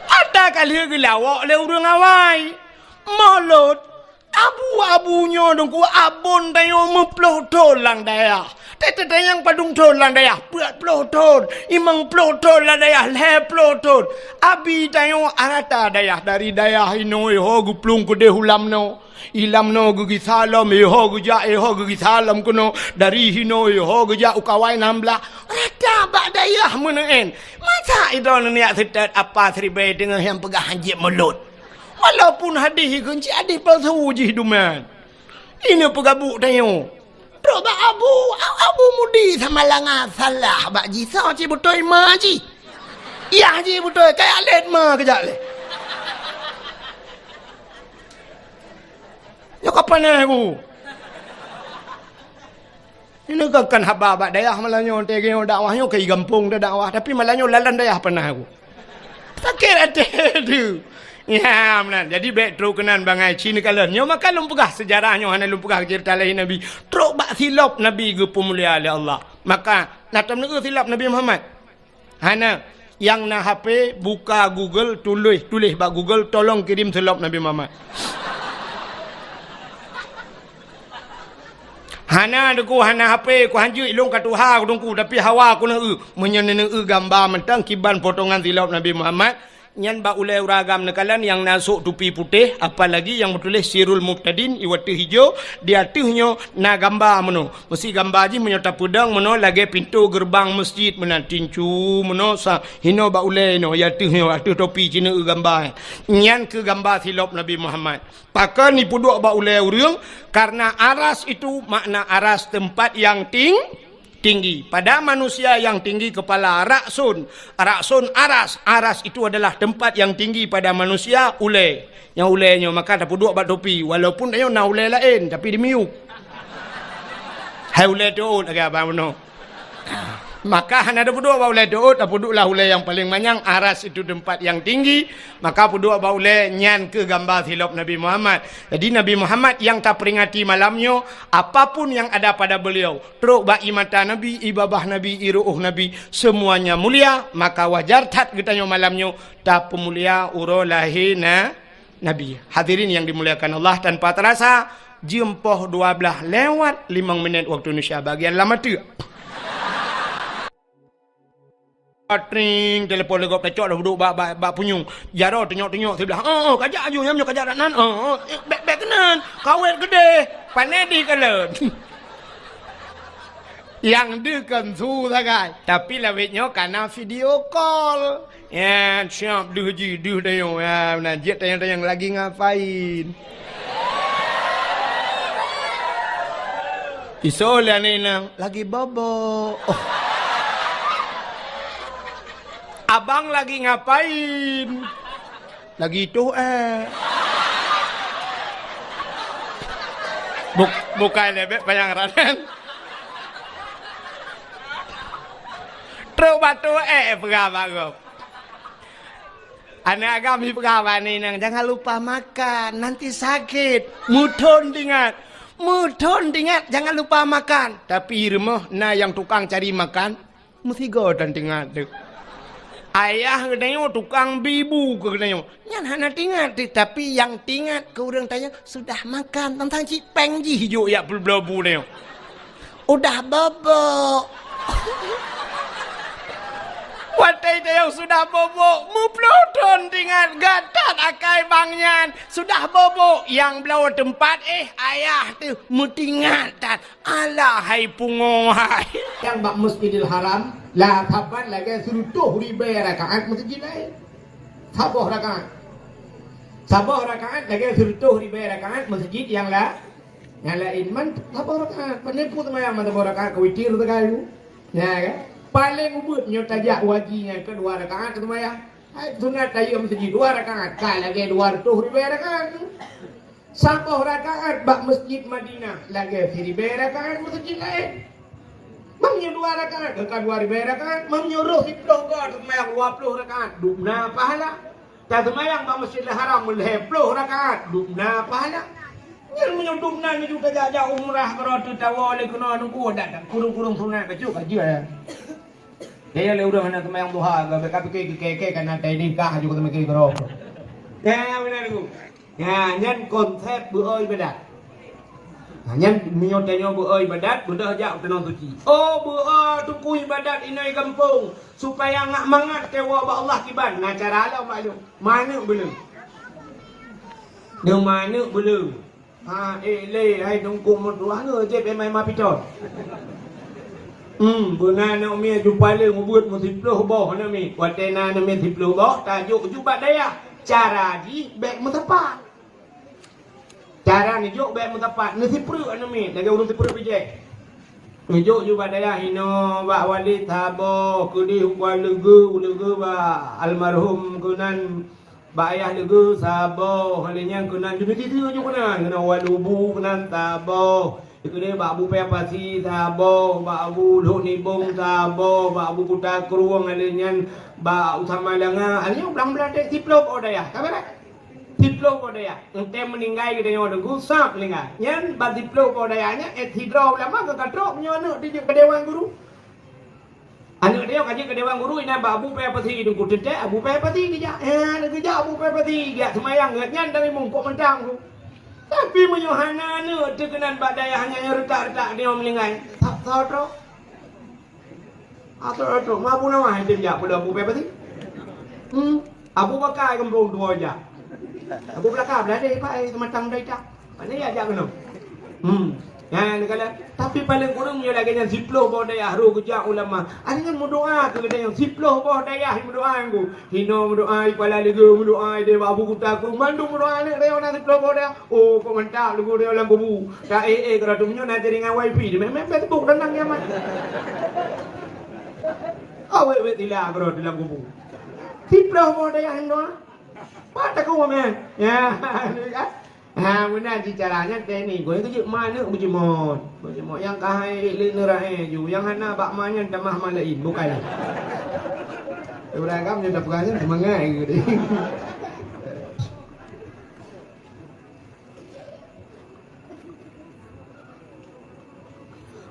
Ada kali gelawak le urang awai. Malut. Abu-abunya dong ku abon tayo meploh tolang daya. Tete yang padung tolang daya. Buat ploh ton. Imang ploh ton lah daya. Le ploh ton. Abi tayo arata daya. Dari daya hino iho guplung kude hulam no. Ilam no gugi salam iho guja iho gugi salam kuno. Dari hino iho guja ukawai nambla. Rata bak daya meneen. Masa itu niat setat apa seribai dengan yang pegah hanjit mulut. Walaupun hadis kunci hadis palsu je hiduman. Ini pegabuk tayo. Bro bak abu mudi sama langa salah bak jisa ci betul ma ci. Ya ci betul kayak let ma kejap le. Yo kapan aku? Ini kan haba bak dayah malanyo tegeo dakwahnya ke gampung dah dakwah tapi malanyo lalan dayah pernah aku. Sakit hati tu. Ya, benar. Jadi baik teruk kenan bangai Cina kalian. Nyo maka lumpugah sejarahnya hana lumpugah cerita lain Nabi. Teruk bak silap Nabi ke pemulia oleh Allah. Maka natam nak silap Nabi Muhammad. Hana yang na HP buka Google tulis bak Google tolong kirim silap Nabi Muhammad. Hana deku hana HP ku hanju ilung ka tuha ku dongku tapi hawa ku na menyenene gambar mentang kiban potongan silap Nabi Muhammad. Nyan ba ulai uragam nekalan yang nasuk tupi putih apalagi yang bertulis Sirul Muqtadin iwatu hijau di atasnya na gambar meno mesti gambar ji menyota pedang meno lagi pintu gerbang masjid menan tincu meno sa hino ba ulai no ya atas topi Cina gambar nyan ke gambar silap Nabi Muhammad pakan ni puduk ba ulai urang karena aras itu makna aras tempat yang tinggi. Pada manusia yang tinggi kepala raksun aras itu adalah tempat yang tinggi pada manusia ulai. Yang ulainya maka tak duduk bat topi walaupun dia nak ulai lain tapi dia miuk. Hai ulai tu lagi apa mano. Maka hana ada duduk ba ulai tu tak duduklah ulai yang paling manyang aras itu tempat yang tinggi maka duduk ba ulai nyan ke gambar silap Nabi Muhammad. Jadi Nabi Muhammad yang tak peringati malamnya apapun yang ada pada beliau teruk ba imata Nabi ibabah Nabi iruh Nabi semuanya mulia maka wajar tat kitanya malamnya tak pemulia urolahina Nabi. Hadirin yang dimuliakan Allah tanpa terasa jempoh 12 lewat 5 menit waktu Indonesia bagian lama tu. Tring telefon legop tecok dah duduk bak punyung. Jaro tengok sebelah. Kajak aju nyamnya kajak nan. Bek kenan. Kawet gede. Panedi kalen. Yang dekan su sagai. Tapi lawitnya karena video call. Ya, siap duh dayo. Ya, najit tayang lagi ngapain. Isola ni nang lagi bobo. Abang lagi ngapain? Lagi itu bukan lebek payangranan. Truk batu pegawai. Anak kami pegawai ni nang jangan lupa makan nanti sakit. Mudon ingat jangan lupa makan. Tapi rumah na yang tukang cari makan mesti godan ingat tu. Ayah katanya tukang bibu katanya. Yang hana tingat tapi yang tingat ke orang tanya sudah makan tentang cipeng ji hijau ya belbelabu ni. Udah bobo. Watai tayang sudah bobo. Muploton tingat gatat akai bangnya. Sudah bobo yang belau tempat ayah tu mutingatan. Alah hai pungohai. Yang bak Masjidil Haram Lah taban lagi 100,000 rakaat masjid lain. Sabah rakaat. Sabah rakaat lagi 100,000 rakaat masjid yang lain man sabah rakaat. Penipu semayang sabah rakaat kewitir sekali. Ya kan? Paling ubud nyotajak wajinya kedua rakaat semayang. Sunat tayo masjid 2 rakaat. Kal lagi 200,000 rakaat. Sabah rakaat bak masjid Madinah lagi 1,000 rakaat masjid lain. Mamnya 2 rakaat, dekat 2,000 rakaat, menyuruh 10 God semayang 20 rakaat, dubna pahala. Dan semayang bak Masjidil Haram 10 rakaat, dubna pahala. Yang menyudupna ni juga jajah umrah kerana tawa oleh kena nunggu datang kurung-kurung sunat kecil kaji ya. Dia le udah mana semayang duha, gak keke karena tadi kah juga temen kiri kerana. Ya benar tu. Ya nyan konsep beoi beda. Hanya menyotanya buat ibadat, budak jak tenang suci. Oh buat tuku ibadat inai kampung supaya ngak mangat kewa Allah kiban. Nah cara Allah maklum. Mana belum? Dia mana belum? Le, hai tunggu mudah ke je pemai mapiton. Benar nak mi jumpa le ngubut musiploh boh na mi. Watena na mi siploh boh tajuk jubat daya. Cara di bek mutepat. Cara ni jok baik mutapat nasi perut anu mi lagi urus perut bijak ni jok juga daya hino ba wali tabo kudi hukuan legu ba almarhum kunan ba ayah legu sabo halinya kunan juga itu juga kunan walubu kunan tabo itu dia ba abu pepasi tabo ba abu nibung tabo ba abu kuta keruang halinya ba usama langa halinya belang-belang dek tiplop odaya kabar Tiplo ko daya, ente meninggal kita nyawa dengku sap lingga. Nyan bat tiplo ko dayanya, hidro lama ke katrok nyawa di kedewan guru. Anu dia kaji kedewan guru ina babu pe pati dengku tete, abu pe pati dia. Dia abu pe pati dia semayang nyan dari mungkok mentang tu. Tapi menyohana nu terkenan bat daya hanya retak-retak dia meninggal. Tak tahu tu. Atau mabu nama dia pada abu pe pati. Abu Bakar kembung dua aja. Abu belakang belah dia pak sematang dah tak. Mana ya jak kena. Ya kalau tapi paling kurang dia lagi yang 10 bawah daya haru kerja ulama. Ada yang berdoa tu ada yang 10 bawah daya berdoa aku. Hino berdoa kepala lega berdoa dia Abu Kuta aku mandu berdoa ni dia orang 10 bawah daya. Oh kau mantap lugu dia orang kubu. Tak kalau tu punya nak jaringan wifi dia memang Facebook tenang dia mat. Awak tilah kalau dalam kubu. 10 bawah daya hendak. Pada kau men, ya, benar caranya ni. Gue itu mana bujimot yang kahai linerai ju, yang hana bak mana tamah malain bukan. Beragam je dapatnya semangat gitu.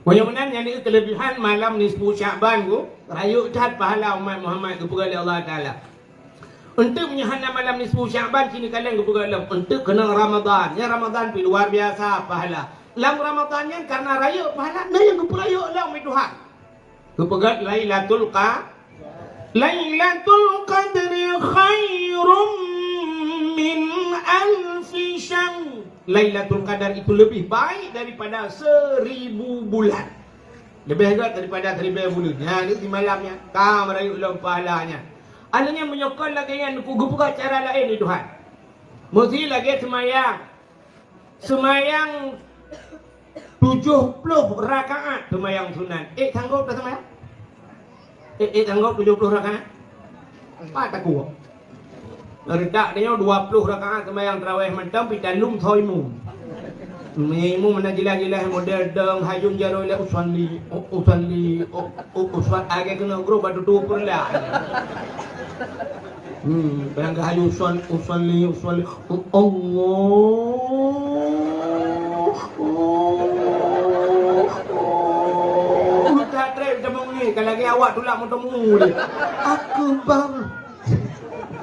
Mudah-mudahan yang ini kelebihan malam nisfu Syaban ku, rayu cat pahala umat Muhammad kepada Allah Taala. Untuk menyahana malam nisfu Syaban sini kalian kepada Allah. Untuk kena Ramadan. Ya Ramadan pi luar biasa pahala. Lam Ramadan yang karena raya pahala. Nah yang kepada raya lah umi Tuhan. Kepada Lailatul Qadri khairum min alfi syahr. Lailatul Qadar itu lebih baik daripada 1000 bulan. Lebih hebat daripada 1000 bulan. Ya ini di malamnya. Kam raya ulang pahalanya. Alanya menyokol lagi yang buka cara lain ni Tuhan. Mesti lagi semayang 70 rakaat semayang sunat. Sanggup tak semayang? Sanggup 70 rakaat? Apa tak kuat? Redak dia 20 rakaat semayang tarawih mentam pitalum thoimu. Mu mana jelas-jelas model deng hayun jaro le usalli agak kena guru batu tu perlah. Yang hayun usalli Allah. Tak trip demung ni kalau lagi awak tulak motomu dia. Akbar.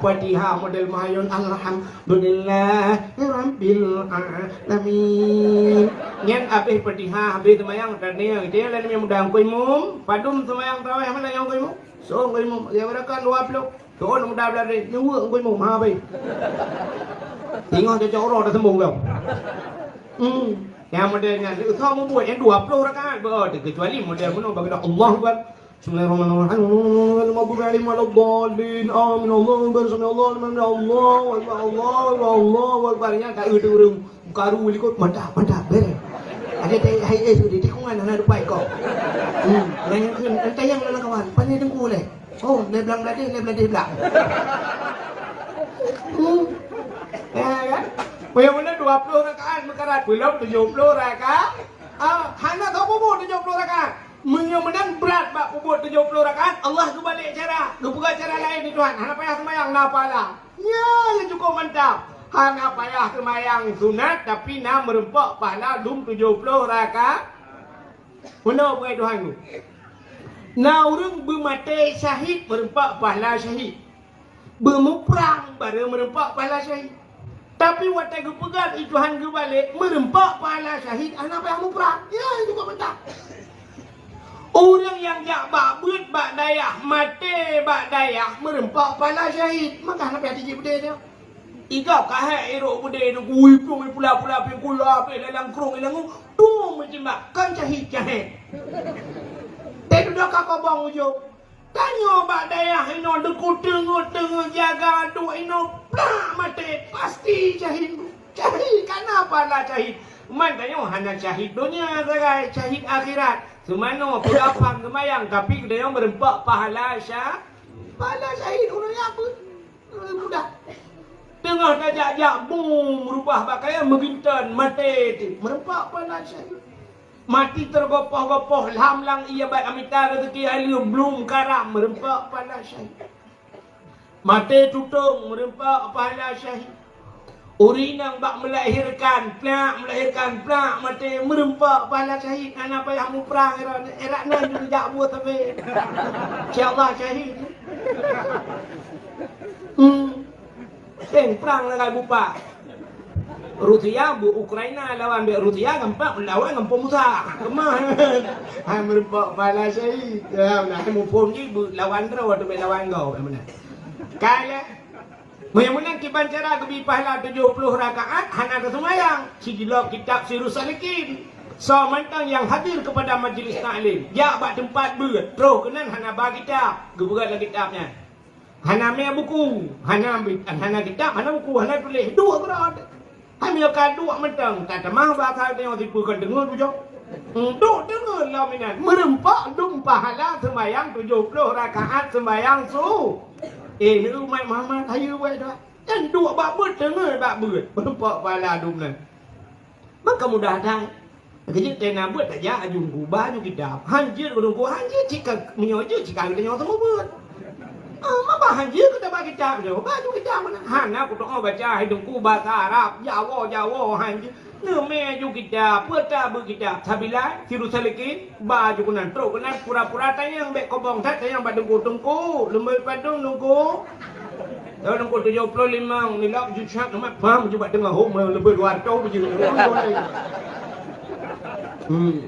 Fatihah model mahayun alhamdulillah rabbil alamin. Nyan habis Fatihah habis semayang tanya dia lain yang mudah kau imam padum semayang tarawih mana yang kau imam so kau imam dia berakan 20 tu orang mudah berlari nyawa kau imam ha baik tengok dia orang dah sembung kau yang modelnya itu mau buat yang 20 rakaat berarti kecuali model mana bagi Allah Akbar Bismillahirrahmanirrahim. Al-maghdubi 'alaihim waladdallin. Amin. Allahu akbar. Subhanallah. Allahu akbar. Allahu akbar. Nya ka urung karu likut mantap bere. Ada hai sudah di kungan ana dupai kok. Nanya keun entai yang lana kawan. Pani dengku le. Oh, le belang belang. Kan? Bagaimana 20 rakaat mekarat belum 70 rakaat. Hana kau pun 70 rakaat. Menang berat bak puput 70 rakaat. Allah tu balik cara. Lu buka cara lain ni Tuhan. Hana payah semayang napalah. Ya, yang cukup mantap. Hana payah semayang sunat tapi nak merempak pahala dum 70 rakaat. Mana buat Tuhan tu? Na orang bermati syahid merempak pahala syahid. Bermuprang baru merempak pahala syahid. Tapi waktu aku pegang Tuhan ke balik merempak pahala syahid. Hana payah muprang. Ya, yang cukup mantap. Orang yang jak bak beut bak dayah mati bak dayah merempak pala syahid. Maka nak pergi tinggi bedeh dia. Igau kahai erok bedeh tu kui pula pi kula pi dalam krung ilang tu macam kan syahid. Teh dah kakak bang ujo. Tanya bak dayah ino deku tengok jaga dua ino plak mati pasti syahid. Syahid kenapa lah syahid? Man tanya hanya syahid dunia sagai syahid akhirat. Semana pegapang kemayang tapi dia yang merempak pahala syahid orang apa? Mudah. Tengah tajak boom merubah pakaian membintan mati merempak pahala syahid. Mati tergopoh-gopoh lamlang ia baik amita rezeki halia belum karam merempak pahala syahid. Mati tutung merempak pahala syahid. Urinang bak melahirkan plak mati merempak pahala syahid. Anak payah mu perang erak nan juga jak buat tapi insyaallah syahid. Perang dengan bupa. Rusia bu Ukraina lawan be Rusia gampak melawan dengan Musa. Kemah. Hai merempak pahala syahid. Ya nah mu pom ni lawan terus tu be lawan kau mana. Kala Menang kiban cara kebi pahala 70 rakaat hana tersemayang. Si gila kitab Sirus Salikin. So mantang yang hadir kepada majlis taklim. Ya bak tempat beut. Terus kenan hana bagi kitab. Geberat lagi kitabnya. Hana me buku. Hana kitab, hana buku, hana tulis. Dua berat. Hamil ka dua mantang. Tak mah bakal tengok tipukan dengar tu jok. Duk dengar lah minan. Merempak dum pahala semayang 70 rakaat semayang su. Ni umat Muhammad saya buat dah. Dan dua bak beut dengar bak beut. Berempak pahala dum nan. Maka mudah dah. Kerja tena beut tak ja ajung ku baju kitab. Hanjir gunung ku hanjir cika menyojo cika kita nyawa semua beut. Mama hanjir kita bagi kitab dia. Baju kitab mana? Hana aku tak baca hidung ku bahasa Arab. Jawa hanjir. Neme ju kitab, peta bu kitab. Sabila Sirus Salikin baju kunan tro kunan pura-pura tayang bek kobong tat tayang badung tungku. Lembai padung nunggu. Kalau nunggu 75 nilak jujak nama paham cuba dengar hok lebih 200 begitu.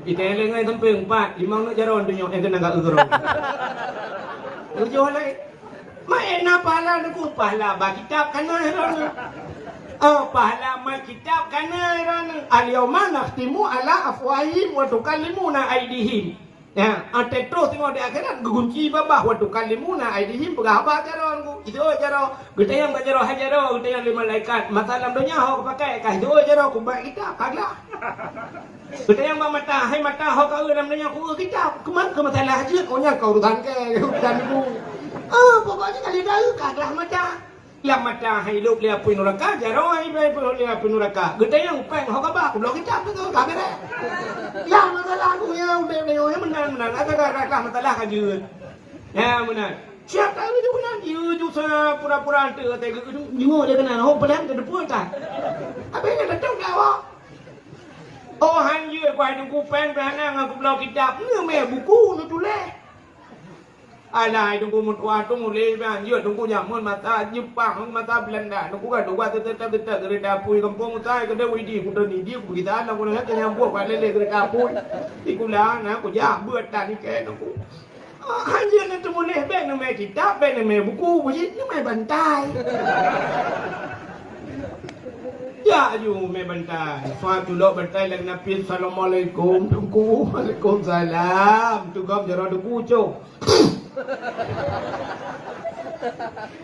Kita lengai sampai 4, 5 nak jaron tunjuk yang kena gak urang. Ujo lai. Mai na pahala nunggu pahala bagi kitab kana heran. Pahala mal kitab kana heran. Al-yawma nakhtimu ala afwahihim wa tukallimuna aydihim. Ya, ante terus tengok di akhirat gegunci babah wa tukallimuna aydihim berapa jaron ku. Itu jaro. Kita yang bajaro hajaro, kita yang lima malaikat. Masalah dunia hok pakai kah itu jaro ku baik kitab kagak. Kita yang mata hai mata hok kau dalam dunia ku kitab. Keman ke masalah haji kau nya kau urusan ke urusan ku. Pokoknya kali dah kagak mata. Yang mata hai luk dia pun neraka jaro hai bai pun dia pun neraka. Kita yang peng hok apa ku blok kitab tu kagak dah. Yang masalah ku yang beo yang menang agak masalah haji. Ya menang. Siapa tahu tu menang. You juga pura-pura ante kata you dia kena hok pelan ke depan tak. Apa yang datang kau? Oh hanjir ku hai ku peng behana aku blok kitab. Ni me buku tu tulis. Alai tunggu mutua tunggu leban dia tunggu jamun mata Jepang mata Belanda tunggu kan dua tetap kereta pui kampung saya kada widi ku ni dia ku kita nak nak yang buat lele kereta pui ikulah nak ku ja buat tadi ke tunggu hanya nak temu leh ben me kitab ben me buku bunyi ni me bantai Ya you me bantai. Suatu lo bantai lang napil assalamualaikum. Tunggu. Waalaikumsalam. Tugam jaro du pucuk.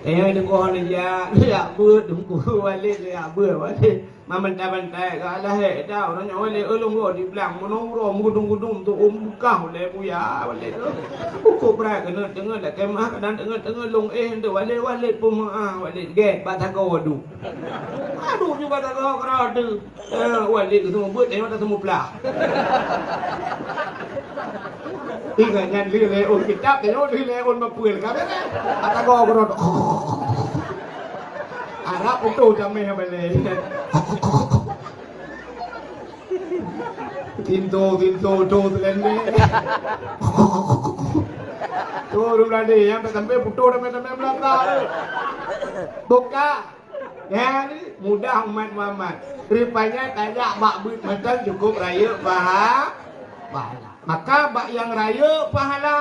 Tengok orang ya bữa tunggu balik ya bữa balik. Mà bantai cái là hệ tao nó nhỏ lên long rồi đi làm nó rồi mua đông tôi ôm cao lên bu ya balik. Cô pra cái nó tengok là cái má cái dan tengok long tu balik pun balik ge batako adu. Aduh juga batako kerada. Balik tu buat tengok tak temu pula. Tinggal nyan leon kitab tengok leon mapuil kan. Batako kerada. Arab itu jamai balik. Tinto telende. Turun lagi yang sampai putu sampai belakang. Buka. Ya, mudah umat Muhammad. Rupanya kayak bak buit macam cukup raya pahala. Maka bak yang raya pahala